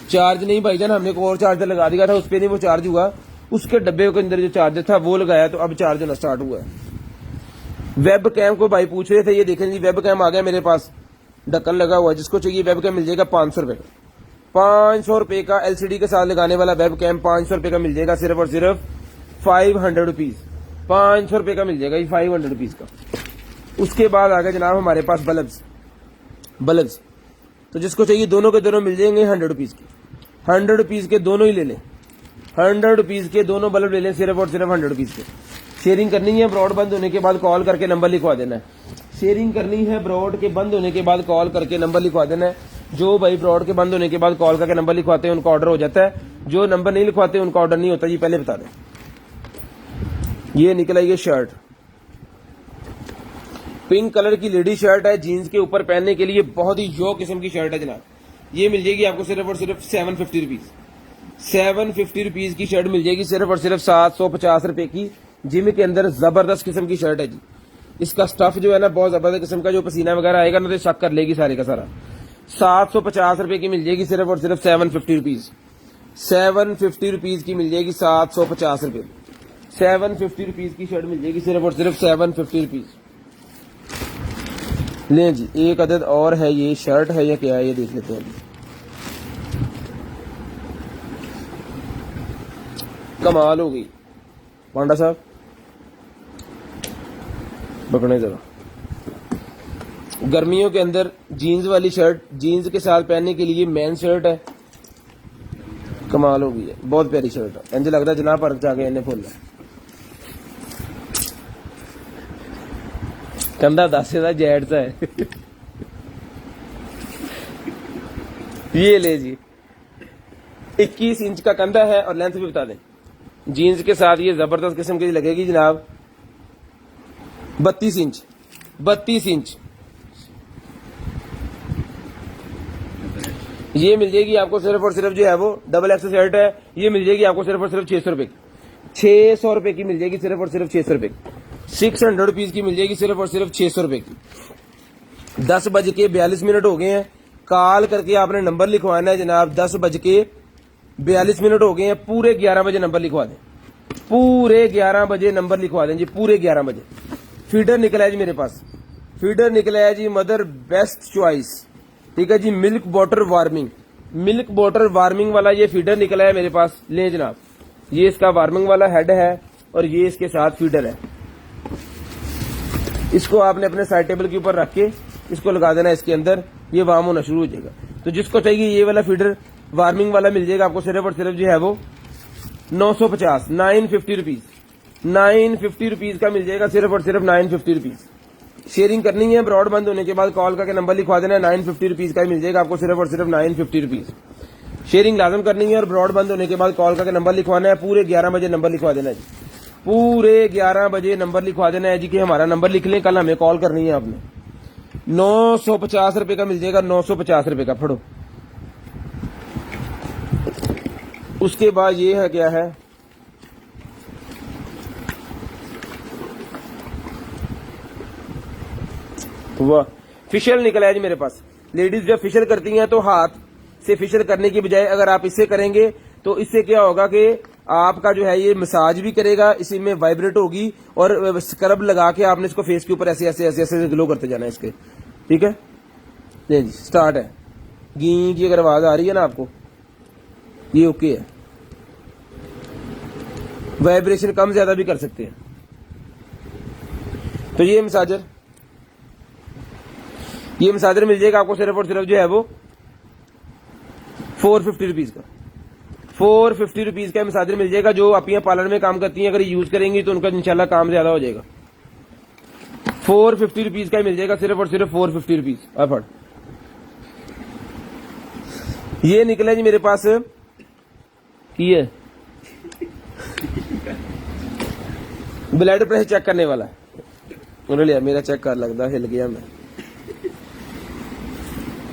चार्ज नहीं भाईजान, हमने एक और चार्जर लगा दिया था, उस पर नहीं वो चार्ज हुआ, उसके डब्बे के अंदर जो चार्जर था वो लगाया तो अब चार्ज होना स्टार्ट हुआ है। वेब कैम को भाई पूछ रहे थे, ये देखें जी वेब कैम आ गया मेरे पास, ढक्कन लगा हुआ है। जिसको चाहिए वेब कैम मिल जाएगा 500 रुपए का। 500 रुपए का एलसीडी के साथ लगाने वाला वेब कैम 500 रुपए का मिल जाएगा सिर्फ और सिर्फ 500 रुपीज। 500 रुपए का मिल जाएगा ये 500 रुपीज का। उसके बाद आ गया जनाब हमारे पास बल्ब्स, तो जिसको चाहिए दोनों के दोनों मिल जाएंगे 100 रुपीज के। 100 रुपीज के दोनों ही ले लें, 100 रुपीज के दोनों बल्ब ले लें सिर्फ और सिर्फ 100 रुपीज के। शेयरिंग करनी है, ब्रॉड बंद होने के बाद कॉल करके नंबर लिखवा देना है। शेयरिंग करनी है, ब्रॉड के बंद होने के बाद कॉल करके नंबर लिखवा देना है। जो भाई ब्रॉड के बंद होने के बाद कॉल करके नंबर लिखवाते हैं उनका ऑर्डर हो जाता है, जो नंबर नहीं लिखवाते उनका ऑर्डर नहीं होता। जी पहले बता दें, ये निकला ये शर्ट, पिंक कलर की लेडी शर्ट है, जीन्स के ऊपर पहनने के लिए बहुत ही यो किस्म की शर्ट है जनाब। ये मिल जाएगी आपको सिर्फ और सिर्फ 750 रुपीज। 750 रुपीज की शर्ट मिल जाएगी सिर्फ और सिर्फ 750 रुपए की। जिम के अंदर जबरदस्त किस्म की शर्ट है जी। इसका स्टफ जो है ना बहुत जबरदस्त किस्म का, जो पसीना वगैरह आएगा ना तो शक कर लेगी सारे का सारा। 750 रुपए की मिल जाएगी सिर्फ और सिर्फ 750 रुपीज। 750 रुपीज की मिल जाएगी 750 रुपए। 750 रुपीज की शर्ट मिल जाएगी सिर्फ और सिर्फ 750 रुपीज। लें जी, एक अदद और है, ये शर्ट है या क्या है ये देख लेते हैं। कमाल हो गई पांडा साहब, पकड़े जरा। गर्मियों के अंदर जीन्स वाली शर्ट, जीन्स के साथ पहनने के लिए मेन शर्ट है, कमाल हो गई है, बहुत प्यारी शर्ट है। इंज लगता है जनाब पर जाके इन्हें फुल है कंधा दासे का जैड सा है ये ले जी, 21 इंच का कंधा है और लेंथ भी बता दें। जीन्स के साथ ये जबरदस्त किस्म की लगेगी जनाब 32 इंच। 32 इंच ये मिल जाएगी आपको सिर्फ और सिर्फ जो है वो डबल एक्स शर्ट है, ये मिल जाएगी आपको सिर्फ और सिर्फ 600 रुपए की। 600 रुपए की मिल जाएगी सिर्फ और सिर्फ 600 रुपए की। 600 रुपीज की मिल जाएगी सिर्फ और सिर्फ 600 रुपए की। 10 बज के 42 मिनट हो गए हैं, कॉल करके आपने नंबर लिखवाना है जनाब। 10 बज के 42 मिनट हो गए हैं, पूरे 11 बजे नंबर लिखवा दें, पूरे 11 बजे नंबर लिखवा दें जी, पूरे 11 बजे। फीडर निकला है जी मेरे पास, फीडर निकला है जी मदर बेस्ट चॉइस, ठीक है जी। Milk water warming, milk water warming वाला ये फीडर निकला है मेरे पास। ले जनाब, ये इसका वार्मिंग वाला हेड है और ये इसके साथ फीडर है। इसको आपने अपने साइड टेबल के ऊपर रख के इसको लगा देना इसके अंदर, ये वार्म होना शुरू हो जाएगा। तो जिसको चाहिए ये वाला फीडर वार्मिंग वाला मिल जाएगा आपको सिर्फ और सिर्फ जो है वो 950, 950 रुपीज। 950 रुपीज का मिल जाएगा सिर्फ और सिर्फ 950 रुपीज। शेयरिंग करनी है, ब्रॉड बंद होने के बाद कॉल करके नंबर लिखवा देना है। 950 रुपीज का मिल जाएगा आपको सिर्फ और सिर्फ 950 रुपीज। शेयरिंग लाजम करनी है और ब्रॉड बंद होने के बाद कॉल करके नंबर लिखवाना है। पूरे 11 बजे नंबर लिखवा देना है जी, पूरे 11 बजे नंबर लिखवा देना है जी कि हमारा नंबर लिख लें, कल हमें कॉल करनी है आपने। 950 रुपए का मिल जाएगा, 950 रुपए का। फड़ो, उसके बाद ये है क्या है, वाह, फिशल निकला है जी मेरे पास। लेडीज जब फिशल करती हैं तो हाथ से फिशल करने की बजाय अगर आप इससे करेंगे तो इससे क्या होगा कि आपका जो है ये मसाज भी करेगा, इसी में वाइब्रेट होगी और स्क्रब लगा के आपने इसको फेस के ऊपर ऐसे ऐसे ऐसे ऐसे ग्लो करते जाना है इसके, ठीक है। ले जी, स्टार्ट है। गी की अगर आवाज आ रही है ना आपको, ये ओके है। वाइब्रेशन कम ज्यादा भी कर सकते हैं। तो ये मसाजर मिल जाएगा आपको सिर्फ और सिर्फ जो है वो 450 रुपीज का। 450 रुपीज का मसाजर मिल जाएगा। जो आप यहाँ पार्लर में काम करती हैं अगर यूज करेंगी तो उनका इंशाल्लाह काम ज्यादा हो जाएगा। 450 रुपीज का मिल जाएगा सिर्फ और सिर्फ 450 रुपीज। ये निकला जी मेरे पास की है ब्लड प्रेशर चेक करने वाला। उन्होंने लिया मेरा चेक कर, लगता हिल गया मैं।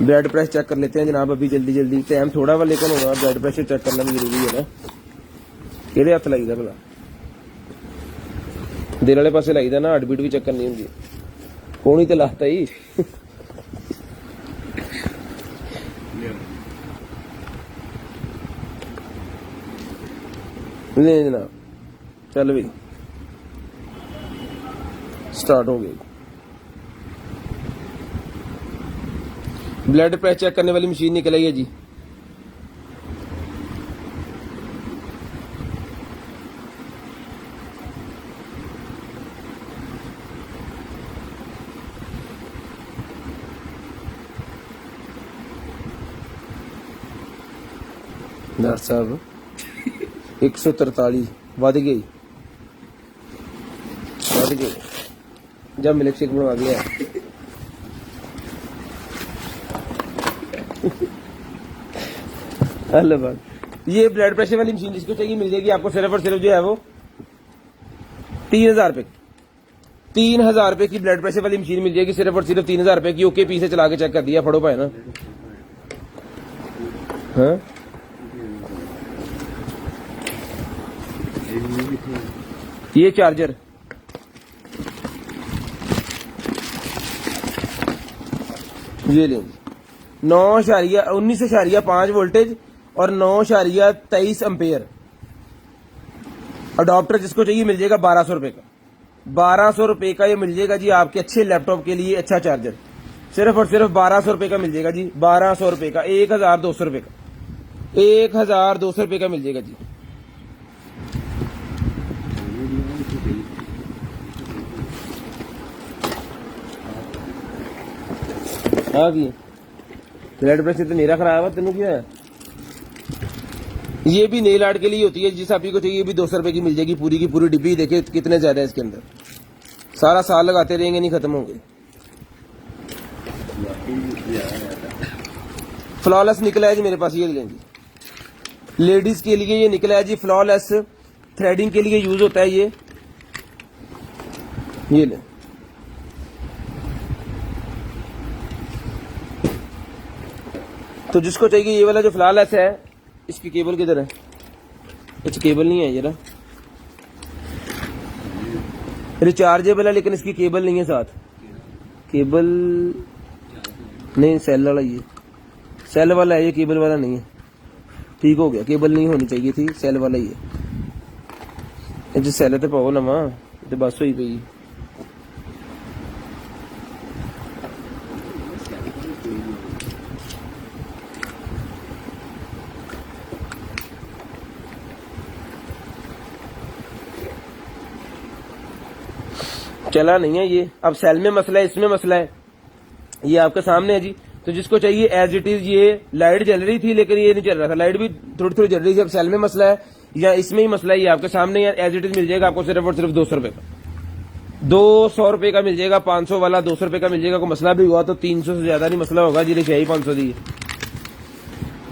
ब्लड प्रेशर चेक कर लेते हैं जनाब अभी जल्दी जल्दी, टाइम थोड़ा वा लेकिन होगा ब्लड प्रेशर चेक करना भी जरूरी है ना। कि हथ लाइदा भला दिल वाले पासे लाइदा ना, हार्ट बीट भी चेक करनी होंगी। कौन ही तो लाता ही नहीं जनाब, चल भी स्टार्ट हो गई। ब्लड प्रेशर चेक करने वाली मशीन निकल आई है जी। डॉक्टर साहब 143 वध गई जब मिल्क शेक बनवा दिया। हेलो बात, ये ब्लड प्रेशर वाली मशीन जिसको चाहिए मिल जाएगी आपको सिर्फ और सिर्फ जो है वो 3000 रुपए। 3000 रुपए की ब्लड प्रेशर वाली मशीन मिल जाएगी सिर्फ और सिर्फ 3000 रुपए की। ओके पी से चला के चेक कर दिया, फड़ो पाए ना। हाँ ये चार्जर ये लेंगे 19.5 वोल्टेज और 9.23 एम्पेयर। अडॉप्टर जिसको चाहिए मिल जाएगा 1200 रुपए का। 1200 रुपए का ये मिल जाएगा जी आपके अच्छे लैपटॉप के लिए। अच्छा चार्जर सिर्फ और सिर्फ 1200 रुपए का मिल जाएगा जी। 1200 रुपए का, 1200 रुपए का, 1200 रुपए का मिल जाएगा जी। हाँ जी ब्लड प्रेशर तो मेरा खराब है, तेनों क्या है। ये भी नेल आर्ट के लिए होती है, जिस आप को चाहिए ये भी 200 रुपए की मिल जाएगी पूरी की पूरी डिब्बी। देखिए कितने ज्यादा है इसके अंदर, सारा साल लगाते रहेंगे नहीं खत्म होंगे। फ्लॉलेस निकला है जी मेरे पास, ये लेंगे लेडीज के लिए। ये निकला है जी फ्लॉलेस, थ्रेडिंग के लिए यूज होता है ये ले। तो जिसको चाहिए ये वाला जो फ्लॉलेस है, इसकी केबल किधर है। अच्छा केबल नहीं है ये ना, रिचार्जेबल है लेकिन इसकी केबल नहीं है साथ। केबल नहीं, सेल वाला, ये सेल वाला है, ये केबल वाला नहीं है। ठीक हो गया, केबल नहीं होनी चाहिए थी, सेल वाला ही है। जो सेल तो पाओ ना मां, तो बस हुई पई। चला नहीं है ये, अब सेल में मसला है, इसमें मसला है। ये आपके सामने है जी। तो जिसको चाहिए एज इट इज, ये लाइट जल रही थी लेकिन ये नहीं चल रहा था, लाइट भी थोड़ी थोड़ी जल रही थी। अब सेल में मसला है या इसमें ही मसला है, ये आपके सामने एज इट इज मिल जाएगा आपको सिर्फ और सिर्फ 200 रुपए का। 200 रुपए का मिल जाएगा। 500 वाला 200 रुपए का मिल जाएगा। कोई मसला भी हुआ तो 300 से ज्यादा नहीं मसला होगा जी, चाहिए 500 दी।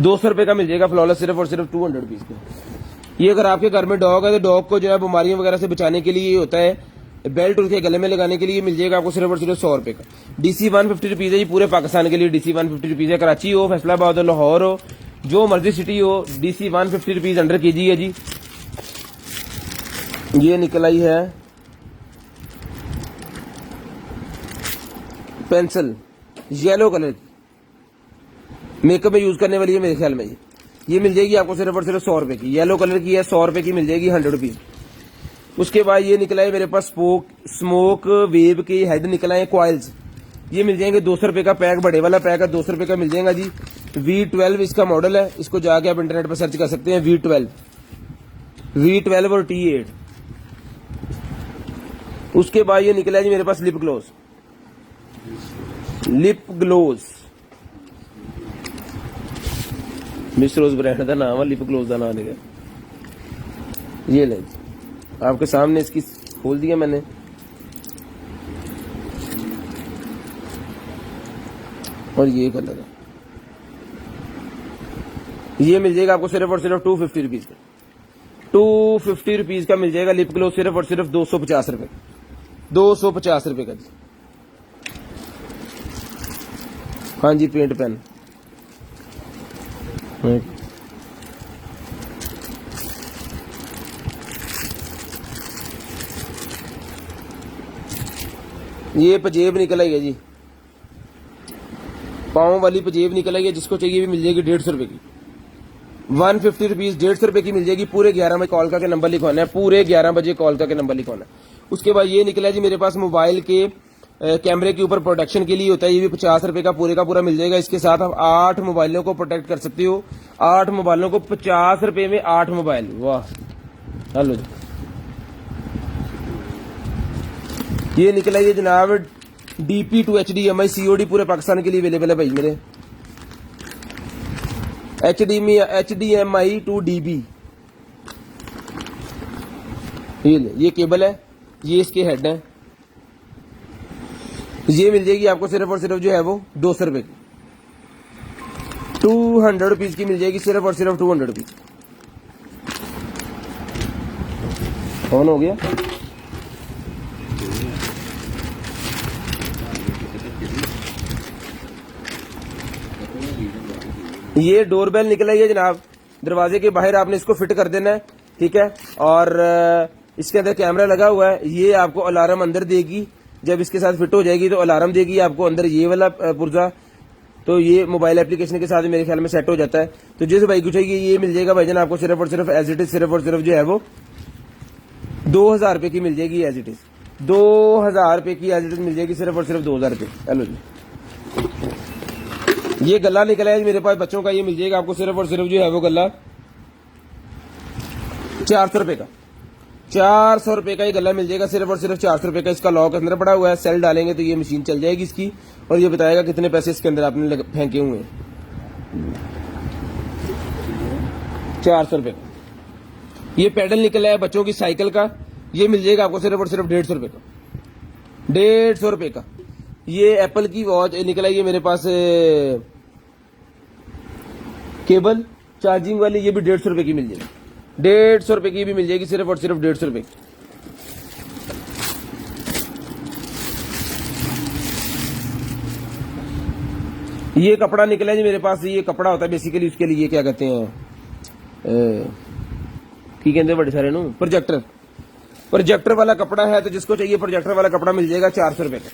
200 रुपए का मिल जाएगा फ्लॉलेस सिर्फ और सिर्फ 200 रुपीज का। ये अगर आपके घर में डॉग है तो डॉग को जो है बीमारियों वगैरह से बचाने के लिए ये होता है, बेल्ट उनके गले में लगाने के लिए मिल जाएगा आपको सिर्फ और सिर्फ 100 रुपए का। DC 150 रुपीज है जी पूरे पाकिस्तान के लिए। DC 150 रुपीज है, कराची हो, फैसलाबाद हो, लाहौर हो, जो मर्जी सिटी हो, DC 150 रुपीज अंडर केजी है जी। ये निकल आई है पेंसिल येलो कलर की, मेकअप में यूज करने वाली है मेरे ख्याल में। ये मिल जाएगी आपको सिर्फ और सिर्फ 100 रुपए की। येलो कलर की है, 100 रुपए की मिल जाएगी, 100 रुपीज। उसके बाद ये निकला है मेरे पास स्मोक वेव के हेड निकला है क्वाइल्स। ये मिल जाएंगे 200 रुपए का पैक, बड़े वाला पैक है 200 रुपए का मिल जाएगा जी। V12 इसका मॉडल है, इसको जाके आप इंटरनेट पर सर्च कर सकते हैं। V12 और T8। उसके बाद ये निकला है जी मेरे पास लिप ग्लोज। मिस्रोज ब्रांड का नाम है, लिप ग्लोज का नाम है। ये ले आपके सामने, इसकी खोल दिया मैंने। और ये कलर है, ये मिल जाएगा आपको सिर्फ और सिर्फ 250 रुपीज का। 250 रुपीज का मिल जाएगा लिप ग्लोस सिर्फ और सिर्फ 250 रुपए, 250 रुपए का जी। हाँ जी, पेंट पेन ये पजेब निकल आई है जी, पाँव वाली पजेब निकल आई है। जिसको चाहिए भी मिल जाएगी 150 रुपए की, 150 रुपीज 150 रुपए की मिल जाएगी। पूरे 11 बजे कॉल करके नंबर लिखवाना है, पूरे 11 बजे कॉल करके नंबर लिखवाना है। उसके बाद ये निकला जी मेरे पास मोबाइल के कैमरे के ऊपर प्रोटेक्शन के लिए होता है, ये भी 50 रुपए का पूरे का पूरा मिल जाएगा। इसके साथ आप 8 मोबाइलों को प्रोटेक्ट कर सकते हो, 8 मोबाइलों को 50 रुपए में 8 मोबाइल। वाह, हेलो जी। ये निकला ये जनाब DP to HDMI COD पूरे पाकिस्तान के लिए अवेलेबल है भाई मेरे। HDMI to DB, ये केबल है, ये इसके हेड है। ये मिल जाएगी आपको सिर्फ और सिर्फ जो है वो 200 रुपए की, 200 रुपीज की मिल जाएगी, सिर्फ और सिर्फ 200 रुपीज। ऑन हो गया। ये डोरबेल निकला है जनाब, दरवाजे के बाहर आपने इसको फिट कर देना है, ठीक है। और इसके अंदर कैमरा लगा हुआ है, ये आपको अलार्म अंदर देगी। जब इसके साथ फिट हो जाएगी तो अलार्म देगी आपको अंदर, ये वाला पुर्जा। तो ये मोबाइल एप्लीकेशन के साथ मेरे ख्याल में सेट हो जाता है। तो जिस भाई को चाहिए ये मिल जाएगा भाईजान आपको सिर्फ और सिर्फ एज इट इज, सिर्फ और सिर्फ जो है वो 2000 रुपए की मिल जाएगी एज इट इज, 2000 रुपए की एज इट इज मिल जाएगी, सिर्फ और सिर्फ 2000 रुपए। हेलो जी, ये गला निकला है मेरे पास बच्चों का, ये मिल जाएगा आपको सिर्फ और सिर्फ जो है वो गला 400 रुपए का, 400 रुपए का ये गला मिल जाएगा, सिर्फ और सिर्फ 400 रुपए का। इसका लॉक अंदर पड़ा हुआ है, सेल डालेंगे तो ये मशीन चल जाएगी इसकी, और ये बताएगा कितने पैसे इसके अंदर आपने फेंके हुए हैं। 400 रुपए का। ये पेडल निकला है बच्चों की साइकिल का, ये मिल जाएगा आपको सिर्फ और सिर्फ 150 रुपए का, 150 रुपए का। ये एप्पल की वॉच निकला है ये मेरे पास केबल चार्जिंग वाली, ये भी 150 रुपए की मिल जाएगी, 150 रुपए की भी मिल जाएगी, सिर्फ और सिर्फ 150 रुपए की। ये कपड़ा निकला है जी मेरे पास, ये कपड़ा होता है बेसिकली उसके लिए, क्या कहते हैं की कहते हैं बड़े सारे नो, प्रोजेक्टर वाला कपड़ा है। तो जिसको चाहिए प्रोजेक्टर वाला कपड़ा मिल जाएगा 400 रुपए का,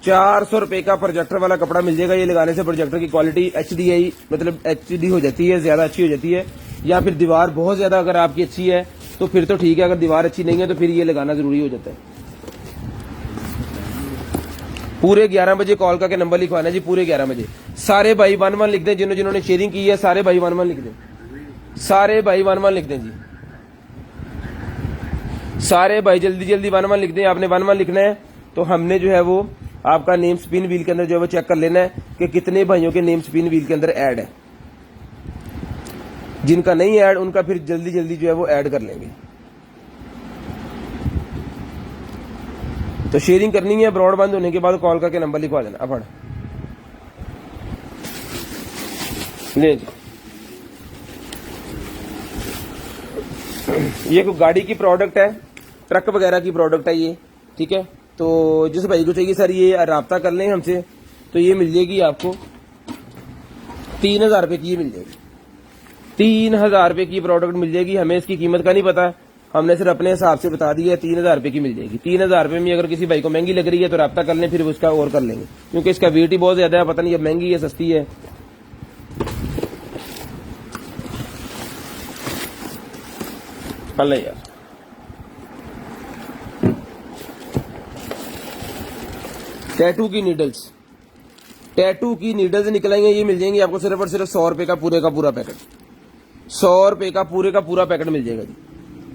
400 रुपए का प्रोजेक्टर वाला कपड़ा मिल जाएगा। ये लगाने से प्रोजेक्टर की क्वालिटी HDI मतलब HD हो जाती है, ज्यादा अच्छी हो जाती है। या फिर दीवार बहुत ज्यादा अगर आपकी अच्छी है तो फिर तो ठीक है, अगर दीवार अच्छी नहीं है तो फिर ये लगाना जरूरी हो जाता है। पूरे 11 बजे कॉल करके नंबर लिखवाना जी, पूरे 11 बजे। सारे भाई 1-1 लिख दें, जिन्होंने शेयरिंग की है सारे भाई 1-1 लिख दें, सारे भाई 1-1 लिख दें जी, सारे भाई जल्दी जल्दी 1-1 लिख दें। आपने 1-1 लिखना है तो हमने जो है वो आपका नेम स्पिन व्हील के अंदर जो है वो चेक कर लेना है कि कितने भाइयों के नेम स्पिन व्हील के अंदर ऐड है। जिनका नहीं ऐड उनका फिर जल्दी जल्दी जो है वो ऐड कर लेंगे। तो शेयरिंग करनी है, ब्रॉड बंद होने के बाद कॉल करके नंबर लिखवा देना। अब ले जी, ये कोई गाड़ी की प्रोडक्ट है, ट्रक वगैरह की प्रोडक्ट है ये, ठीक है। तो जिस भाई को चाहिए सर ये राब्ता कर लें हमसे, तो ये मिल जाएगी आपको 3000 रुपए की, ये मिल जाएगी 3000 रुपए की प्रोडक्ट मिल जाएगी। हमें इसकी कीमत का नहीं पता, हमने सिर्फ अपने हिसाब से बता दिया है, 3000 रुपए की मिल जाएगी। 3000 रुपए में अगर किसी भाई को महंगी लग रही है तो राब्ता कर लें, फिर उसका और कर लेंगे, क्योंकि इसका वेट ही बहुत ज्यादा है, पता नहीं अब महंगी है सस्ती है। यार टैटू की नीडल्स, टैटू की नीडल्स निकलेंगे, ये मिल जाएंगे आपको सिर्फ और सिर्फ 100 रुपए का पूरे का पूरा पैकेट, 100 रुपए का पूरे का पूरा पैकेट मिल जाएगा जी।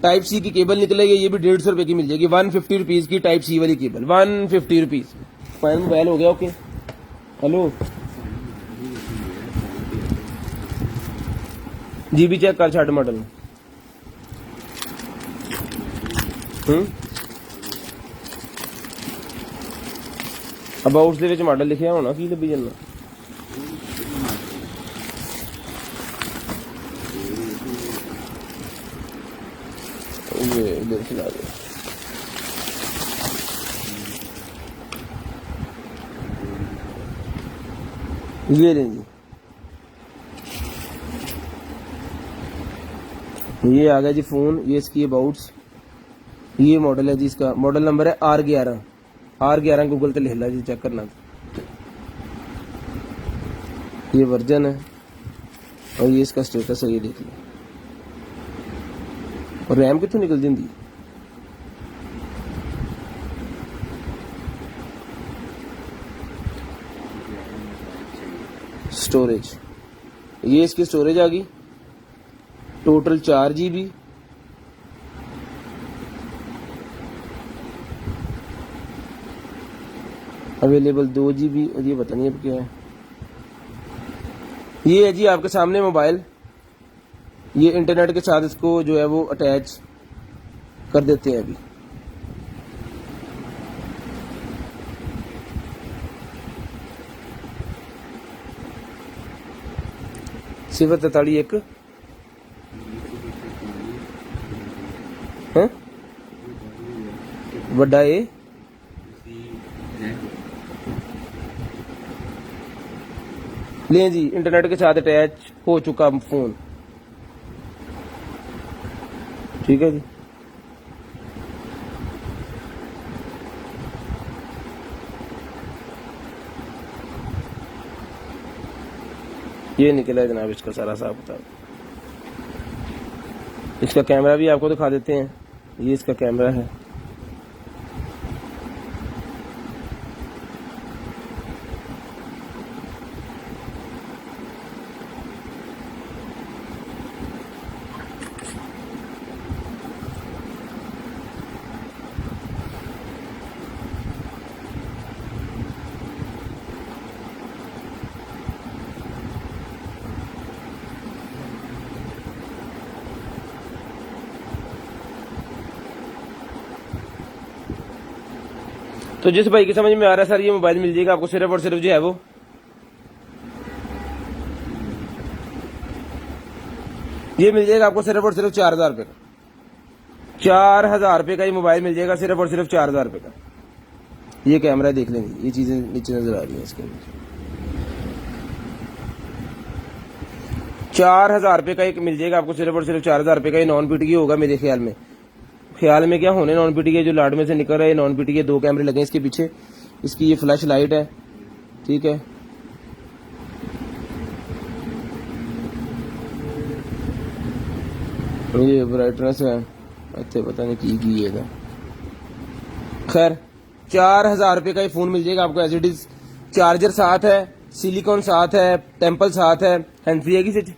टाइप सी की केबल निकलेगी, ये भी 150 रुपए की मिल जाएगी, 150 रुपीज की टाइप सी वाली केबल, 150 रुपीज। फाइन मोबाइल हो गया, ओके। हेलो जी, भी चेक कर छाट मॉडल अबाउट ਦੇ ਵਿੱਚ ਮਾਡਲ ਲਿਖਿਆ ਹੋਣਾ, ਕੀ ਲੱਭੀ ਜਾਂਦਾ। बिल्कुल आ गया। ये लें जी, ये आ गया जी फोन। ये इसकी अबाउट्स, ये मॉडल है जी, इसका मॉडल नंबर है R11 गूगल पे लिख ला जी, चेक करना। ये वर्जन है और ये इसका स्टेटस है, ये देख लो। और रैम कितों निकल दी, स्टोरेज, ये इसकी स्टोरेज आ गई टोटल 4 GB। अवेलेबल 2 GB, और ये पता नहीं अब क्या है। ये है जी आपके सामने मोबाइल, ये इंटरनेट के साथ इसको जो है वो अटैच कर देते हैं अभी। सिफर 43 है बड़ा ए ले जी, इंटरनेट के साथ अटैच हो चुका फोन, ठीक है जी। ये निकला है जनाब इसका सारा हिसाब किताब। इसका कैमरा भी आपको दिखा देते हैं, ये इसका कैमरा है। तो जिस भाई की समझ में आ रहा है सर, ये मोबाइल मिल जाएगा आपको सिर्फ और सिर्फ जो है वो ये मिल जाएगा आपको सिर्फ और सिर्फ 4000 रुपये का। 4000 रुपये का ये मोबाइल मिल जाएगा सिर्फ और सिर्फ 4000 रुपये का। ये कैमरा देख लेंगे, ये चीजें नीचे नजर आ रही है इसके अंदर। 4000 रुपये का एक मिल जाएगा आपको सिर्फ और सिर्फ 4000 रुपये का। ये नॉन पीटीके होगा मेरे ख्याल में क्या होने नॉन पीटीके, जो लाड में से निकल रहा है नॉन पीटीके। 2 कैमरे लगे इसके पीछे, इसकी ये फ्लैश लाइट है, ठीक है। ये ब्राइटनेस है, अच्छे पता नहीं की है। खैर 4000 रुपये का ये फोन मिल जाएगा आपको एज इट इज। चार्जर साथ है, सिलिकॉन साथ है, टेम्पल साथ है, हैंड फ्री है कि सच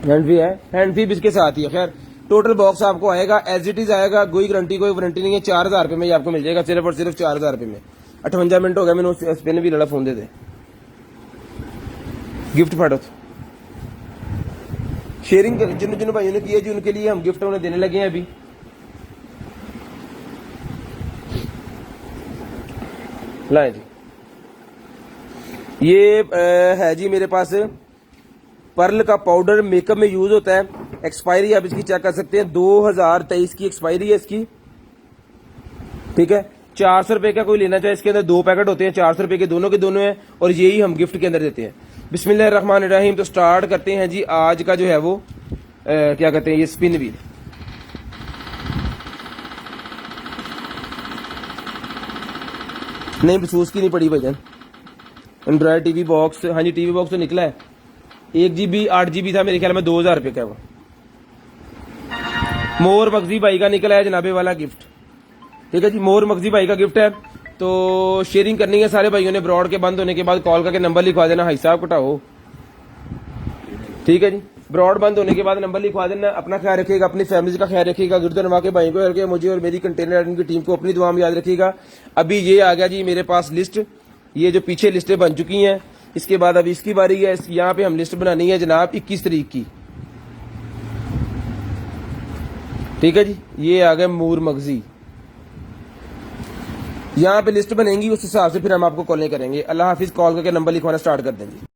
हैंड फ्री है, हैंड फ्री भी इसके साथ ही है। खैर टोटल बॉक्स आपको आएगा एज इट इज आएगा, कोई गारंटी कोई वारंटी नहीं है। 4000 रुपये में ये आपको मिल जाएगा सिर्फ और सिर्फ 4000 रुपये में। 58 मिनट हो गया मैंने उस पे भी लड़ा फोन दे दे। गिफ्ट फाड़ो, शेयरिंग जिन जिन भाइयों ने की है जी उनके लिए हम गिफ्ट उन्हें देने लगे हैं अभी। लाए जी, ये है जी मेरे पास पर्ल का पाउडर, मेकअप में यूज होता है। एक्सपायरी आप इसकी चेक कर सकते हैं, 2023 की एक्सपायरी है इसकी, ठीक है। 400 रुपए का कोई लेना चाहे, इसके अंदर 2 पैकेट होते हैं, 400 रुपए के दोनों हैं, और यही हम गिफ्ट के अंदर देते हैं। बिस्मिल्लाहिर्रहमानिर्रहीम। तो स्टार्ट करते हैं जी आज का जो है वो क्या कहते हैं, ये स्पिन व्हील। नहीं महसूस की नहीं पड़ी भाईजान। एंड्रॉयड टीवी बॉक्स, हाँ जी टीवी बॉक्स तो निकला है। 1 GB 8 GB था मेरे ख्याल में, 2000 रुपये का वो। मोर मगजी भाई का निकला है जनाबे वाला गिफ्ट, ठीक है जी। मोर मगजी भाई का गिफ्ट है। तो शेयरिंग करनी है सारे भाइयों ने। ब्रॉड के बंद होने के बाद कॉल करके नंबर लिखवा देना, भाई साहब कटाओ, ठीक है जी। ब्रॉड बंद होने के बाद नंबर लिखवा देना। अपना ख्याल रखिएगा, अपनी फैमिली का ख्याल रखिएगा, गिरदनवा के भाई को रखिएगा, मुझे और मेरी कंटेनर की टीम को अपनी दुआ में याद रखिएगा। अभी ये आ गया जी मेरे पास लिस्ट, ये जो पीछे लिस्टें बन चुकी हैं, इसके बाद अब इसकी बारी है। यहाँ पे हम लिस्ट बनानी है जनाब 21 तारीख की, ठीक है जी। ये आ गए मूर मगजी, यहाँ पे लिस्ट बनेगी, उस हिसाब से फिर हम आपको कॉलें करेंगे। अल्लाह हाफिज। कॉल करके नंबर लिखवाना स्टार्ट कर देंगे।